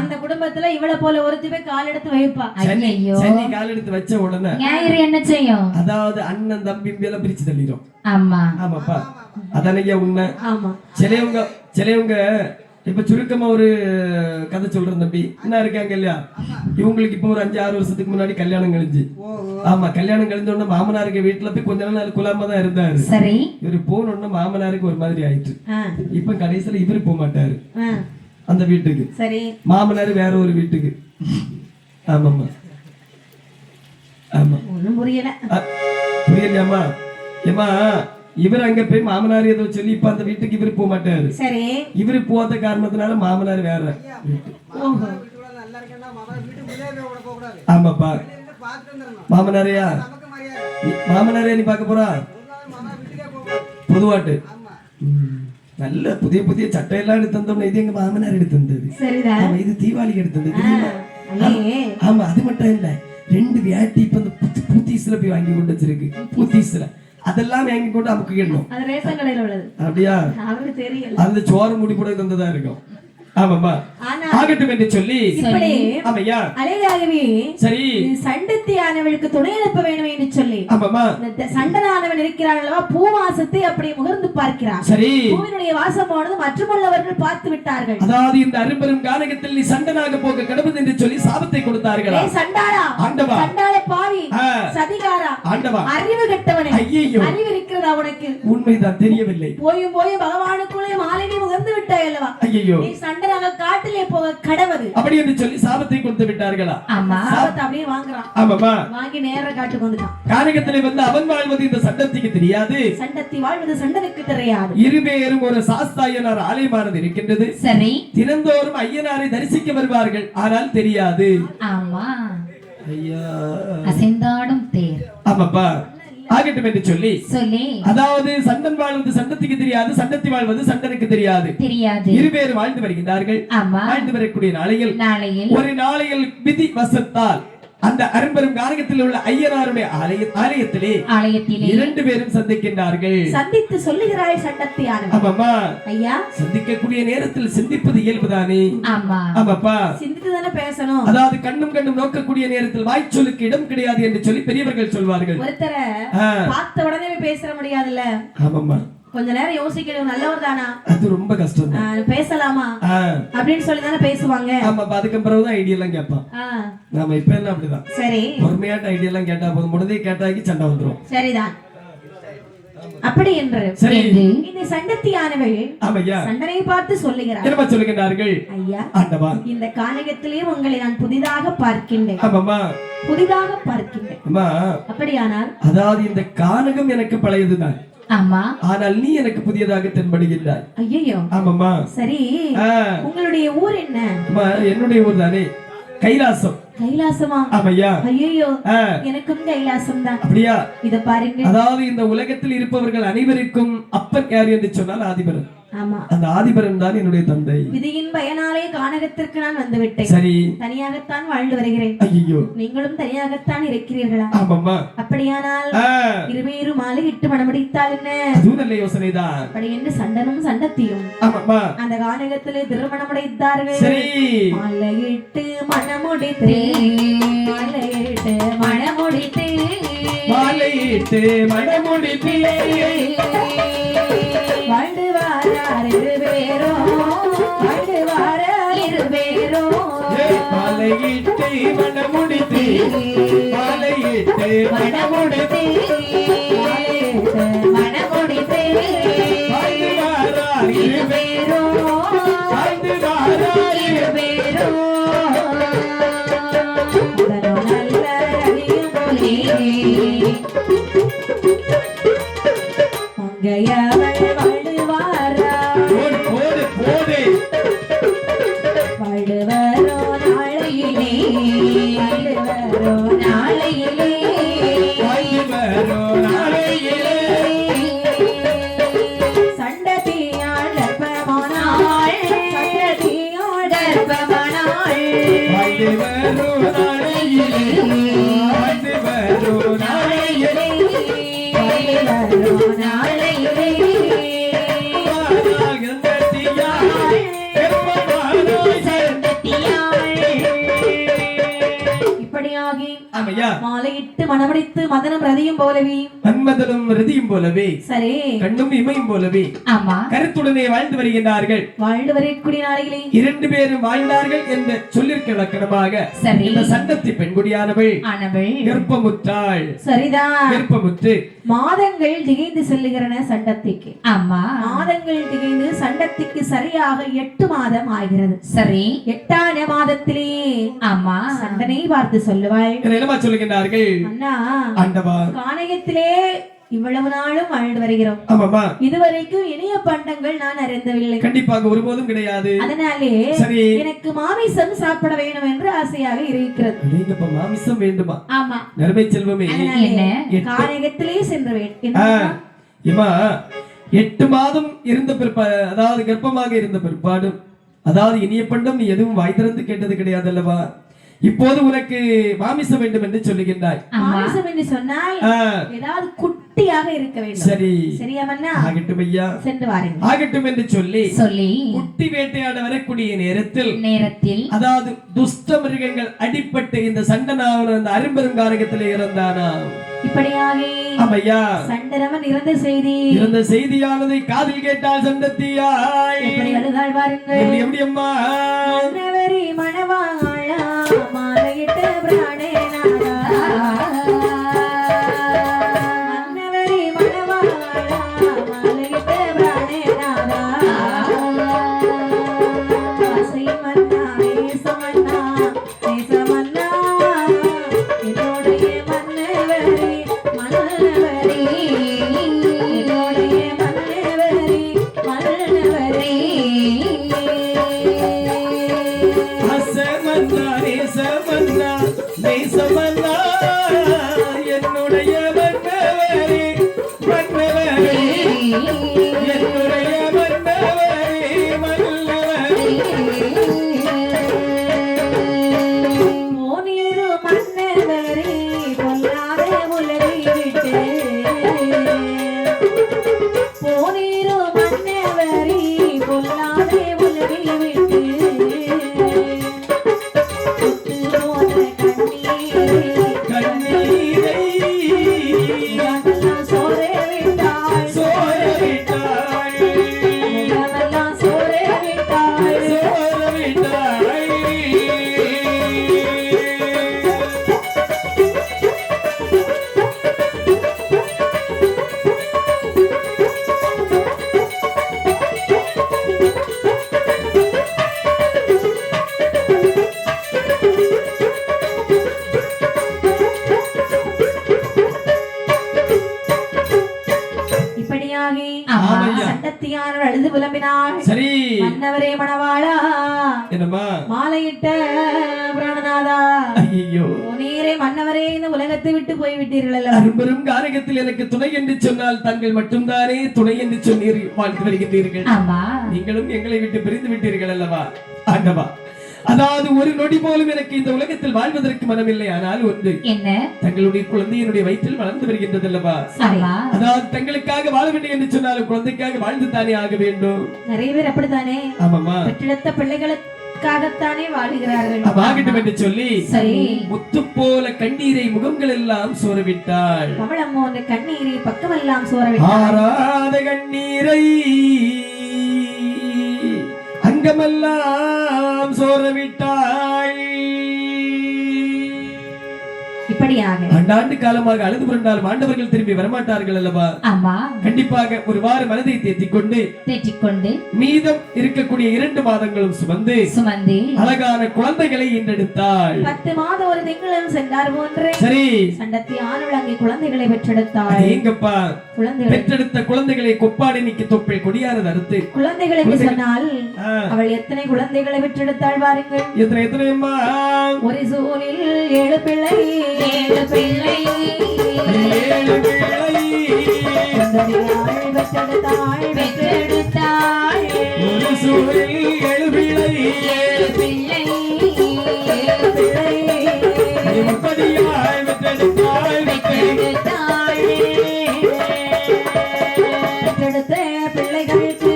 அந்த குடும்பத்துல இவள போல ஒருத்தி போய் கால் எடுத்து வைப்பா. ஐயோ, எடுத்து வச்ச உடனே என்ன செய்யும்? அதாவது அண்ணன் தம்பி எல்லாம் பிரிச்சு தள்ளிடும். ஆமா. ஆமாப்பா, அதானே உண்மை. ஆமா. சிலையவங்க இப்ப சுருக்கமா ஒரு கதை சொல்றேன் தம்பி. என்ன இருக்காங்க இல்லையா, இவங்களுக்கு இப்ப ஒரு 5-6 வருஷத்துக்கு முன்னாடி கல்யாணம் கழிஞ்சு. ஆமா, கல்யாணம் கழிஞ்ச உடனே மாமனாருக்கு வீட்டுல போய் கொஞ்ச நாள் குலாமா தான் இருந்தாரு. சரி. இவரு போன உடனே மாமனாருக்கு ஒரு மாதிரி ஆயிட்டு. இப்ப கடைசியில இவரு போக மாட்டாரு அந்த வீட்டுக்கு. சரி. மாமனாரு வேற ஒரு வீட்டுக்கு. ஆமாம்மா, ஆமா. ஒண்ணும் புரியல. புரியலையாமா? ஏமா, இவர் அங்க போய் மாமனார் ஏதோ சொல்லி இப்ப அந்த வீட்டுக்கு இவரு போக மாட்டாரு. சரி. இவரு போத காரணத்தினால மாமனார் வேற வீட்டு. நல்லா இருக்கேன்னா மாமா வீட்டுக்குள்ளே போக கூடாது. ஆமாப்பா. பார்த்து வந்துடணும். மாமனாரையா? நமக்கு மரியாதை. மாமனாரையா நீ பார்க்க போறா? மாமா வீட்டுக்கே போக. பொதுவாட்டு. ஆமா. நல்ல புதிய புதிய சட்டையெல்லாம் எடுத்து தந்தோம்னா இது எங்க மாமனார் எடுத்து தந்தது. சரிதான். ஆமா, இது தீபாவளிக்கு எடுத்து தந்தது தெரியுமா? ஆமா, அது மட்டும் இல்ல, 2 வேட்டி இப்ப இந்த பூத்தீஸ்ல போய் வாங்கி கொண்டு வச்சிருக்கு. பூத்தீஸ்ல அதெல்லாம் வாங்கி கொண்டு நமக்கு கேட்கணும். அது ரேஷன் கடையில உள்ளது. அப்படியா? அவருக்கு தெரியல. அந்த சோறு முடி கூட தந்ததா இருக்கும். ஆமாம்மா, ஆனா ஆகட்டும் என்று சொல்லி இப்படி ஆமையா அழகாகவே சரி சண்டத்தியானவளுக்கு துணை அனுப்ப வேண்டும் என்று சொல்லி ஆமாம்மா இந்த சண்டனானவன் இருக்கிறான் அல்லவா, பூவாசத்தை அப்படி முகர்ந்து பார்க்கிறான். சரி. பூவினுடைய வாசமானது மற்றுமுள்ளவர்கள் பார்த்து விட்டார்கள். அதாவது இந்த அரும்பெரும் கானகத்தில் நீ சண்டனாக போக கடவுள் என்று சொல்லி சாபத்தை கொடுத்தார்களா? சண்டாளா, ஆண்டவா, சண்டாள பாவி, சதிகாரா, ஆண்டவா, அறிவு கெட்டவனே, ஐயையோ, அறிவு இருக்கிறதா உனக்கு? உண்மைதான், தெரியவில்லை. போயும் போயும் பகவானுக்குள்ளே மாலினி முகர்ந்து விட்டாய் அல்லவா? ஐயையோ, நீ சண்டனாக காட்டிலே போக கடவுது அப்படி என்று சொல்லி சாபத்தை கொடுத்து விட்டார்களா? ஆமா. சாபத்தை அப்படியே வாங்குறான். ஆமாமா, வாங்கி நேர காட்டுக்கு வந்துட்டான். கானகத்திலே வந்து அவன் வாழ்வது இந்த சண்டத்திக்கு தெரியாது, சண்டத்தி வாழ்வது சண்டனுக்கு தெரியாது. இருவேறும் ஒரு சாஸ்தாயனார் ஆலயமானது இருக்கின்றது. சரி. தினந்தோறும் ஐயனாரை தரிசிக்க வருவார்கள், ஆனால் தெரியாது. ஆமா, ஐயா, அசைந்தாடும் தேர். ஆமாப்பா, ஆகட்டும் என்று சொல்லி சொல்லி அதாவது சண்டன் வாழ்வது சண்டத்திக்கு தெரியாது, சண்டத்தி வாழ்வது சண்டனுக்கு தெரியாது. தெரியாது. இருவேறு வாழ்ந்து வருகின்றார்கள். ஆமா. வாழ்ந்து வரக்கூடிய நாளையில் ஒரு நாளையில் விதி வசத்தால் அந்த அரும்பெரும் கானகத்தில் உள்ள ஐயனாருடைய ஆலயத்திலே 2 பேரும் சந்திக்கின்றார்கள். சந்தித்து சொல்லுகிறாய் சண்டத்தியானவன். ஆமாமா, ஐயா, சந்திக்கக்கூடிய நேரத்தில் சிந்திப்பது இயல்புதானே. ஆமா. ஆமாப்பா, சிந்தித்து தானே பேசணும். அதாவது கண்ணும் நோக்கக்கூடிய நேரத்தில் வாய்ச்சொலுக்கு இடம் கிடையாது என்று சொல்லி பெரியவர்கள் சொல்வார்கள். ஒருத்தரை பார்த்த உடனே பேச முடியாதுல்ல. ஆமாமா, கொஞ்ச நேரம் யோசிக்கணும். நல்லவர் தானா, அது ரொம்ப கஷ்டம். பேசலாமா அப்படின்னு சொல்லி தானே பேசுவாங்க. ஆமா, அதுக்கு பிறகுதான் ஐடியா எல்லாம் கேட்பான். நாம இப்ப என்ன அப்படிதான். சரி. பொறுமையாட்ட ஐடியா எல்லாம் கேட்டா போதும், முடிந்தே கேட்டாக்கி சண்டை வந்துரும். சரிதான். அப்படி என்று சரி. இந்த சண்டத்தியானவள் ஆமையா சண்டனை பார்த்து சொல்லுகிறார். என்ன சொல்லுகிறார்கள்? ஐயா, ஆண்டவா, இந்த கானகத்திலே உங்களை நான் புதிதாக பார்க்கின்றேன். ஆமாமா, புதிதாக பார்க்கின்றேன். அம்மா, அப்படியானால் அதாவது இந்த கானகம் எனக்கு பழையதுதான். ஆமா. ஆனால் நீ எனக்கு புதியதாக தென்படுகின்றாய். ஐயோ. ஆமாமா. சரி. உங்களுடைய ஊர் என்ன? அம்மா, என்னுடைய ஊர் தானே கைலாசம். கைலாசமா? ஆமையா. ஐயோ, எனக்கும் கைலாசம் தான். அப்படியா? இத பாருங்க. அதாவது இந்த உலகத்தில் இருப்பவர்கள் அனைவருக்கும் அப்பன் யார் என்று சொன்னால் ஆதிபரன். ஆமா, அந்த ஆதிபரன் தான் என்னுடைய தந்தை. விதியின் பயனாலே கானகத்திற்கு நான் வந்து விட்டேன். சரி. தனியாகத்தான் வாழ்ந்து வருகிறேன். ஐயோ, நீங்களும் தனியாகத்தான் இருக்கிறீர்களா? ஆமாம்மா. அப்படியானால் இருவேறு மாலை இட்டு மணமுடித்தால் என்ன? அது நல்ல யோசனைதான். அப்படி என்று சண்டனும் சண்டத்தியும் ஆமாம்மா அந்த கானகத்திலே திருமணமுடைத்தார்கள். சரி. மாலையிட்டு மணமுடித்து, மாலையிட்டு மணமுடித்து, மாலையிட்டு மணமுடித்து வாழ்ந்து வாரார் இருவேரும், வாழ்ந்து வாரார் இருவேரும். மாலையிட்டு மணமுடித்து, மாலையிட்டு மணமுடித்து, மாலையிட்டு மணமுடித்து, வாழ்ந்து வாரார் இருவேரும், வாழ்ந்து வாரார் இருவேரும். நல்ல அறியும் மொழி மங்கையவள் வாழ்வாரா, போடு போடு வாழ்வரோ நாளையிலே, வாழ்வரோ நாளையிலே, வாழ்வரோ நாளையிலே. சண்டதியாள் கர்ப்பமானாள், சண்டதியாள் கர்ப்பமானாள், வாழ்வரோ நாளையிலே, வாழ்வரோ நாளையிலே, வாழ்வரோ நாளையிலே. இப்படியாகி ஐயா மாலையிட்டு மணமடித்து மதனம் ரதியும் போலவே மன்மதனும் ரதியும் போலவே சரி கண்ணும் இமையும் போலவே ஆமா கருத்துடனே வாழ்ந்து வருகின்றார்கள். வாழ்ந்து வரக்கூடிய நாளிலே 2 பேரும் வாழ்ந்தார்கள் என்ற சொல்லிற்கு இலக்கணமாக சரி இந்த சண்டத்தி பெண்குடியானவள் ஆனவள் கர்ப்பமுற்றாள். சரிதான் கர்ப்பமுற்று மாதங்கள் திகைந்து செல்லுகிறன சண்டத்திக்கு. ஆமா மாதங்கள் திகைந்து சண்டத்திக்கு சரியாக 8 மாதம் ஆகிறது. சரி 8ஆம் மாதத்திலே ஆமா சண்டனை பார்த்து சொல்லுவாள். என்னமா சொல்லுகின்றார்கள்? அண்ணா ஆண்டவா கானகத்திலே இவ்வளவு நாளும் வாழ்ந்து வருகிறோம். ஆமாமா இதுவரைக்கும் இனிய பண்டங்கள் நான் அறிந்தவில்லை. கண்டிப்பாக ஒருபோதும் கிடையாது. அதனாலே சரி எனக்கு மாமிசம் சாப்பிட வேண்டும் என்று ஆசையாக இருக்கிறது. நீங்கப்ப மாமிசம் வேண்டுமா? ஆமா நறுமை செல்வமே அதனாலே கானகத்திலே சென்று இமா 8 மாதம் இருந்த பிற்பாடு, அதாவது கர்ப்பமாக இருந்த பிற்பாடும், அதாவது இனிய பண்டம் நீ எதுவும் வாய் திறந்து கேட்டது கிடையாது அல்லவா? இப்போது உனக்கு மாமிசம் வேண்டும் என்று சொல்லுகின்றாய். மாமிசம் என்று சொன்னால் ஏதாவது குட்டியாக இருக்க வேண்டும். சரி சரியா மன்னா? ஆகட்டும் ஐயா, சென்று வாருங்கள். ஆகட்டும் என்று சொல்லி சொல்லி குட்டி வேட்டையாட வரக்கூடிய நேரத்தில் அதாவது துஷ்ட மிருகங்கள் அடிப்பட்டு இந்த சண்டனாவன் அந்த அரும்பெருங்காரகத்திலே இறந்தானா. இப்படியாக ஆமையா சண்டரவன் இறந்த செய்தியானதை காதில் கேட்டால் சண்டத்தியாய் எப்படி அழுதாள் பாருங்கள். எப்படி அம்மா மன்னவரி மணவாளா மாலையிட்ட பிராணேநாதா மன்னவரி மணவாளா மாலையிட்ட பிராணேநாதா ஆசை மன்னா நேசமன்னா நேசமன்னா என்னுடைய மன்னவரி மன்னவரி என்னுடைய மன்னவரி மன்னவரி நேசமன்னா என்னுடைய மன்னவரே மன்னவரே என்னுடைய மன்னவரே மன்னவரே மோனிரு மன்னவரே பொல்லாத உலகை விட்டு போனிரு மன்னவரே பொல்லாத உலகை விட்டு சண்டத்தியானவள் அழுது புலம்பினாள். சரி மன்னவரே மணவாளா என்னம்மா மாலையிட்ட பிராணநாதா ஐயோ நீரே மன்னவரே இந்த உலகத்தை விட்டு போய் விட்டீர்கள். அரும்பெரும் காரகத்தில் எனக்கு துணை என்று சொன்னால் தாங்கள் மட்டும்தானே துணை என்று சொன்னீர் வாழ்த்து வருகின்றீர்கள். நீங்களும் எங்களை விட்டு பிரிந்து விட்டீர்கள் அல்லவா? ஆண்டவா, அதாவது ஒரு நொடி போலும் எனக்கு இந்த உலகத்தில் வாழ்வதற்கு மனமில்லை. ஆனால் ஒன்று, என்ன? தங்களுடைய குழந்தை என்னுடைய வயிற்றில் வளர்ந்து வருகின்றது அல்லவா? அதாவது தங்களுக்காக வாழ வேண்டும் என்று சொன்னாலும் குழந்தைக்காக வாழ்ந்து தானே ஆக வேண்டும். நிறைய பேர் அப்படித்தானே ஆமாமா பெற்றெடுத்த பிள்ளைகளுக்காகத்தானே வாழ்கிறார்கள். ஆகட்டும் என்று சொல்லி முத்து போல கண்ணீரை முகங்கள் எல்லாம் சோரவிட்டாள். பவளம் போன்ற கண்ணீரை பக்கமெல்லாம் சோரவிட்டாள். ஆறாத கண்ணீரை அங்கமெல்லாம் சோரவிட்டாள். இப்படியாக ஆண்டாண்டு காலமாக அழுது புரண்டால் ஆண்டவர்கள் திரும்பி வரமாட்டார்கள் அல்லவா? ஆமா, கண்டிப்பாக ஒரு வார மனதை தேற்றிக்கொண்டு மீதம் இருக்கக்கூடிய 2 மாதங்களும் சுமந்து அழகான குழந்தைகளை ஈன்றெடுத்தாள். 10 மாதம் ஒரு திங்களும் சென்றார் போன்றே சரி சண்டத்தியானவள் அங்கே குழந்தைகளை பெற்றெடுத்தாள். எங்கப்பா பெற்றெடுத்த குழந்தைகளை கொப்பாடி நிக்க தொப்பை கொடியாரது அறுத்து குழந்தைகளை சொன்னால் அவள் எத்தனை குழந்தைகளை பெற்றெடுத்தாள் பாருங்கள். எத்தனையம்மா? ஒரு சூனில் 7 பிள்ளை பெற்றெடுத்தாள். ஒரு சூரில் 7 பிள்ளை எப்படியாய் பெற்றெடுத்தாள். பெற்றெடுத்த பிள்ளைகளுக்கு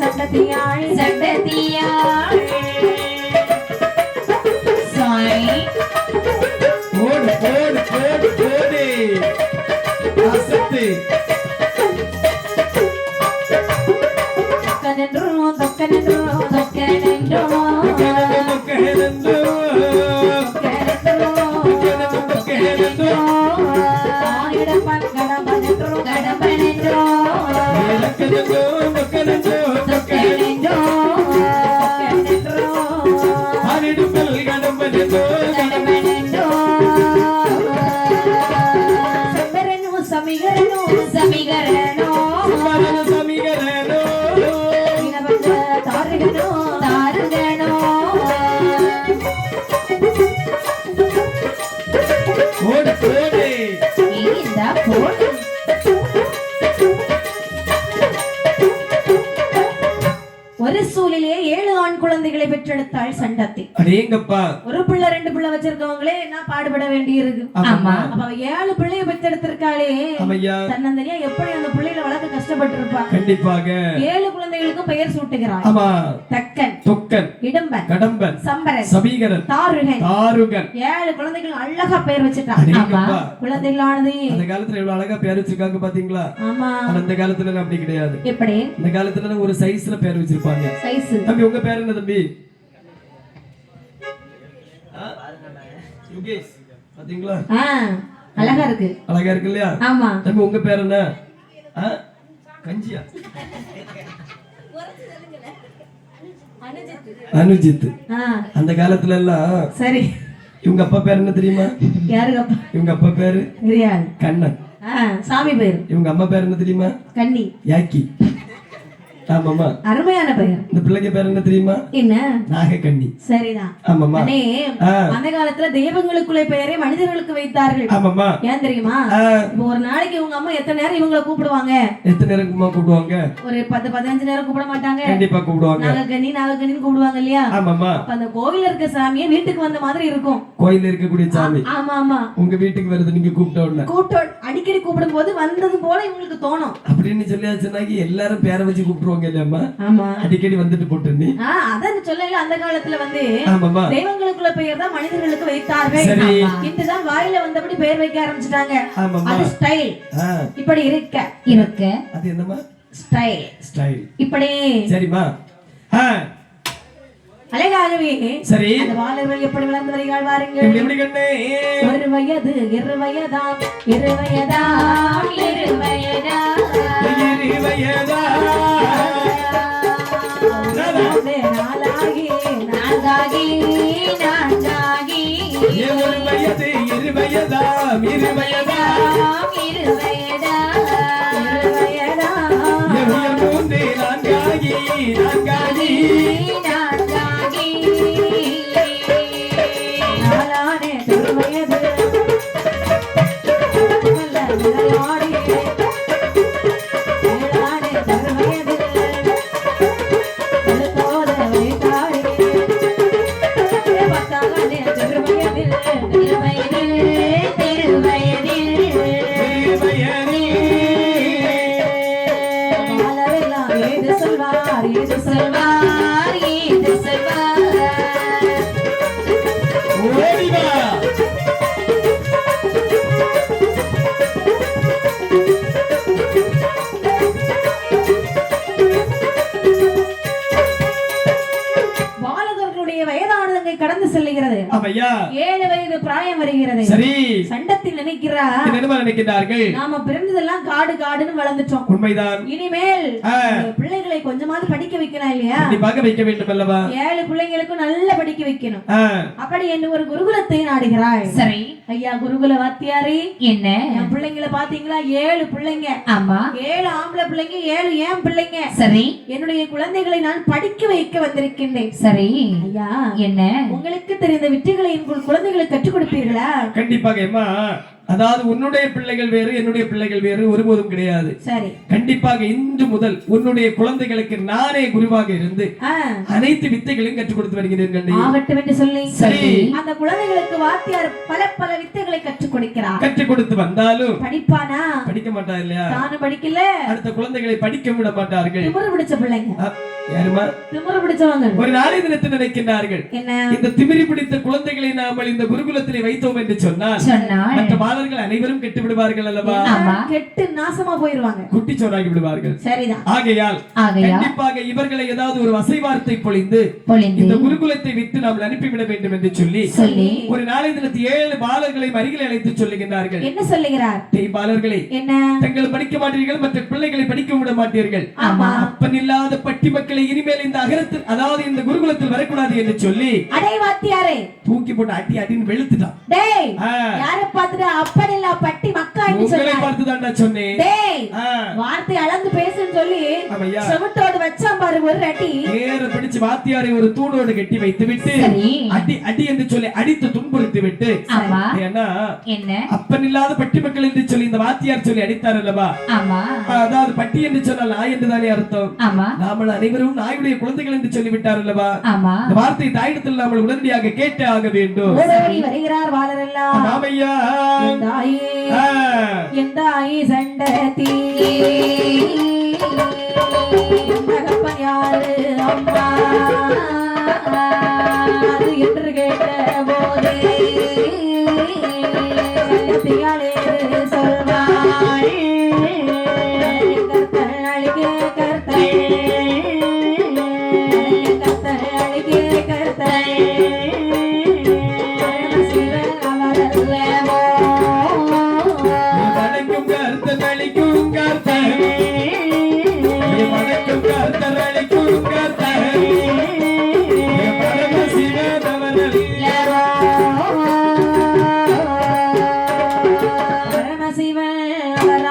சண்டத்தியாய் பெற்றெடுத்தாள் சண்டத்தி. அடேங்கப்பா. ஒரு பிள்ளை 2 பிள்ளை வச்சிருக்கவங்களே என்ன பாடுபட வேண்டியிருக்கு. ஆமா. அப்ப 7 பிள்ளைய பெற்றெடுத்திருக்காளே, ஆமையா. தன்னந்தனியா எப்படி அந்த பிள்ளைகளை வளர்க்க கஷ்டப்பட்டு இருப்பா. கண்டிப்பாக 7 குழந்தைகளுக்கும் பெயர் சூட்டுகிறாள். ஆமா. தக்கன், தொக்கன், இடும்பன், கடம்பன், சம்பரன், சபீகரன், தாருகன், தாருகன். 7 குழந்தைகள் அழகா பெயர் வச்சிட்டாங்க. அடேங்கப்பா. குழந்தைகளானது அந்த காலத்துல எவ்வளவு அழகா பேர் வச்சிருக்காங்க பாத்தீங்களா? ஆமா. ஆனா இந்த காலத்துல அப்படி கிடையாது. எப்படி? இந்த காலத்துல ஒரு சைஸ்ல பேர் வச்சிருப்பாங்க. சைஸ். தம்பி உங்க பேர் என்ன தம்பி? யுகேஷ். பாத்தீங்களா? அழகா இருக்கு. அழகா இருக்கு இல்லையா? ஆமா. தம்பி உங்க பேர் என்ன? கஞ்சியா? அனுஜித். அந்த காலத்துல எல்லாம் சரி. இவங்க அப்பா பேர் என்ன தெரியுமா? யாருக்கு அப்பா? இவங்க அப்பா பேரு தெரியாது. கண்ணன். சாமி பேரு. இவங்க அம்மா பேர் என்ன தெரியுமா? கண்ணி. யாக்கி. ஆமாமா. அருமையான பெயர். இந்த பிள்ளைக்கு பேர் என்ன தெரியுமா? என்ன? நாகக்கண்ணி. சரிதான். ஆமாமா. அண்ணே, அந்த காலத்துல தெய்வங்களுக்குள்ள பெயரை மனிதர்களுக்கு வைத்தார்கள். ஆமாமா. ஏன் தெரியுமா? இப்போ ஒரு நாளைக்கு உங்க அம்மா எத்தனை நேரம் இவங்களை கூப்பிடுவாங்க? எத்தனை நேரமா கூப்பிடுவாங்க? ஒரு 10-15 நேரம் கூப்பிட மாட்டாங்க. கண்டிப்பா கூப்பிடுவாங்க. நாகக்கண்ணி நாகக்கண்ணின்னு கூப்பிடுவாங்க இல்லையா? ஆமாமா. அப்ப அந்த கோவில்ல இருக்க சாமியே வீட்டுக்கு வந்த மாதிரி இருக்கும். கோயில்ல இருக்கக்கூடிய சாமி. ஆமா ஆமா. உங்க வீட்டுக்கு வருது நீங்க கூப்பிட்ட உடனே. அடிக்கடி கூப்பிடும் போது வந்தது போல இவங்களுக்கு தோணும். அப்படின்னு சொல்லியாச்சுனாக்கி எல்லாரும் பேரை வச்சு கூப்பிடுவாங்க இல்லையாம்மா? ஆமா. அடிக்கடி வந்துட்டு போட்டு நீ. அதான் சொல்லல, அந்த காலத்துல வந்து ஆமாமா. தெய்வங்களுக்குள்ள பெயர் தான் மனிதர்களுக்கு வைத்தார்கள். சரி. இதுதான் வாயில வந்தபடி பெயர் வைக்க ஆரம்பிச்சிட்டாங்க. ஆமாமா. அது ஸ்டைல். இப்படி இருக்க. அது என்னமா? ஸ்டைல். ஸ்டைல். இப்படி. சரிமா. அழகாகவே சரி. அந்த வாளர்கள் எப்படி வளர்ந்து வருகிறாள் வாருங்கள். எப்படி கண்ணே? 1 வயது 2 வயதாம் 2 வயதாம் 2 வயதாம் 2 வயதாம் நாளாகி 1 வயது 2 வயதாம் 2 வயதாம் 2 வயதாம் 2 வயதாம் 3 4 4 கடந்து செல்லுகிறது. 7 வயது பிராயம் வருகிறது. சரி. சண்டத்தில் நினைக்கிறார்கள் நாம பிறந்ததெல்லாம் காடு காடுன்னு வளர்ந்துட்டோம். உண்மைதான். இனிமேல் பிள்ளைகளை கொஞ்சமாவது படிக்க வைக்கணும் இல்லையா? கண்டிப்பாக வைக்க வேண்டும் அல்லவா? 7 பிள்ளைங்களுக்கும் நல்லா படிக்க வைக்கணும். அப்படி என்று ஒரு குருகுலத்தை நாடுகிறாய். சரி. ஐயா குருகுல வாத்தியாரே, என்ன என் பிள்ளைங்களை பாத்தீங்களா? 7 பிள்ளைங்க. ஆமா. 7 ஆம்பளை பிள்ளைங்க, 7 ஏன் பிள்ளைங்க. சரி. என்னுடைய குழந்தைகளை நான் படிக்க வைக்க வந்திருக்கின்றேன். சரி. ஐயா என்ன உங்களுக்கு தெரிந்த வித்தைகளை உங்கள் குழந்தைகளுக்கு கற்றுக் கொடுப்பீர்களா? கண்டிப்பாக அம்மா. அதாவது உன்னுடைய பிள்ளைகள் வேறு என்னுடைய பிள்ளைகள் வேறு ஒருபோதும் கிடையாது. சரி. கண்டிப்பாக இன்று முதல் உன்னுடைய குழந்தைகளுக்கு நானே குருவாக இருந்து அனைத்து வித்தைகளையும் கற்றுக் கொடுத்து வருகிறேன். ஆகட்டும் என்று சொல்லி சரி. அந்த குழந்தைகளுக்கு வாத்தியார் பல பல வித்தைகளை கற்றுக் கொடுக்கிறார். கற்றுக் கொடுத்து வந்தாலும் படிப்பானா? படிக்க மாட்டா இல்லையா? தானும் படிக்கல, அடுத்த குழந்தைகளை படிக்க விட மாட்டார்கள். திமிரு பிடிச்ச பிள்ளைங்க. யாருமா? திமிரு பிடிச்சவங்க. ஒரு நாளை தினத்தில் நினைக்கின்றார்கள், இந்த திமிரி பிடித்த குழந்தைகளை நாமல் இந்த குருகுலத்திலே வைத்தோம் என்று சொன்னால் மற்ற பாலர்கள் அனைவரும் கெட்டு விடுவார்கள் அல்லவா? கெட்டு நாசமா போயிருவாங்க, குட்டி சோறாகி விடுவார்கள். சரிதான். ஆகையால் கண்டிப்பாக இவர்களை ஏதாவது ஒரு வசை வார்த்தை பொழிந்து இந்த குருகுலத்தை விட்டு நாம் அனுப்பிவிட வேண்டும் என்று சொல்லி ஒரு நாளை தினத்தில் 7 பாலர்களை அருகில் அழைத்து சொல்லுகின்றார்கள். என்ன சொல்லுகிறார்? பாலர்களை என்ன தங்கள் படிக்க மாட்டீர்கள், மற்ற பிள்ளைகளை படிக்க விட மாட்டீர்கள். அப்பன் இல்லாத பட்டி மக்களை இனிமேல் இந்த அகரத்தில் அதாவது இந்த குருகுலத்தில் வரக்கூடாது என்று சொல்லி அடே வாத்தியாரே தூக்கி போட்டு அடி அடின்னு வெளுத்துட்டான். டேய் யாரை பார்த்துட்டு அப்பன் இல்ல பட்டி மக்கா என்று சொன்னாய்? உங்களை பார்த்து தான் சொன்னேன். டேய் வார்த்தை அளந்து பேசுன்னு சொல்லி செவுட்டோடு வச்சான் பாரு. வாத்தியார் ஒரு அடி நேர பிடிச்சு வாத்தியாரை ஒரு தூணோடு கட்டி வைத்து விட்டு சரி. அடி அடி என்று சொல்லி அடித்து துன்புறுத்தி விட்டு ஆமா. ஏன்னா என்ன அப்பன் இல்லாத பட்டி மக்கள் என்று சொல்லி இந்த வாத்தியார் சொல்லி அடித்தார் அல்லவா? ஆமா அதாவது பட்டி என்று சொன்னால் நாய் என்றுதானே அர்த்தம். ஆமா நாமல் அனைவரும் நாயுடைய குழந்தைகள் என்று சொல்லி விட்டார் அல்லவா? ஆமா. இந்த வார்த்தை தாயிடத்தில் நாமல் உடனடியாக கேட்டே ஆக வேண்டும். ஓடோடி வருகிறார் வாளரெல்லாம் ராமையா எந்த ஆயி சண்டதி தகப்பன் யாரு அம்மா அது என்று கேட்ட போதே சண்டத்தியாளே சொல்வாள் கர்த்தன் அழிகே கர்த்தன் கர்த்தன் அழிகே கர்த்தன் வணக்கம் கர்த்தன் அளிக்கும் கர்த்தன் வணக்கம் கர்த்தன் அளிக்கும் கர்த்தன் பரமசிவனவர்கள்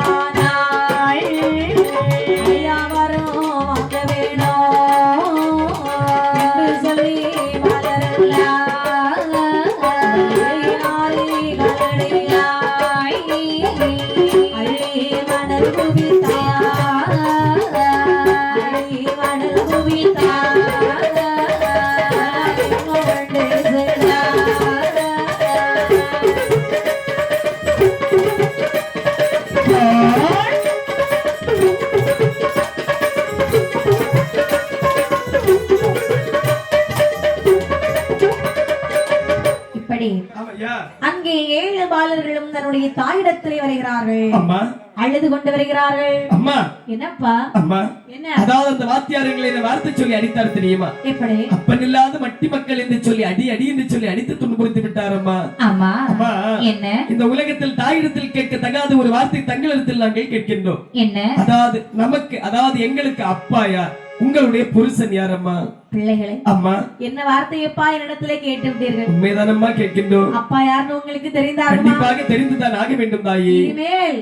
அங்கே 7 பாலர்களும் தன்னுடைய தாயிடத்திலே வருகிறார்கள். அம்மா அழுது கொண்டு வருகிறார்கள். அம்மா என்னப்பா அம்மா என்ன? அதாவது அந்த வாத்தியாரங்களை என்ன வார்த்தை சொல்லி அடித்தார் தெரியுமா? எப்படி? அப்பன் இல்லாத மட்டி மக்கள் என்று சொல்லி அடி அடி என்று சொல்லி அடித்து துன்புறுத்தி விட்டார் அம்மா. ஆமா. அம்மா என்ன? இந்த உலகத்தில் தாயிடத்தில் கேட்க தகாத ஒரு வார்த்தை தங்களிடத்தில் நாங்கள் கேட்கின்றோம். என்ன? அதாவது நமக்கு அதாவது எங்களுக்கு அப்பா யார், உங்களுடைய புருஷன் யார் அம்மா? பிள்ளைகளே அம்மா என்ன வார்த்தையப்பா என்னிடத்திலே கேட்டு விட்டீர்கள்? உண்மைதானம்மா கேட்கின்றோம். அப்பா யாருன்னு உங்களுக்கு தெரிந்தாகுமா? கண்டிப்பாக தெரிந்துதான் ஆக வேண்டும் தாயே. இனிமேல்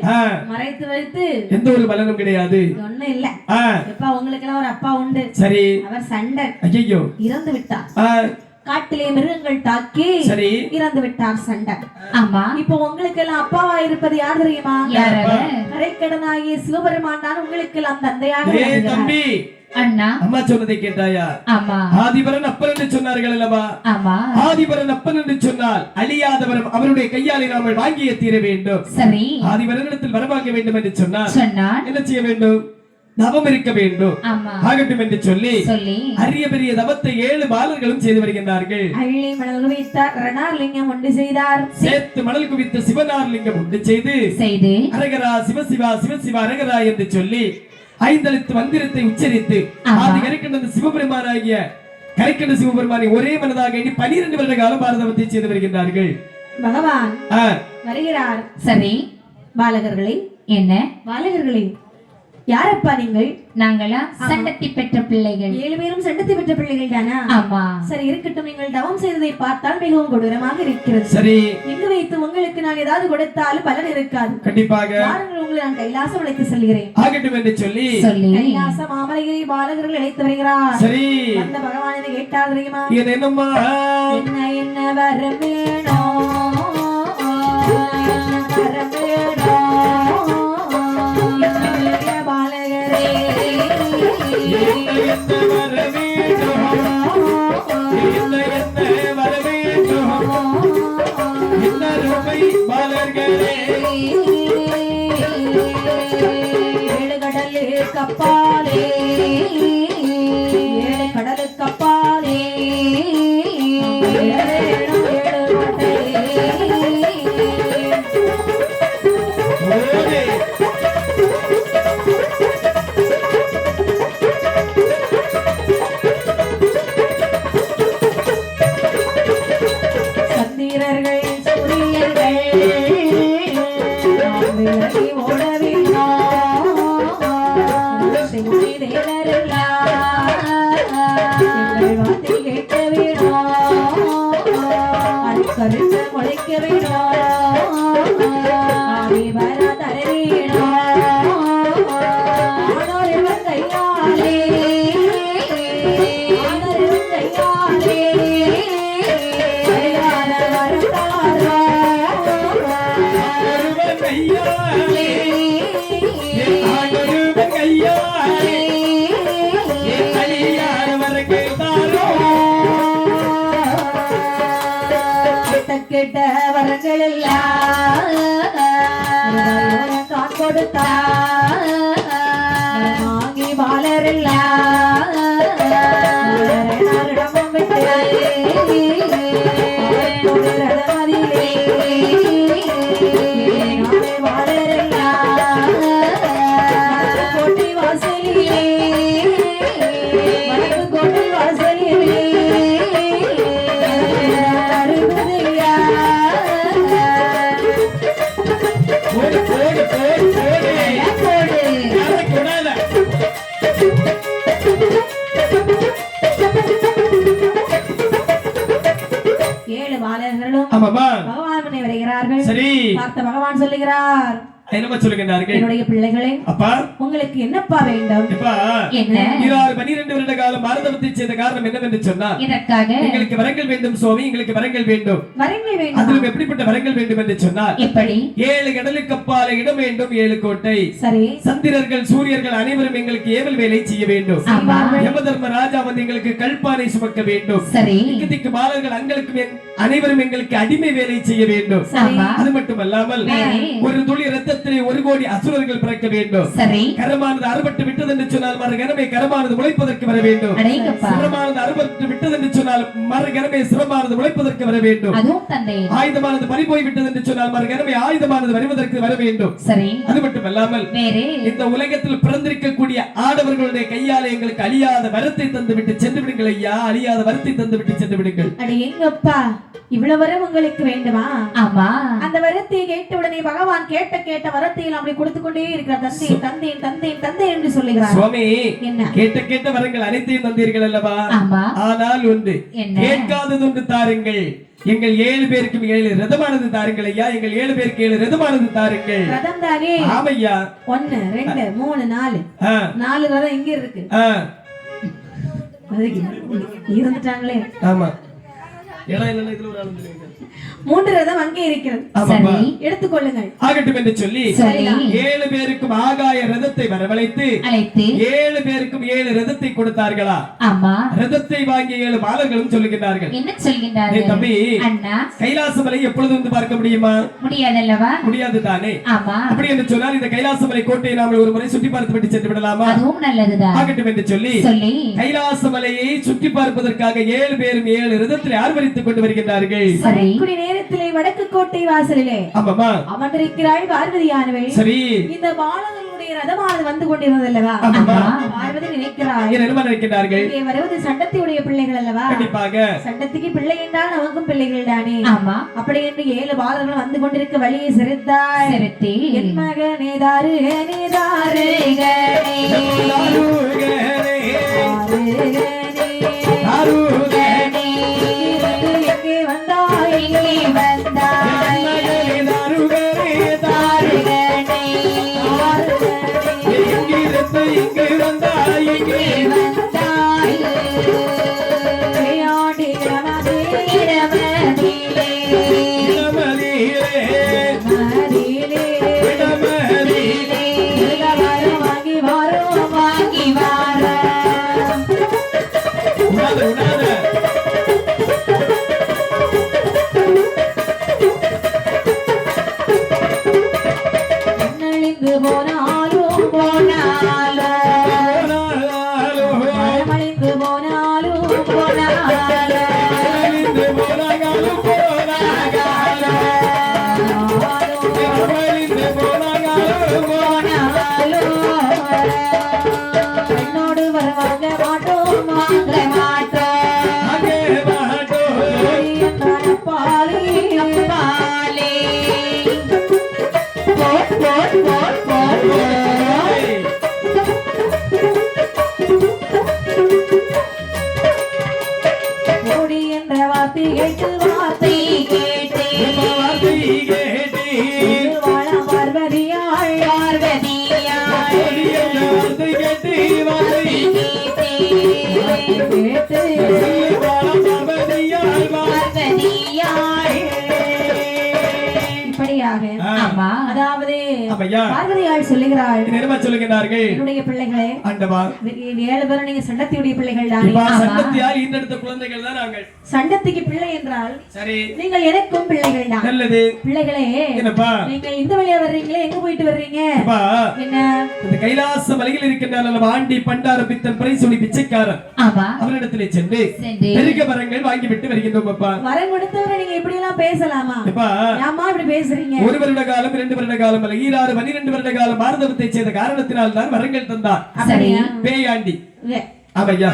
மறைத்து வைத்து எந்த ஒரு பலனும் கிடையாது. ஒண்ணும் இல்ல. எப்பா உங்களுக்கு எல்லாம் ஒரு அப்பா உண்டு. சரி. அவர் சண்டன். ஐயோ இறந்து விட்டார். காட்டிலே மிருகங்கள் தாக்கி சரி இறந்து விட்டார் சண்டன். ஆமா. இப்போ உங்களுக்கு எல்லாம் அப்பாவா இருப்பது யார் தெரியுமா? கரைக்கடனாகிய சிவபெருமான் தான் உங்களுக்கு எல்லாம் தந்தையாக இருக்கிறார். தம்பி அண்ணா அம்மா சொன்னதை கேட்டாயா? ஆமா. ஆதிபரன் அப்பன் என்று சொன்னார்கள் அல்லவா? ஆமா. ஆதிபரன் அப்பன் என்று சொன்னால் அழியாதவரும் அவருடைய கையாலே நாம வாங்கியே தீர வேண்டும். சரி. ஆதிபரனிடத்தில் வரவாங்க வேண்டும் என்று சொன்னால் என்ன செய்ய வேண்டும்? தவம் இருக்க வேண்டும். ஆகட்டும் என்று சொல்லி அரிய பெரிய தவத்தை 7 பாலர்களும் செய்து வருகின்றார்கள். அள்ளி மணல் குவித்த ரணார்லிங்கம் ஒன்று செய்தார். சேர்த்து மணல் குவித்த சிவனார்லிங்கம் ஒன்று செய்து அரகரா சிவசிவா சிவசிவா அரகரா என்று சொல்லி 5 எழுத்து மந்திரத்தை உச்சரித்து ஆதி கரைக்கண்ட சிவபெருமானாகிய கரைக்கண்ட சிவபெருமானை ஒரே மனதாக எண்ணி 12 வருட காலம் பாரதவத்தை செய்து வருகின்றார்கள். பகவான் வருகிறார். சரி. பாலகர்களே என்ன? பாலகர்களே யாரப்பா நீங்கள்? நாங்களா சண்டத்தி பெற்ற பிள்ளைகள். 7 பேரும் சண்டத்தி பெற்ற பிள்ளைகள் தானா? ஆமா. சரி இருக்கட்டும். நீங்கள் தவம் செய்ததை பார்த்தால் மிகவும் கொடூரமாக இருக்கிறது. சரி. எங்கு வைத்து உங்களுக்கு நான் ஏதாவது கொடுத்தாலும் பலன் இருக்காது. கண்டிப்பாக. வாருங்கள், உங்களை நான் கைலாசம் அழைத்து செல்கிறேன். ஆகட்டும் என்று சொல்லி கைலாச மாமலையை பாலகர்கள் அழைத்து வருகிறார். சரி. அந்த பகவானை கேட்டால் தெரியுமா? என்னம்மா? என்ன என்ன வர வேணும், வர வேணும் பாலகரே, கப்பாலே 7 கடலுக்கு அப்பாலே 7 சந்திரர்கள் சூரியர்கள் முளைக்க வேணும் கையாலே வரங்கள் எல்லாம் கான் கொடுத்தா வாங்கி பாலரெல்லாம் நாரிடமும் விட்டு ரதமதிலே நாமே பாலரெல்லாம் கோட்டை வாசலிலே வடக்கு கோட்டை வாசலிலே அருகுதையா போடு போடு போடு போடு யாரை கொடாத ஏழு பாலர்களும் ஆமாமா பகவான் முன்னே வருகிறார்கள். சரி பார்த்த பகவான் சொல்லுகிறார், என்னமா சொல்லுகிறார்கள் என்னுடைய பிள்ளைகளே, அப்பா உங்களுக்கு என்னப்பா வேண்டும்? இப்பா என்ன 12 வருட காலம் பாரதத்தை செய்த காரணம் என்னவென்று சொன்னால் இதற்காக எங்களுக்கு வரங்கள் வேண்டும் சுவாமி, எங்களுக்கு வரங்கள் வேண்டும். வரங்கள் வேண்டும். அதிலும் எப்படிப்பட்ட வரங்கள் வேண்டும் என்று சொன்னால் எப்படி 7 கடலுக்கு அப்பால இடம் வேண்டும், 7 கோட்டை, சரி, சந்திரர்கள் சூரியர்கள் அனைவரும் எங்களுக்கு ஏவல் வேலை செய்ய வேண்டும். ஆமா. யமதர்ம ராஜா வந்து எங்களுக்கு கல்பானை சுமக்க வேண்டும். சரி திக்கு பாலர்கள் அங்களுக்கு அனைவரும் எங்களுக்கு அடிமை வேலை செய்ய வேண்டும். ஆமா. அது மட்டுமல்லாமல் வேறு. ஒரு துளி ரத்தத்திலே 1 கோடி அசுரர்கள் பிறக்க வேண்டும். சரி கரமானது அறுபட்டு விட்டது என்று சொன்னால் மறுகணமே கரமானது முளைப்பதற்கு வர வேண்டும். அடேங்கப்பா சிரமானது அறுபட்டு விட்டது என்று சொன்னால் மறுகணமே சிரமானது முளைப்பதற்கு வர வேண்டும். அதுவும் தந்தை ஆயுதமானது பறிபோய் விட்டது என்று சொன்னால் மறுகணமே ஆயுதமானது வருவதற்கு வர வேண்டும். சரி அது மட்டுமல்லாமல் வேறு இந்த உலகத்தில் பிறந்திருக்கக்கூடிய ஆடவர்களுடைய கையாலே எங்களுக்கு அழியாத வரத்தை தந்து விட்டு சென்று விடுங்கள் ஐயா, அழியாத வரத்தை தந்து விட்டு சென்று விடுங்கள். அட எங்கப்பா, இவ்வளவு வரம் உங்களுக்கு வேண்டுமா? ஆமா. அந்த வரத்தை கேட்ட உடனே பகவான் கேட்ட வரத்தையும் அப்படி கொடுத்து கொண்டே இருக்கிறார். தந்தை தந்தை தந்தை தந்தை என்று சொல்லுகிறார். சுவாமி என்ன? கேட்ட வரங்கள் அனைத்தையும் தந்தீர்கள் அல்லவா? ஆமா. ஆனால் ஒன்று என்ன? கேட்காதது ஒன்று தாருங்கள். எங்கள் 7 பேருக்கும் 7 ரதமானது தாருங்கள் ஐயா, எங்கள் 7 பேருக்கு 7 ரதமானது தாருங்கள். ரதம் தானே? ஆமையா. 1 2 3 4 ஆ, 4 ரதம் எங்க இருக்கு? ஆ, இருந்துட்டாங்களே. ஆமா. இடம் இல்லைன்னா இதுல ஒரு ஆள் வந்துருங்க. 3 ரதம் அங்கே இருக்கிறது. ஆமாப்பா. சரி எடுத்துக்கொள்ளுங்கள். ஆகட்டும் என்று சொல்லி சரி 7 பேருக்கும் ஆகாய ரதத்தை வரவழைத்து அழைத்து 7 பேருக்கும் 7 ரதத்தை கொடுத்தார்களா? ஆமா. ரதத்தை வாங்கிய 7 பாலர்களும் சொல்லுகிறார்கள், என்ன சொல்கின்றார்கள்? டேய் தம்பி, அண்ணா கைலாசமலை எப்பொழுது வந்து பார்க்க முடியுமா? முடியாதல்லவா? முடியாது தானே. ஆமா. அப்படி என்று சொன்னால் இந்த கைலாசமலை கோட்டையை நாம் ஒரு முறை சுற்றி பார்த்து விட்டு சென்று விடலாமா? அதுவும் நல்லதுதான். ஆகட்டும் என்று சொல்லி சொல்லி கைலாசமலையை சுற்றி பார்ப்பதற்காக 7 பேரும் 7 ரதத்தில் ஆர்வரித்துக் கொண்டு வருகின்றார்கள். சரி குறி நேரத்திலே வடக்கு கோட்டை வாசலிலே ஆமாமா. அமர்ந்திருக்கிறாய் பார்வதியானவள். சரி இந்த பாலகர்களுடைய ரதமானது வந்து கொண்டிருந்தது அல்லவா? ஆமாமா. பார்வதி நினைக்கிறாய், என்ன நினைக்கிறார்கள்? இங்கே வருவது சண்டத்தியுடைய பிள்ளைகள் அல்லவா? கண்டிப்பாக. சண்டத்துக்கு பிள்ளை என்றால் நமக்கும் பிள்ளைகள் தானே. ஆமா. அப்படி என்று 7 பாலர்கள் வந்து கொண்டிருக்க வழியை சிரித்தாய். சிரித்தி என் மகனே தாருகனே தாருகனே தாருகனே எங்கே வந்தாய் எங்கே வந்தாய் தாருகனே இங்கு வந்தாய் எங்கே வந்தாய் விளையாடி நமது இடமதிலே வாங்கி வாரோம் வாங்கி வாரோம். மண்ணழிந்து போனாலும் போனாலும் மரமழிந்து போனாலும் போனாலும் என்னோடு வருவாங்க மாட்டோம் வாங்க மாட்டோம் பாலே பாலே போட் போட் போட் போட் ஓடி என்ற வார்த்தை கேட்டு வார்த்தை கேட்டு வாழ பார்வதியாள் பார்வதியாள் கேட்டு இப்படி சொல்லியாக ஆமா அதாவது ஆமையா பார்வதியாள் சொல்லுகிறாள் நேரமா சொல்லுகிறார்கள் என்னுடைய பிள்ளைகளே ஆண்டவா 7 பேரும் நீங்க சண்டத்தியுடைய பிள்ளைகள் தான் இப்ப சண்டத்தியால் ஈன்றெடுத்த குழந்தைகள் தான் நாங்கள் சண்டத்திக்கு பிள்ளை என்றால் சரி நீங்கள் எனக்கும் பிள்ளைகள் தான் நல்லது பிள்ளைகளே என்னப்பா நீங்க இந்த வழியா வர்றீங்களே எங்க போயிட்டு வர்றீங்க அப்பா என்ன இந்த கைலாச மலையில் இருக்கின்ற ஆண்டி பண்டார பித்தன் பிறைசொலி பிச்சைக்காரன் ஆமா அவரிடத்திலே சென்று சென்று பெருக வரங்கள் வாங்கிவிட்டு வருகின்றோம் அப்பா வரம் கொடுத்தவரை நீங்க இப்படி எல்லாம் பேசலாமா அப்பா ஏம்மா இப்படி பேசுறீங்க 1 வருட காலம் 2 வருட காலம் அல்ல 12 வருட காலம் மார்தவத்தை செய்த காரணத்தினால் தான் வரங்கள் தந்தார் அப்படியா பேயாண்டி இல்ல, ஆமையா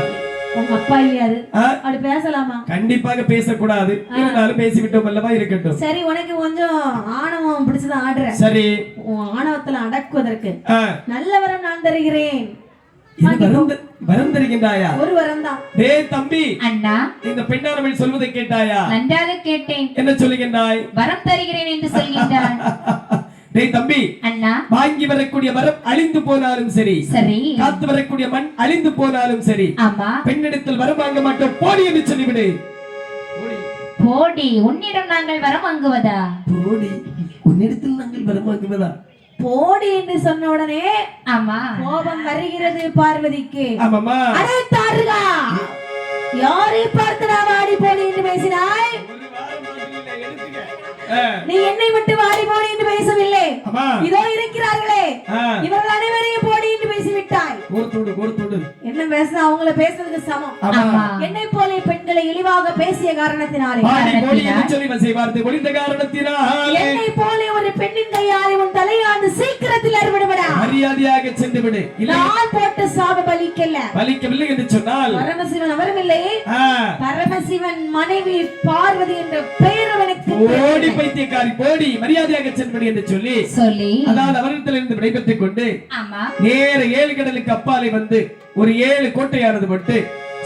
உங்க அப்பா இல்லையாது ஆ? அப்படி பேசலாமா கண்டிப்பாக பேசக்கூடாது இருந்தாலும் பேசிவிட்டோம் அல்லவா இருக்கட்டும் சரி உனக்கு கொஞ்சம் ஆணவம் பிடிச்சதான் ஆடுற சரி உன் ஆணவத்துல அடக்குவதற்கு ஆ, நல்ல வரம் நான் தருகிறேன் இது வரம் தருகின்றாயா ஒரு வரம் தான் டேய் தம்பி அண்ணா இந்த பெண்ணானவள் சொல்வதை கேட்டாயா நன்றாக கேட்டேன். என்ன சொல்லுகின்றாய் வரம் தருகிறேன் என்று சொல்கின்றான். டேய் தம்பி அண்ணா வாங்கி வரக்கூடிய மரம் அழிந்து போனாலும் சரி சரி காத்து வரக்கூடிய மண் அழிந்து போனாலும் சரி ஆமா பெண்ணிடத்தில் வரம் வாங்க மாட்டோம் போடி என்று சொல்லிவிடு போடி உன்னிடம் நாங்கள் வரம் வாங்குவதா? போடி உன்னிடத்தில் நாங்கள் வரம் வாங்குவதா போடி என்று சொன்ன உடனே ஆமா கோபம் வருகிறது பார்வதிக்கு ஆமாமா அடே தாருகா யாரை பார்த்து நான் வாடி போடி என்று பேசினாய் நீ என்னை மட்டும் வாடி போடி என்று பேசவில்லை ஆமா இதோ இருக்கிறார்களே ஆ, இவர்கள் அனைவரையும் போடி என்று பேசிவிட்டாய் கோர்த்தோடு என்ன பேசுனா அவங்கள பேசுறதுக்கு சமம் ஆமா என்னை போல பெண்களை இழிவாக பேசிய காரணத்தினாலே பாடி போடி என்று சொல்லி வசை வார்த்தை ஒளிந்த காரணத்தினால் என்னை போல ஒரு பெண்ணின் கையால் உன் தலையாண்டு சீக்கிரத்தில் அறுபடுவடா மரியாதையாக சென்று விடு இல்லை நான் போட்ட சாப பலிக்கல்ல பலிக்கவில்லை என்று சொன்னால் பரமசிவன் அவருமில்லை ஆ, பரமசிவன் மனைவி பார்வதி என்ற பெயர் எனக்கு போடி பைத்தியக்காரி போடி மரியாதையாக சென்று விடு என்று சொல்லி சொல்லி அதாவது அவரிடத்திலிருந்து விடைபெற்றுக் கொண்டு ஆமா நேர 7 கடலுக்கு அப்பாலை வந்து ஒரு 7 கோட்டையானது போட்டு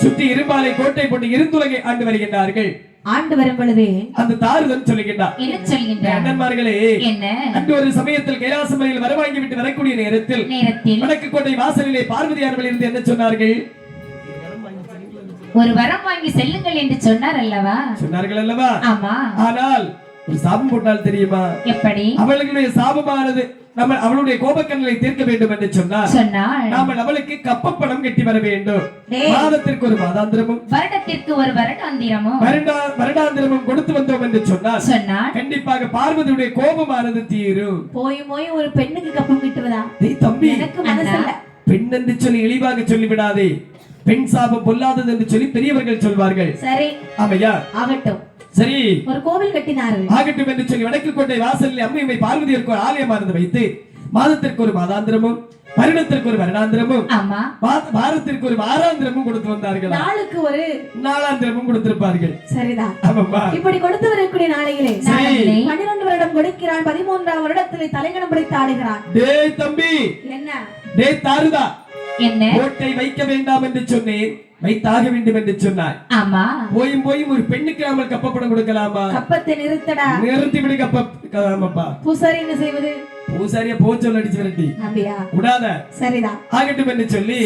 சுற்றி இரும்பாலை கோட்டை போட்டு இருந்துலகை ஆண்டு வருகின்றார்கள். ஆண்டு வரும் பொழுது அந்த தாருதன் சொல்லுகின்றார் என்ன சொல்கின்றான்? அண்ணன்மார்களே என்ன அன்று ஒரு சமயத்தில் கைலாச மலையில் வரவாங்கி விட்டு வரக்கூடிய நேரத்தில் நேரத்தில் வடக்கு கோட்டை வாசலிலே பார்வதியானவர்கள் இருந்து என்ன சொன்னார்கள்? ஒரு வரம் வாங்கி செல்லுங்கள் என்று சொன்னார் அல்லவா? சொன்னார்கள் அல்லவா? ஆமா ஆனால் ஒரு சாபம் போட்டால் தெரியுமா? எப்படி அவளுடைய சாபமானது நம்ம அவளுடைய கோபக்கண்ணலை தீர்க்க வேண்டும் என்று சொன்னார். சொன்னாள் நாம அவளுக்கு கப்பப்பணம் கட்டி வர வேண்டும். மாதத்திற்கு ஒரு மாதாந்திரமும் வருடத்திற்கு ஒரு வருடாந்திரமும் வருடாந்திரமும் கொடுத்து வந்தோம் என்று சொன்னார். சொன்னாள் கண்டிப்பாக பார்வதியுடைய கோபமானது தீரும். போய் போய் ஒரு பெண்ணுக்கு கப்பம் கிட்டுவதா? டேய் தம்பி எனக்கு மனசு இல்ல. பெண் என்று சொல்லி இழிவாக சொல்லிவிடாதே. பெண் சாபம் பொல்லாதது என்று சொல்லி பெரியவர்கள் சொல்வார்கள். சரி ஆமையா ஆகட்டும். சரி ஒரு கோவில் கட்டினார்கள். ஆகட்டும் என்று சொல்லி வடக்கு கோட்டை வாசலில் அம்மையை பார்வதியருக்கு ஒரு ஆலயமானது வைத்து மாதத்திற்கு ஒரு மாதாந்திரமும் வருடத்திற்கு ஒரு வருடாந்திரமும் ஆமா வாரத்திற்கு ஒரு வாராந்திரமும் கொடுத்து வந்தார்கள். நாளுக்கு ஒரு நாளாந்திரமும் கொடுத்திருப்பார்கள். சரிதான். ஆமாம்மா இப்படி கொடுத்து வரக்கூடிய நாளையிலே சரி 12 வருடம் கொடுக்கிறான். 13ஆம் வருடத்திலே தலைகணம் பிடித்து ஆடுகிறான். டேய் தம்பி என்ன டேய் தாருதா என்ன கோட்டை வைக்க வேண்டாம் என்று சொன்னேன், வைத்தாக வேண்டும் என்று சொன்னாய். ஆமா போயும் ஒரு பெண்ணுக்கு நாம கப்பப்படம் கொடுக்கலாமா? கப்பத்தை நிறுத்தடா. நிறுத்தி விடு கப்பா. பூசாரி என்ன செய்வது? பூசாரிய போச்சொல் அடிச்சு விரட்டி அப்படியா? விடாத. சரிதான். ஆகட்டும் என்று சொல்லி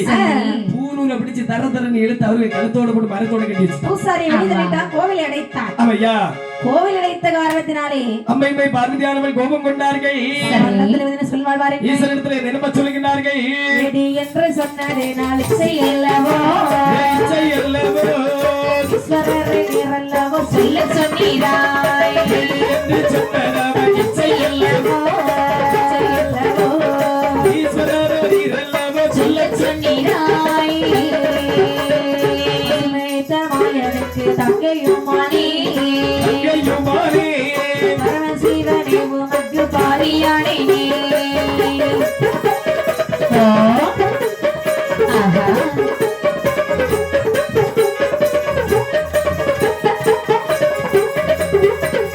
பூநூலை பிடிச்சு தரன்னு இழுத்து அவரு கழுத்தோட போட்டு மரத்தோட கட்டி வச்சு பூசாரி வெளியிட்டான். கோவில் அடைத்தான். ஆமையா கோவில் அடைத்த காரணத்தினாலே அம்மை பார்வதியானவள் கோபம் கொண்டார்கள். சொல்வாழ்வாரே ஈஸ்வரனிடத்திலே நினைப்ப சொல்லுகிறார்கள். என்று சொன்னதே நாள் செய்யல்லவோ ஈஸ்வரரை நீரல்லவோ சொல்ல சொன்னீராய் என்று சொன்னதவன் செய்யல்லவோ செய்யல்லவோ ஈஸ்வரர் இரல்லவோ சொல்ல சொன்னீராய் மாயனுக்கு தங்கையுமானே கையுமானே பரமசிவனே உமக்கு பாரியானே ஆஹா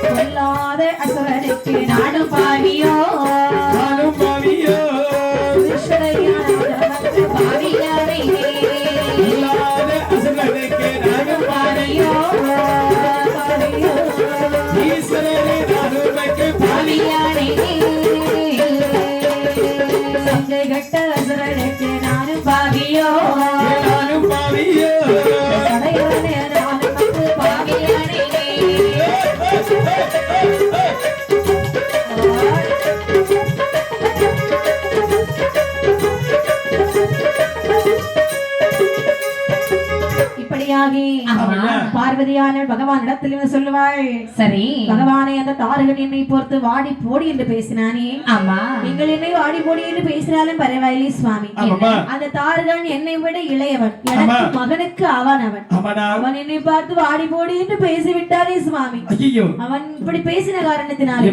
கொல்லாத அசுரனுக்கு நானும் பாவியோ நானும் பாவியோ பாவியானே இல்லாத அசுரனுக்கு நானும் பாவியோ ஈஸ்வரனே நானுமக்கு பாவியானே சங்கை கட்ட அசுரனுக்கு நானும் பாவியோ நானும் பாவியோ சடையவனே நானும் பாவியானே பாவியோ பார்வதியான பகவான் இடத்துல சொல்லுவாள், சரி பகவானை அந்த தாரகன் என்னை பொறுத்து வாடி போடி என்று பேசினானே. ஆமா நீங்கள் என்னை வாடி போடி என்று பேசினாலும் பரவாயில்லை சுவாமி. அந்த தாரகன் என்னை விட இளையவன், எனக்கு மகனுக்கு அவன் அவன் என்னை பார்த்து வாடி போடி என்று பேசிவிட்டாரே சுவாமி. அவன் இப்படி பேசின காரணத்தினாலே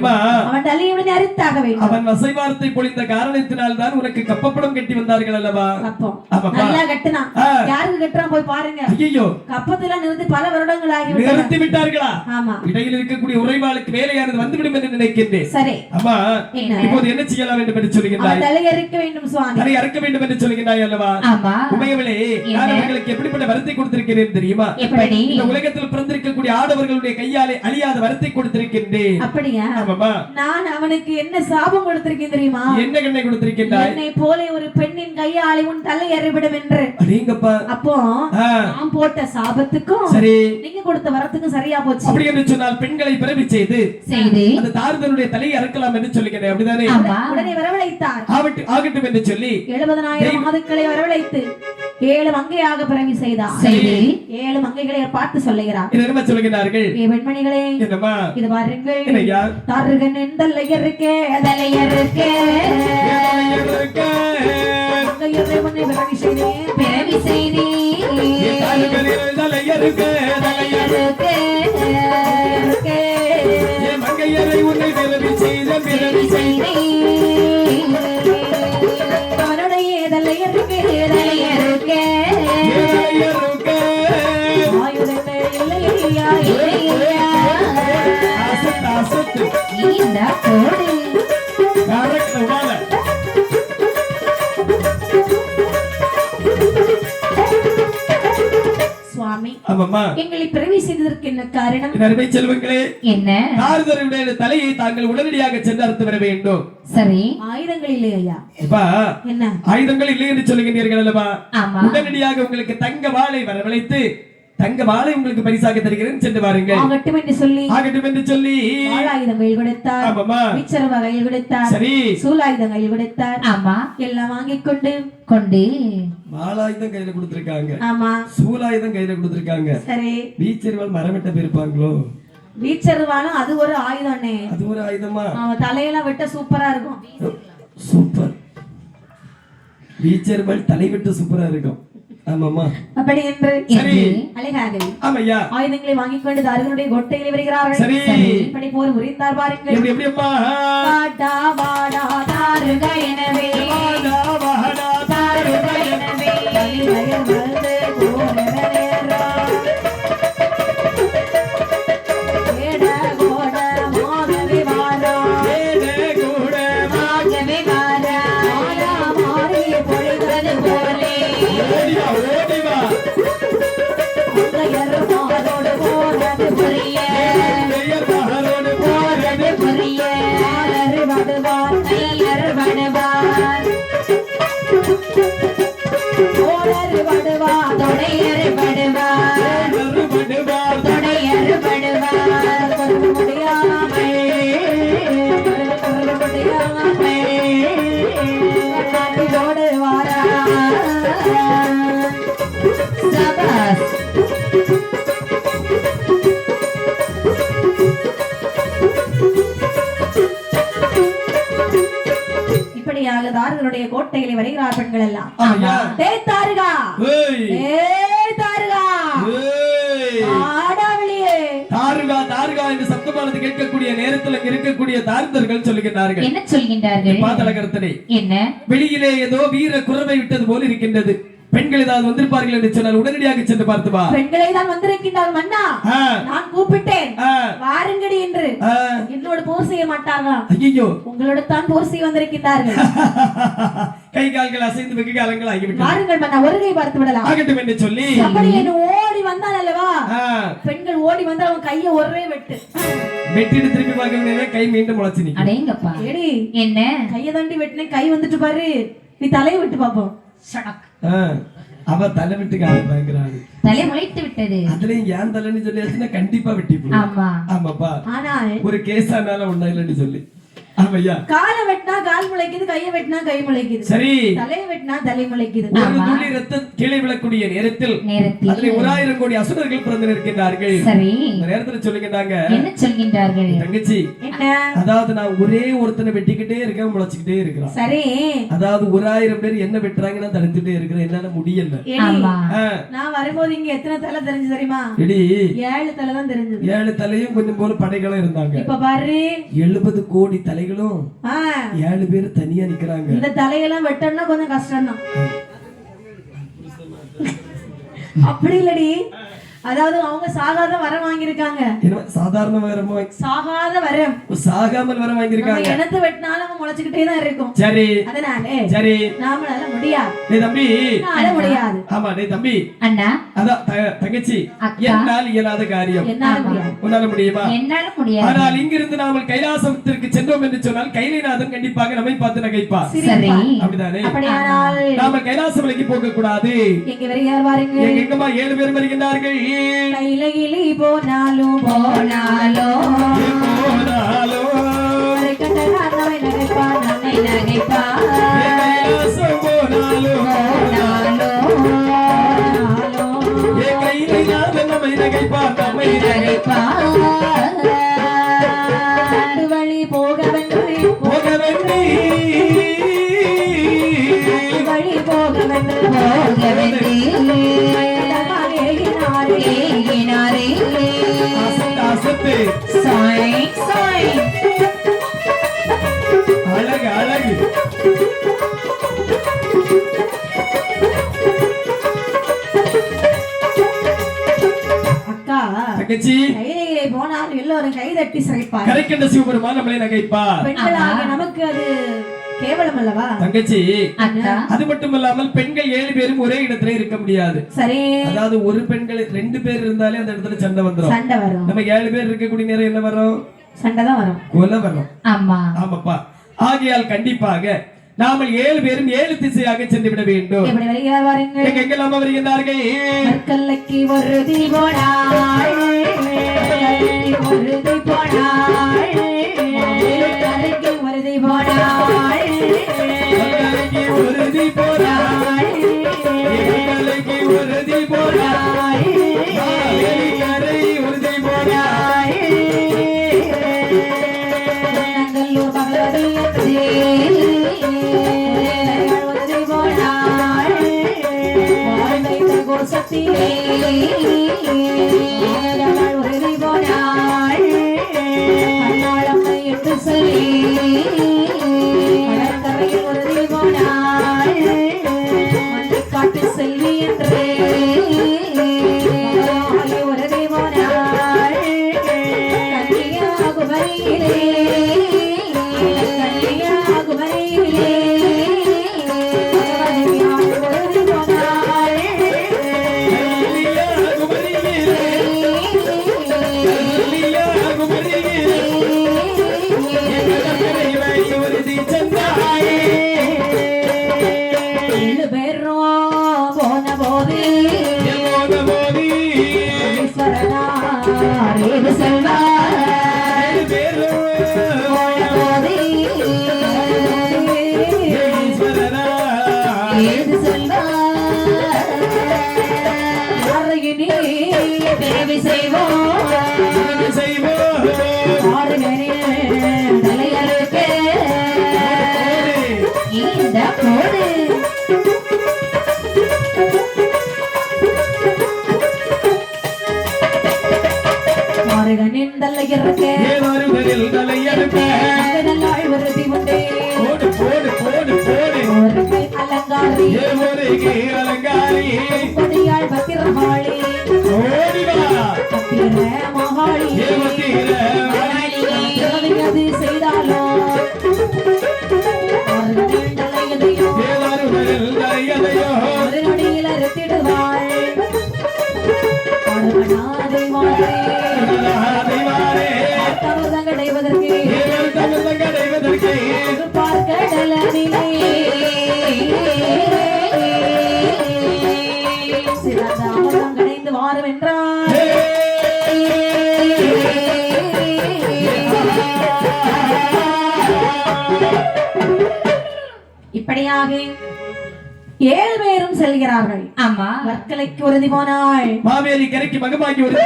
அவன் தலையுடன் அறுத்தாக வேண்டும். அவன் வசைவார்த்தை பொழிந்த காரணத்தினால் தான் உனக்கு கப்பப்படம் கட்டி வந்தார்கள் அல்லவா? கப்பம் நல்லா கட்டினான். யாருக்கு கட்டுறான் போய் பாருங்க. ஐயோ, கப்பத்துல நிறுத்தி பல வருடங்கள் ஆகி நிறுத்தி விட்டார்களா? ஆமா. இடையில் இருக்கக்கூடிய உறைவாளுக்கு வேலையானது வந்துவிடும் என்று நினைக்கின்றேன். சரி அம்மா, இப்போது என்ன செய்யலாம் என்று சொல்லுகின்றாய்? தலை அறுக்க வேண்டும் சுவாமி. தலை அறுக்க வேண்டும் என்று சொல்லுகின்றாய் அல்லவா? ஆமா. உமையவளே, நான் உங்களுக்கு எப்படிப்பட்ட வரத்தை கொடுத்திருக்கிறேன் தெரியுமா? எப்படி? இந்த உலகத்தில் பிறந்திருக்கக்கூடிய ஆடவர்களுடைய கையாலே அழியாத வரத்தை கொடுத்திருக்கின்றேன். அப்படியா? ஆமாமா. நான் அவனுக்கு என்ன சாபம் கொடுத்திருக்கேன் தெரியுமா? என்ன கண்ணை கொடுத்திருக்கின்றாய்? என்னை போல ஒரு பெண்ணின் கையாலே உன் தலை அறுபடும் என்று. அடேங்கப்பா. அப்போ நான் போட்ட சாபத்துக்கும் சரி நீங்க கொடுத்த வரத்துக்கும் சரியா போச்சு. அப்படி என்று சொன்னால் பெண்களை பிறவி செய்து அந்த தாரதனுடைய தலையை அறுக்கலாம் என்று சொல்லுகிறேன், அப்படிதானே? உடனே வரவழைத்தார். ஆகட்டும் என்று சொல்லி 70,000 மாதுக்களை வரவழைத்து 7 மங்கையாக பிறவி செய்தார். 7 மங்கைகளை பார்த்து சொல்லுகிறார். என்ன சொல்லுகிறார்கள்? பெண்மணிகளே, என்னம்மா இது பாருங்கள், தாரகன் தலையருக்கே தலையருக்கே மங்கையரை உன்னை பிறவி செய்தேன் பிறவி செய்தேன் தலையருக்கே தலையருக்கே மங்கையரை உன்னை பிறவி செய்தேன் பிறவி செய்தேன் அவனுடைய தலையருக்கே தலையருக்கே தலையருக்கே ஆயுதமே இல்லையா இல்லையா அசத் அசத் இந்த கோடி கரெக்ட் வால சுவாமி. ஆமாம்மா. எங்களை பிறவி செய்ததற்கு என்ன காரணம்? அருமை செல்வங்களே, என்ன? தாரதனுடைய தலையை தாங்கள் உடனடியாக சென்று அறுத்து வர வேண்டும். சரி. ஆயுதங்கள் இல்லையா? என்ன ஆயுதங்கள் இல்லை என்று சொல்லுகிறீர்கள் அல்லவா? ஆமா. உடனடியாக உங்களுக்கு தங்க வாளை வரவழைத்து தங்க வாளை உங்களுக்கு பரிசாக தருகிறேன், சென்று வாருங்கள். ஆகட்டும் என்று சொல்லி வாளாயுதங்கள் கொடுத்தார். ஆமாமா. விச்சர வகையில் கொடுத்தார். சரி. சூலாயுதங்கள் கொடுத்தார். ஆமா. எல்லாம் வாங்கிக் கொண்டு வாளாயுதம் கையில கொடுத்திருக்காங்க. ஆமா. சூலாயுதம் கையில கொடுத்திருக்காங்க. சரி. வீச்சரிவாள் மரமிட்ட போயிருப்பாங்களோ? வீச்சருவாலும் அது ஒரு ஆயுதம்னே. அது ஒரு ஆயுதமா? அவன் தலையெல்லாம் வெட்ட சூப்பரா இருக்கும். சூப்பர். வீச்சரிவாள் தலை வெட்ட சூப்பரா இருக்கும். ஆமாமா. அப்படி என்று சரி அழகாக ஆமையா ஆயுதங்களை வாங்கிக் கொண்டு தாரகனுடைய கோட்டையில் வருகிறார்கள். சரி. இப்படி போர் புரிந்தார் பாருங்கள். எப்படி எப்படிப்பா? வாடா வாடா தாருக எனவே வாடா வாடா தாருக எனவே வலிவயல் வந்து கோரவேரா ஏட கோட மாகவே வாரா ஏடே கூட ஆகவே வாரா ஆயா மாறி பொழிவது போலே ஓடிவா ஓடிவா அங்கையர் மாரோடு போறது புரிய பெயர் மகளோடு போறது புரிய ஆலரு வடுவார் கையர் வடுவார் ஓடரு வடுவார் தொடையர் வடுவார் மறுபடுவார் தொடையர் வடுவார் கருவு முடியாமல் காட்டிலோடு வாரா சபாஸ். இப்படியாக தாரகனுடைய கோட்டைகளை வருகிறார் பெண்கள் எல்லாம். ஆமையா. டேய் தாரகா, ஏய் ஏய் தாரகா, ஏய் ஆடாவளியே. தாருகா தாருகா என்று சப்தமானது கேட்கக்கூடிய நேரத்தில் அங்க இருக்கக்கூடிய தார்ந்தர்கள் சொல்லுகிறார்கள். என்ன சொல்கின்றார்கள்? பாத்தலகர்த்தனை என்ன? வெளியிலே ஏதோ வீர குறவை விட்டது போல இருக்கின்றது. பெண்கள் ஏதாவது வந்திருப்பார்கள் என்று சொன்னால் உடனடியாக சென்று பார்த்து வா. பெண்களை தான் வந்திருக்கின்றார் மன்னா. நான் கூப்பிட்டேன் வாருங்கடி என்று. என்னோட போர் செய்ய மாட்டார்களா? ஐயோ, உங்களோட தான் போர் செய்ய வந்திருக்கின்றார்கள். கை கால்கள் அசைந்து வெகு காலங்கள் ஆகிவிட்டது. வாருங்கள் மன்னா, ஒருகை பார்த்து விடலாம். ஆகட்டும் என்று சொல்லி அப்படியே ஓடி வந்தான் அல்லவா? பெண்கள் ஓடி வந்து அவன் கையை ஒரே வெட்டு வெட்டிட்டு திரும்பி பார்க்க வேண்டிய கை மீண்டும் முளைச்சு நிக்கும். அடேங்கப்பா. ஏடி என்ன? கையை தாண்டி வெட்டினேன், கை வந்துட்டு பாரு, நீ தலையை விட்டு பாப்போம். அவ தலை விட்டு கால பயங்கராது. தலை முளைத்து விட்டது. அதுலயும் ஏன் தலைன்னு சொல்லியாச்சுன்னா கண்டிப்பா வெட்டி போடும். ஆமா. ஆமாப்பா. ஆனால் ஒரு கேஸானால ஒண்ணா இல்லன்னு சொல்லி ஆமையா. காலை வெட்டினா கால் முளைக்குது, கையை வெட்டினா கை முளைக்குது, சரி. தலையை வெட்டினா தலை முளைக்குது. ஒரு துளி ரத்தம் கீழே விழக்கூடிய நேரத்தில் அதிலே 1000 கோடி அசுரர்கள் பிறந்து நிற்கின்றார்கள். சரி. இந்த நேரத்துல சொல்லுகிறாங்க, என்ன சொல்கின்றார்கள்? தங்கச்சி, என்ன? அதாவது நான் ஒரே ஒருத்தனை வெட்டிக்கிட்டே இருக்கேன், முளைச்சுக்கிட்டே இருக்கிறான். சரி. அதாவது 1000 பேர் என்ன வெட்டுறாங்க, நான் தடுத்துட்டே இருக்கிறேன், என்னால முடியல. ஆமா. நான் வரும்போது இங்க எத்தனை தலை தெரிஞ்சு தெரியுமா? எடி 7 தலை தான் தெரிஞ்சது. 7 தலையும் கொஞ்சம் போல படைகளும் இருந்தாங்க. இப்ப பாரு 70 கோடி தலைகளும் 7 பேர் தனியா நிக்கிறாங்க. இந்த தலையெல்லாம் வெட்டணும்னா கொஞ்சம் கஷ்டம் தான். அப்படி இல்லடி, அதாவது அவங்க சாகாத வரம் வாங்கியிருக்காங்க. சாதாரண வரமா? சாகாத வரம். சாகாமல் வரம் வாங்கியிருக்காங்க. எனத்து வெட்டினாலும் முளைச்சுக்கிட்டே தான் இருக்கும். சரி. அதனாலே சரி, நாமளால முடியாது. டேய் தம்பி, நாமளால முடியாது. ஆமா டேய் தம்பி, அண்ணா, அதான் தங்கச்சி, என்னால் இயலாத காரியம் என்னால முடியாது. உன்னால முடியுமா? என்னால முடியாது. ஆனால் இங்கிருந்து நாமல் கைலாசத்திற்கு சென்றோம் என்று சொன்னால் கைலைநாதன் கண்டிப்பாக நம்மை பார்த்து நகைப்பார். சரி. அப்படிதானே? அப்படியானால் நாம கைலாச மலைக்கு போக கூடாது. எங்க வருகிறார் பாருங்க. எங்கம்மா 7 பேர் வருகின்றார்கள். கைலகிலி போனாலும் போனாலும் நம்மை நகைப்பான், நம்மை நகைப்பான். கைலாசம் போனாலும் கைலைநாதன் நம்மை நகைப்பார், நம்மை நகைப்பார். வழி போக வென்று போக வென்று வழி போக வென்று போக வென்று ஏகினாரே அசத்து சாய் சாய். அழகு அழகு. அக்கா, தங்கச்சி, கைலையிலே போனால் எல்லோரும் கை தட்டி சிரிப்பார். கரைக்கின்ற சிவபெருமான் நம்மளை நகைப்பார். பெண்களாக நமக்கு அது கேவலம் அல்லவா? தங்கச்சி, அக்கா, அது மட்டும் இல்லாமல் பெண்கள் 7 பேரும் ஒரே இடத்துல இருக்க முடியாது. சரி. அதாவது ஒரு பெண்கள் 2 பேர் இருந்தாலே அந்த இடத்துல சண்டை வந்துரும். சண்டை வரும். நம்ம 7 பேர் இருக்கக்கூடிய நேரம் என்ன வரும்? சண்டை தான் வரும். கொலை வரும். ஆமா. ஆமாப்பா. ஆகையால் கண்டிப்பாக நாமல் 7 பேரும் 7 திசையாக சென்று விட வேண்டும். எப்படி வருகிறார் பாருங்க. எங்கெல்லாம் வருகின்றார்கள்? கல்லக்கி ஒரு தீபோடாய், ஒரு தீபோடாய், கல்லக்கி ஒரு தீபோடாய், ஒரு தீபோடாய், கல்லக்கி ஒரு தீபோடாய், கரை ஒரு தீபோடாய். நல்லூர் பகவதியத்தே ஒரு தீபோடாய், வாழ்ந்த கோசத்திலே ஒரு தீபோடாய், கண்ணாளம்மை என்று சொல்லி கடற்கரையில் ஒரு தீபோடாய், மண்ணைக்காட்டு செல்வி என்றே ஒரு தீபோடாய், கன்னியாகுமரியிலே கன்னியாகுமரியிலே ஒரு தீபோடாய், ஏழு பேரும் போன போது ஈஸ்வரனார் ஏது செல்வார், போன போது ஏது செல்வார், யாரையினி தேவி செய்வோம், ஆறுகளில் தலையறுக்க இந்த போடு. மாறுகனின் தலையறுக்க நல்லாள் உறுதி உண்டே, ஒரு அலங்காரி கொடியாள் பத்திரமாளி, பத்திர மகாளி அது செய்தாலோ மாறுகனின் தலையதையோ இப்படியாக 7 பேரும் செல்கிறார்கள். ஆமா வர்க்கலைக்கு உறுதி போனாள். மாவேலி கரைக்கு மகமாகி ஒரு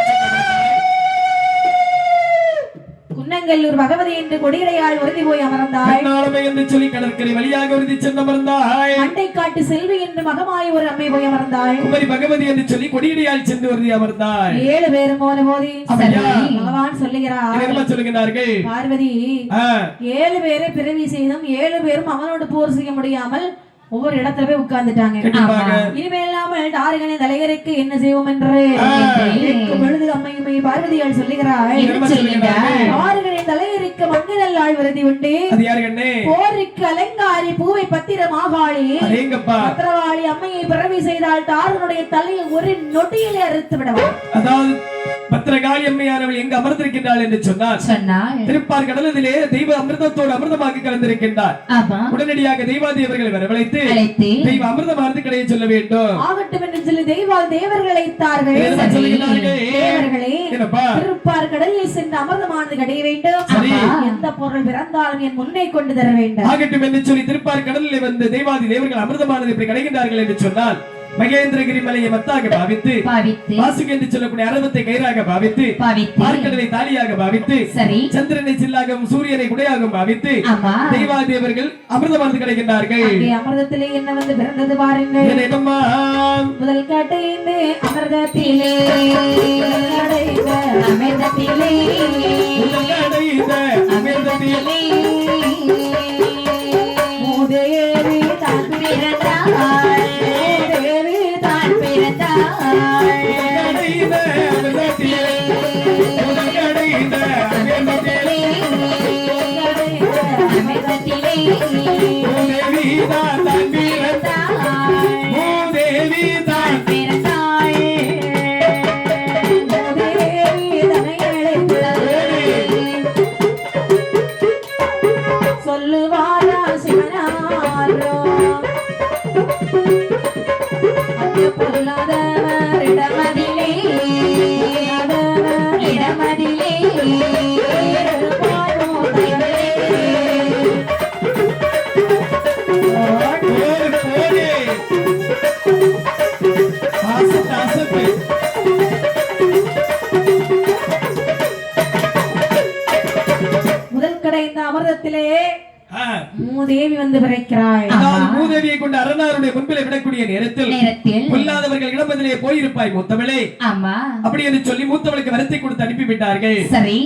குன்னங்கல்லூர் பகவதி என்று கொடியடையாள் உறுதி போய் அமர்ந்தாள். கண்ணாளமை என்று சொல்லி கடற்கரை வழியாக உறுதி சென்று அமர்ந்தாள். மண்டை காட்டு செல்வி என்று மகமாய் ஒரு அம்மை போய் அமர்ந்தாள். குமரி பகவதி என்று சொல்லி கொடியடையாள் சென்று உறுதி அமர்ந்தாள். 7 பேரும் போன போது அப்படியா? பகவான் சொல்லுகிறார், என்ன சொல்லுகிறார்கள்? பார்வதி 7 பேரை பிறவி செய்தும் 7 பேரும் அவனோடு போர் செய்ய முடியாமல் ஒவ்வொரு இடத்துல போய் உட்கார்ந்துட்டாங்க. இனிமேலாமல் தாரகனின் தலைவருக்கு என்ன செய்வோம் என்று பொழுது அம்மையுமே பார்வதியால் சொல்லுகிறாள், தாரகனின் தலைவருக்கு மங்கநல் ஆள் விருதி உண்டு. போருக்கு அலங்காரி பூவை பத்திரமாகாளி பத்திரவாளி அம்மையை பிறவி செய்தால் தாரகனுடைய தலையை ஒரு நொடியிலே அறுத்து விடலாம். அதாவது பத்திரகாளி அம்மையானவள் எங்க அமர்ந்திருக்கின்றாள் என்று சொன்னார். திருப்பார் கடலிலே தெய்வ அமிர்தத்தோடு அமிர்தமாக கலந்திருக்கின்றார். உடனடியாக தெய்வாதேவர்களை வரவழைத்து தெய்வ அமிர்தமானது கிடையை சொல்ல வேண்டும். ஆகட்டும் என்று சொல்லி தேவர்கள் அழைத்தார்கள். திருப்பார் கடலில் சென்று அமிர்தமானது கிடைய வேண்டும். எந்த பொருள் பிறந்தாலும் என் முன்னே கொண்டு தர வேண்டும். ஆகட்டும் என்று சொல்லி திருப்பார் கடலில் வந்து தெய்வாதி தேவர்கள் அமிர்தமானது இப்படி கிடைக்கின்றார்கள் என்று சொன்னால் மகேந்திரகிரி மலையை மத்தாக பாவித்து வாசுகி என்று சொல்லக்கூடிய அரவத்தை கயிறாக பாவித்து பார்க்கடலை தாலியாக பாவித்து சந்திரனை சில்லாகவும் சூரியனை குடையாகவும் பாவித்து தெய்வாதேவர்கள் அமிர்தமானது கிடைக்கின்றார்கள். அமிர்தத்திலே என்ன வந்து பிறந்தது பாருங்கள். முதல் காட்டையிலே அமிர்தத்திலே அமிர்தத்திலே அமிர்தத்திலே மூதேவி தான் பிறந்தாள். சொல்லுவாரா சிவனாரோ பொல்லாதவர் இடமதிலே இடமதிலே முதல் கடை இந்த அமிர்தத்திலே மூதேவி வந்து பிறக்கிறாள். மூதேவியை கொண்டு அரணாருடைய முன்பிலே விடக்கூடிய நேரத்தில் பொல்லாதவர்கள் இடமதிலே போயிருப்பாய் மூத்தவளே. அப்படி என்று சொல்லி மூத்தவளுக்கு வரத்தை கொடுத்து அனுப்பிவிட்டார்கள். சரி,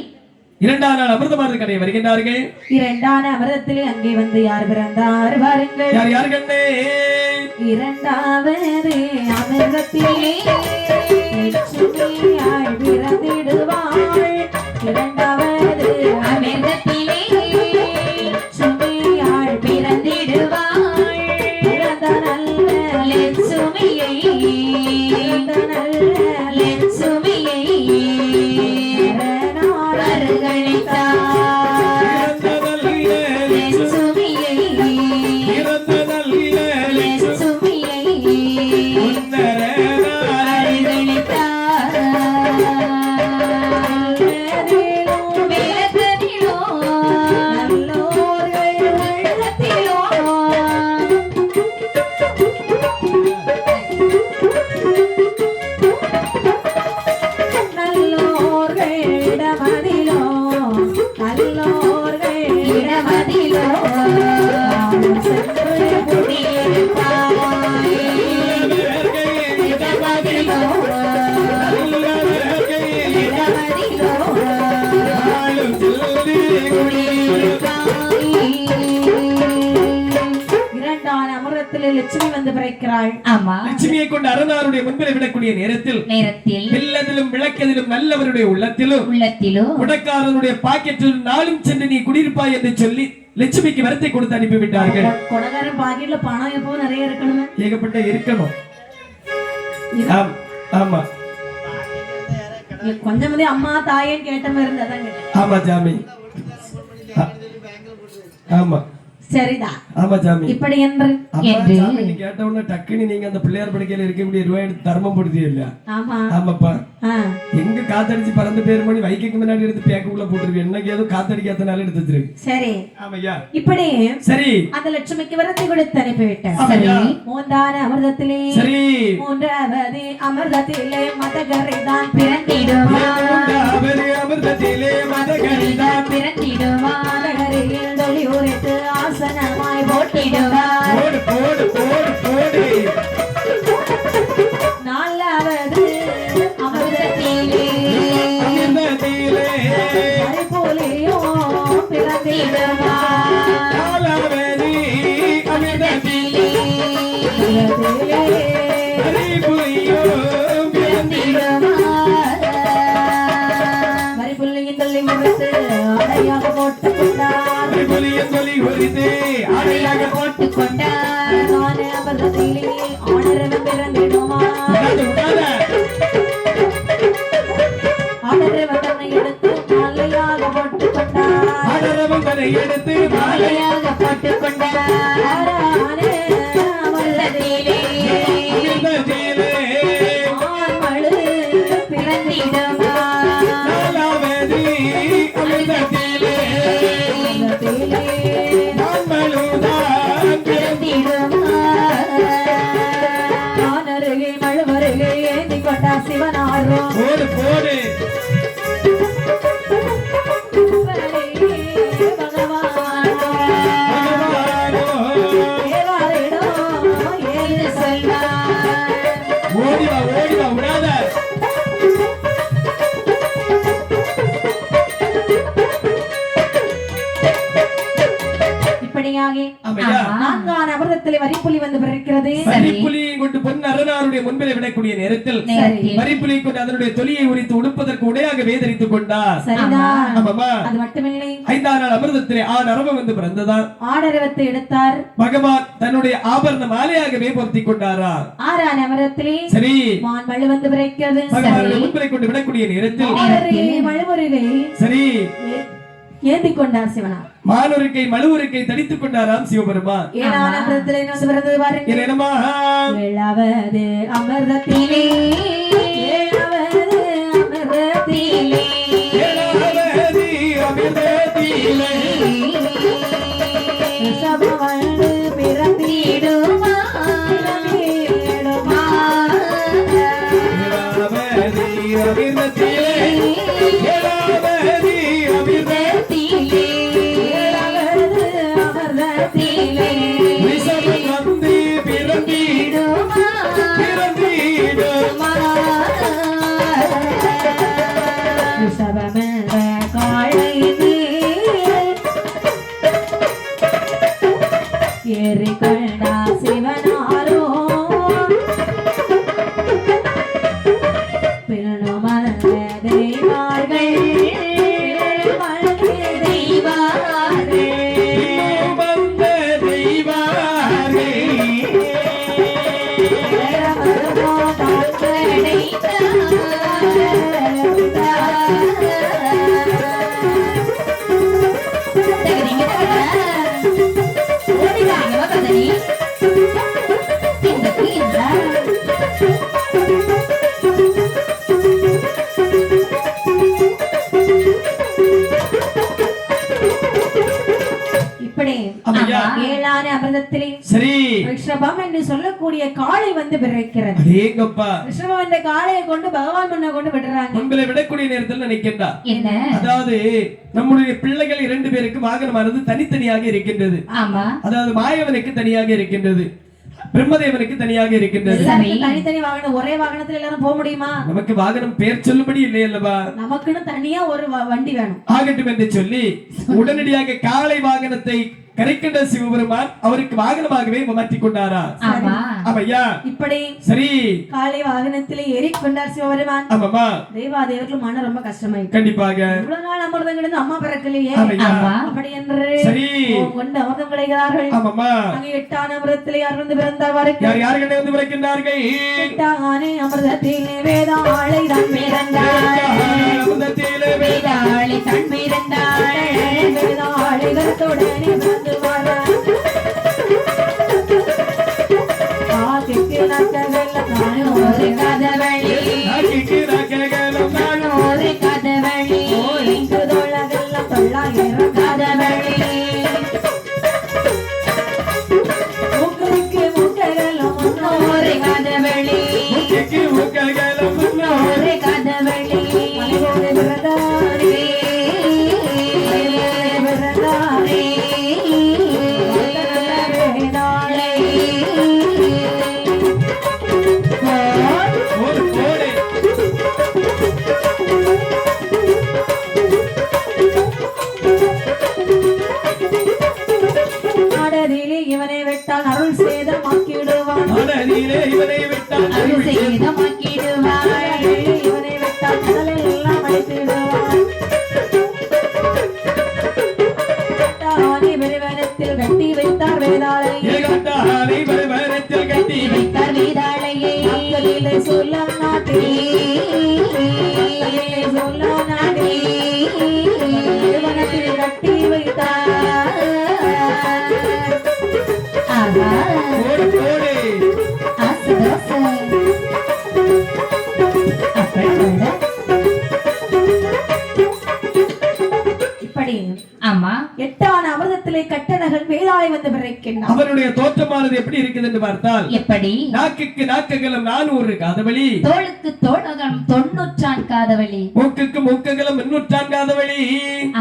2ஆம் நாள் அமிர்தமானது கடை வருகின்றார்கள். 2ஆம் அமிர்தத்திலே அங்கே வந்து யார் பிறந்தார் பாருங்கள். யார் கண்ணே? 2வது அமிர்தத்திலே லட்சுமியாய் பிறந்திடுவாள். 2வது அமிர்தத்திலே லட்சுமியாய் பிறந்திடுவாள். பிறந்த நல்ல லட்சுமியை பிறந்த நல்ல லட்சுமியை லட்சுமி வந்து பிறக்கிறாள். ஆமா, லட்சுமியை கொண்டு அரணாருடைய முன்பிலே விடக்கூடிய நேரத்தில் வில்லதிலும் விளக்கதிலும் நல்லவருடைய உள்ளத்திலும் குடக்காரனுடைய பாக்கெட்டில் நாளும் சென்று நீ குடியிருப்பாய் என்று சொல்லி லட்சுமிக்கு வரத்தை கொடுத்து அனுப்பிவிட்டார்கள். கொடகாரன் பாக்கெட்ல பணம் எப்போ நிறைய இருக்கணும், ஏகப்பட்ட இருக்கணும். ஆமா, கொஞ்சம் அம்மா தாயேன்னு கேட்ட மாதிரி இருந்தா. ஆமா ஜாமி, ஆமா சரிதான். ஆமா சாமி. இப்படி என்று அம்மா சாமி நீ கேட்ட உடனே டக்குனு நீங்க அந்த பிள்ளையார் படுக்கையில இருக்கக்கூடிய ரூபாய் எடுத்து தர்மம் போடுதே இல்ல? ஆமா. ஆமாப்பா. எங்க காத்தடிச்சு பறந்து பேர் பண்ணி வைக்கைக்கு முன்னாடி எடுத்து பேக்குள்ள போட்டுருக்கு. என்னைக்கு ஏதோ காத்தடிக்காதனால எடுத்து வச்சிருக்கு. சரி. ஆமையா. இப்படி சரி அந்த லட்சுமிக்கு வரத்தை கொடுத்து அனுப்பிவிட்டார். சரி. மூன்றான அமிர்தத்திலே சரி மூன்றாவது அமிர்தத்திலே மதகரிதான் பிறந்திடுமா. மூன்றாவது அமிர்தத்திலே மதகரிதான் பிறந்திடுமா. மதகரியில் தொழி உரைத்து ஆசனமாய் போட்டிடுமா. போடு போடு போடு போடு. நாலாவது அமிர்தத்திலே அமிர்தத்திலே பரிபூலியும் பிறந்திடுமா. நாலாவது அமிர்தத்திலே பரிபூலியும் பிறந்திடுமா. வரிபுள்ளியின் தொல்லை முறைத்து அடையாக போட்டுக் கொண்டார். பரிபூலியும் தொல்லை முறைத்து அடையாக போட்டுக் கொண்டார். நானே அமிர்தத்திலே ஆடரவம் பிறந்திடுமா. ஆடரவம் தன்னை எடுத்து மாலையாக போட்டுக் கொண்டார். ஆடரவம் தன்னை எடுத்து மாலையாக போட்டுக் கொண்டார். ஆடானே அமிர்தத்திலே ஆண்மழு பிறந்திடுமா. நாலாவது அமிர்தத்திலே நான்மழுதான் பிறந்திடுமா. நானருகே மழுவருகே ஏந்தி கொண்டா சிவனாரோ. போடு போடு. பகவானோ பகவானோ தேவாரிடம் ஏது சொல்வார். ஓடி வா விடாத. இப்படியாக ஆமையா. நான்கான அமிர்தத்திலே வரிப்புலி வந்து பிறக்கிறது. வரிப்புலியை கொண்டு பொன் அரணாருடைய முன்பிலே விடக்கூடிய நேரத்தில் வரிப்புலியை கொண்டு அதனுடைய தொலியை உரித்து உடுப்பதற்கு உடையாக வேதரித்துக் கொண்டார். சரிதான். ஆமாமா. அது மட்டுமில்லை, 5ஆம் நாள் அமிர்தத்திலே நரம்பு வந்து பிறந்ததான். ஆடரவத்தை எடுத்தார். பகவான் தன்னுடைய ஆபரண மாலையாகவே பொருத்திக் கொண்டாரா. 6ஆன அமிர்தத்திலே சரி மான் மழு வந்து பிறக்கிறது. பகவானுடைய முன்பிலை கொண்டு விடக்கூடிய நேரத்தில் மழுவருகை சரி ஏந்தி கொண்டார் சிவனார். மானொருக்கை மழுவருக்கை தடித்துக் கொண்டாராம் சிவபெருமான். 7ஆன அமிர்தத்திலே வந்து பிறந்தது பாருங்க. என்னமா 7வது அமிர்தத்திலே 7வது அமிர்தத்திலே 7வது அமிர்தத்திலே ரிஷபவண்டு பிறந்திடுமா. பிறந்திடுமா. 7வது அமிர்தத்திலே 7வது அமிர்தத்திலே 7வது அமிர்தத்திலே ரிஷபம் வந்து பிறந்திடுமா. பிறந்திடுமா. ரிஷபமென்ற காளை ஏறிக்கொண்டா சிவனாரோ. பிறனுமல்ல தெய்வார்கள் தெய்வாரே வந்த தெய்வாரே இப்படி ஆமையா. 7ஆன அமிர்தத்திலே சரி ரிஷபம் என்று சொல்லக்கூடிய காளை வந்து பிறக்கிறது. அடேங்கப்பா. ரிஷபம் என்ற காளையை கொண்டு பகவான் முன்ன கொண்டு விடுறாங்க. முன்பிலை விடக்கூடிய நேரத்தில் நினைக்கின்றா. என்ன? அதாவது நம்முடைய பிள்ளைகள் 2 பேருக்கு வாகனமானது தனித்தனியாக இருக்கின்றது. ஆமா. அதாவது மாயவனுக்கு தனியாக இருக்கின்றது, பிரம்மதேவனுக்கு தனியாக இருக்கின்றது. எல்லாருக்கும் தனித்தனி வாகனம். ஒரே வாகனத்துல எல்லாரும் போக முடியுமா? நமக்கு வாகனம் பேர் சொல்லும்படி இல்லை அல்லவா. நமக்குன்னு தனியா ஒரு வண்டி வேணும். ஆகட்டும் என்று சொல்லி உடனடியாக காளை வாகனத்தை கரைக்கின்ற சிவபெருமான் அவருக்கு வாகனமாகவே மாற்றிக் கொண்டாரா. ஆமா. ஆமையா. இப்படி சரி காளை வாகனத்திலே ஏறிக்கொண்டார் சிவபெருமான். ஆமாமா. தேவாதேவர்கள் மன ரொம்ப கஷ்டமாயிட்டு. கண்டிப்பாக. இவ்வளவு நாள் அமிர்தம் கிடந்து அம்மா பிறக்கலையே. ஆமையா. அப்படி என்று சரி கொண்டு அமிர்தம் கிடைக்கிறார்கள். ஆமாமா. அங்கே 8ஆன அமிர்தத்திலே யார் வந்து பிறந்தார்? யார் கண்டே வந்து பிறக்கின்றார்கள்? 8ஆன அமிர்தத்திலே வேதாளை தான் பிறந்தாள். அமிர்தத்திலே வேதாளை தன் பிறந்தாள். வேதாளை கருத்துடனே பிறந்து வர ஒரு கதவழி நாக்கிக்கு நாக்ககலம் நான் ஒரு கதவழி இங்கு தோழகெல்லாம் தொள்ளாயிரம் கதவழி முகருக்கு முகரெல்லாம் ஒரு கதவழி முக்கிக்கு முக்ககலம் நான் ஒரு கதவழி மலையோடு விரதாரி விரதாரி வேதாளை ஒரு கோடை நாடதிலே இவனை விட்டால் அருள் சேதமாக்கிடுவான் மனதிலே இவனை விட்டால் அருள் செய்தமாக்கிடுவாய் நாடதிலே இவனை விட்டால் கடலில் எல்லாம் அழைத்திடுவான் பெருவனத்தில் கட்டி வைத்தார் வேதாளை ஏகண்டாரை பரபரத்தில் கட்டி வைத்தார் வேதாளையை மக்களிலே சொல்ல நாட்டில் சொல்ல நாட்டில் பெருவனத்தில் கட்டி வைத்தார் ஆஹா கோடு கோடை ஆசை தோசை அப்புறம் இப்படி ஆமா எட்டான அமிர்தத்திலே கட்டணகன் வேதாளை வந்து பிறக்கின்றான் அவனுடைய தோற்றமானது எப்படி இருக்குது என்று பார்த்தால் எப்படி நாக்குக்கு நாக்ககலம் 400 காதவழி தோளுக்கு தோழகம் 90 காதவழி மூக்குக்கு மூக்ககலம் 300 காதவழி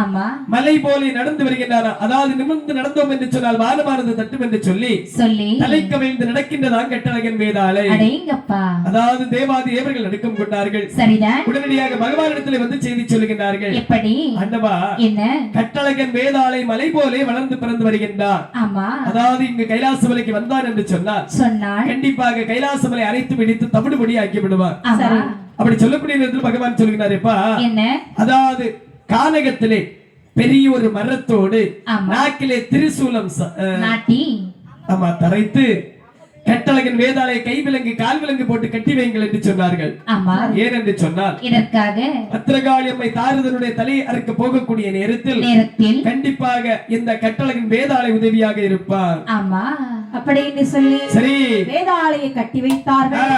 ஆமா மலை போல நடந்து வருகின்றாரா அதாவது நிமிர்ந்து நடந்தோம் என்று சொன்னால் வானமானது தட்டும் என்று சொல்லி சொல்லி தலைக்கு வைந்து நடக்கின்றதான் கட்டழகன் வேதாளை அடேங்கப்பா அதாவது தேவாதி தேவர்கள் நடுக்கம் கொண்டார்கள் சரிதான் உடனடியாக பகவானிடத்தில் வந்து செய்தி சொல்லுகின்றார்கள் எப்படி ஆண்டவா என்ன கட்டழகன் வேதாளை மலை போலே வளர்ந்து பிறந்து வருகின்றார் ஆமா அதாவது இங்கு கைலாசமலைக்கு வந்தான் என்று சொன்னார் சொன்னாள் கண்டிப்பாக கைலாசமலை அரைத்து பிடித்து தவிடுபடி ஆக்கி விடுவார் ஆமா அப்படி சொல்லக்கூடிய நேரத்தில் பகவான் சொல்கிறாரேப்பா என்ன அதாவது கானகத்திலே பெரிய ஒரு மரத்தோடு ஆமா. நாக்கிலே திரிசூலம் நாட்டி ஆமா தரைத்து கட்டழகன் வேதாளை கைவிலங்கு கால் விலங்கு போட்டு கட்டி வைங்கள் என்று சொன்னார்கள் ஆமா ஏன் என்று சொன்னால் இதற்காக பத்திரகாளி அம்மை தாரதனுடைய தலையை அறுக்க போகக்கூடிய நேரத்தில் கண்டிப்பாக இந்த கட்டழகன் வேதாளை உதவியாக இருப்பார் ஆமா அப்படின்னு சொல்லி சரி வேதாளையை கட்டி வைத்தார்கள்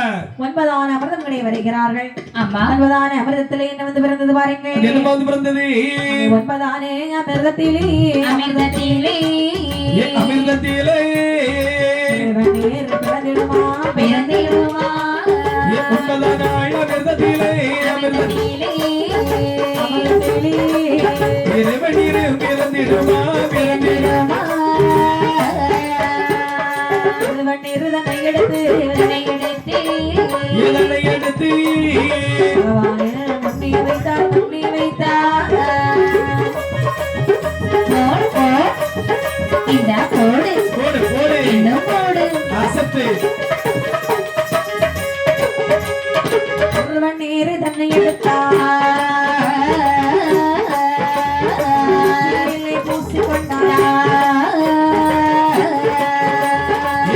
9 அமிர்தங்களை வருகிறார்கள் ஆமா 9 அமிர்தத்திலே என்ன வந்து பிறந்தது பாருங்க என்ன வந்து பிறந்தது 9 அமிர்தத்திலே அமிர்தத்திலே அமிர்தத்திலே தேவநீர் பிறந்திடுமா பிறந்திடுமா உண்மைதானாய் அமிர்தத்திலே அமிர்தத்திலே அமிர்தத்திலே இறைவனீர் பிறந்திடுமா பிறந்திடுமா தேவநீர் தன்னை எடுத்து இதனை எடுத்து இதனை எடுத்து முன்னி வைத்தார் முன்னி வைத்தார் போடு, போ. இந்த போடு போடு போடு இன்னும் போடு அசத்து நீர் தன்னை எடுத்தார் பூசிக்கொண்டார்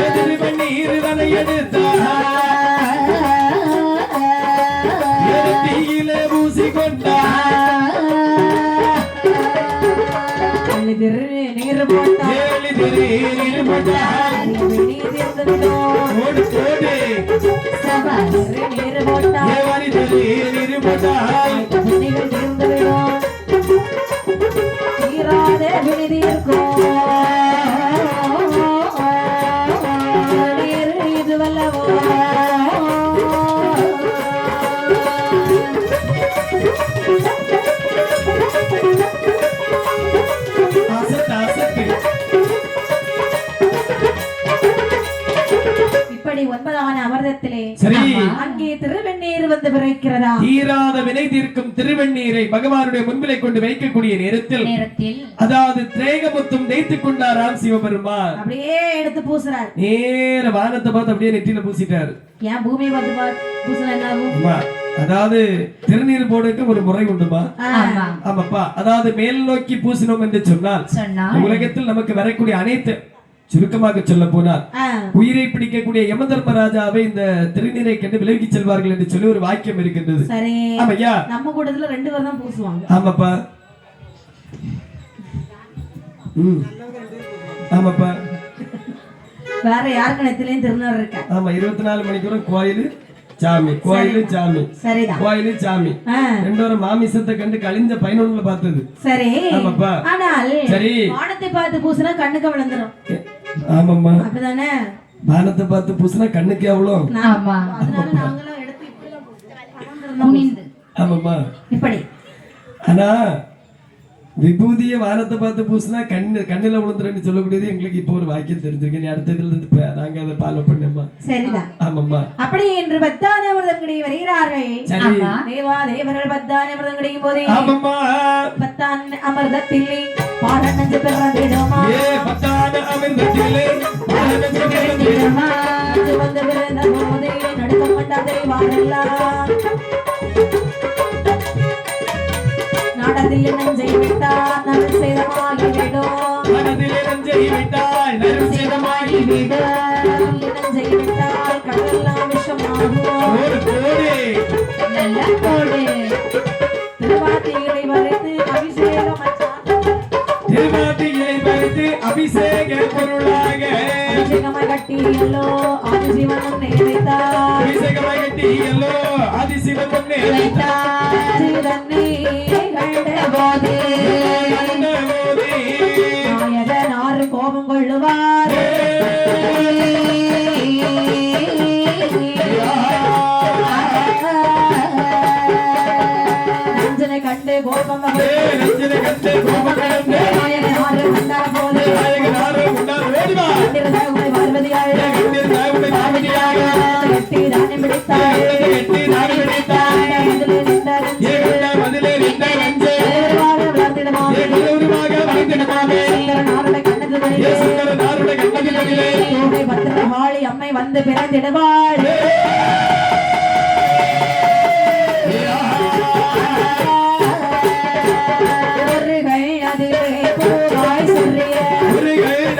எதிர்வண்ணீர் இதனை எடுத்தார் தீயிலே பூசிக்கொண்டார் நீர் போட்டார் எளிதில் போட்டார் போடு போடு சபாஸ் நீர் போட்டார் தேவனிதில் போட்டார் புண்ணிகள் தீர்ந்து விடும் தீராத விடுதி இருக்கும் நீர் இது வல்லவோ அசத்து அசத்து இப்படி 9 அமிர்தத்திலே சரி அங்கே திருவெண்ணீர் வந்து பிறக்கிறதா தீராத வினை தீர்க்கும் திருவெண்ணீரை பகவானுடைய முன்பிலை கொண்டு வைக்கக்கூடிய நேரத்தில் அதாவது திரேகமுத்தும் தேய்த்துக் கொண்டாராம் சிவபெருமான் அப்படியே எடுத்து பூசுறார் நேர வானத்தை பார்த்து அப்படியே நெற்றியில பூசிட்டாரு ஏன் பூமியை பார்த்து பூசுனா என்ன ஆகும்? அம்மா, அதாவது திருநீர் போடுறதுக்கு ஒரு முறை உண்டுமா ஆமா ஆமாப்பா அதாவது மேல் நோக்கி பூசினோம் என்று சொன்னால் சொன்னால் உலகத்தில் நமக்கு வரக்கூடிய அனைத்து சுருக்கமாக சொல்ல போனால் உயிரை பிடிக்கக்கூடிய யம தர்மராஜாவை இந்த திருநீரை கண்டு விலகி செல்வார்கள் என்று சொல்லி ஒரு வாக்கியம் இருக்கின்றது சரி ஆமையா நம்ம கூட்டத்துல 2 பேர் தான் பூசுவாங்க ஆமாப்பா ஆமாப்பா வேற யார் கணத்திலயும் திருநர் இருக்கா ஆமா 24 மணிக்கூட கோயில் சாமி கோயிலு சாமி சரிதான் கோயிலு சாமி ஆ, ரெண்டு ஒரு மாமிசத்தை கண்டு கழிஞ்ச பயனுள்ள பார்த்தது சரி ஆமாப்பா ஆனால் சரி வானத்தை பார்த்து பூசினா கண்ணுக்கு விழுந்துரும் ஆமாம்மா அப்படிதானே வானத்தை பார்த்து பூசினா கண்ணுக்கு எவ்வளோ ஆமா அதனால நாங்களும் எடுத்து இப்படிலாம் குனிந்து ஆமாம்மா இப்படி ஆனா விபூதிய வானத்தை பார்த்து பூசினா கண்ணுல விழுந்துருன்னு சொல்லக்கூடியது எங்களுக்கு இப்போ ஒரு வாக்கியம் தெரிஞ்சிருக்கு நீ அடுத்த இதுல இருந்து நாங்க அதை ஃபாலோ பண்ணோமா சரிதான் ஆமாம்மா அப்படி என்று பத்தான அமிர்தம் கிடை வருகிறார்கள் சரி ஆமா தேவா தேவர்கள் பத்தான அமிர்தம் கிடைக்கும் போதே ஆமாம்மா பத்தான் அமிர்தத்திலே பாடம் நஞ்சு பிறந்திடுமா ஏ பத்தான அமிர்தத்திலே பாலனஞ்சு பிறந்திடுமா. நஞ்சு வந்து பிறந்த போதே நடுக்கம் கொண்டாதே வாரெல்லாம் நாடத்தில் நஞ்சை விட்டார் நல் சேதமாகிவிடும் மனதிலே நஞ்சை விட்டால் நரும் சேதமாகிவிடும். நஞ்சை விட்டால் கடலெல்லாம் விஷமாகும் ஒரு கோடி நல்ல கோடு திருவாத்திகளை வரைத்து அபிஷேகம் திருவாதிகளை பறித்து அபிஷேக பொருளாக அபிஷேகமாய் கட்டியல்லோ ஆதிசிவனும் நினைத்தார் அபிஷேகமாக கட்டியல்லோ ஆதிசிவன் முன்னே தன்னை கண்டபோது கண்டபோது நாயகனார் கோபம் கொள்ளுவார் நஞ்சனை கண்டு கோபம் நெஞ்சினை கண்டு கோபம் கடந்து நாயகனார் கண்ட போது நாயகனார் முன்னால் ஓடி வா. பார்வதியாள் கண்டீர் தாயுடைய பார்வதியாக கட்டி தானே பிடித்தாள் கட்டி நாடு பிடித்தார். ஏ கண்ட மதிலே நின்ற நஞ்சே ஏ கல்லூரிமாக வளைந்திடமாமே ஏ சுந்தர நாருடைய கண்ணதிலே பத்திரகாளி அம்மை வந்து பிறந்திடுவாள் ஒரு கை அதிலே பூவாய் சொல்றிய முருகன்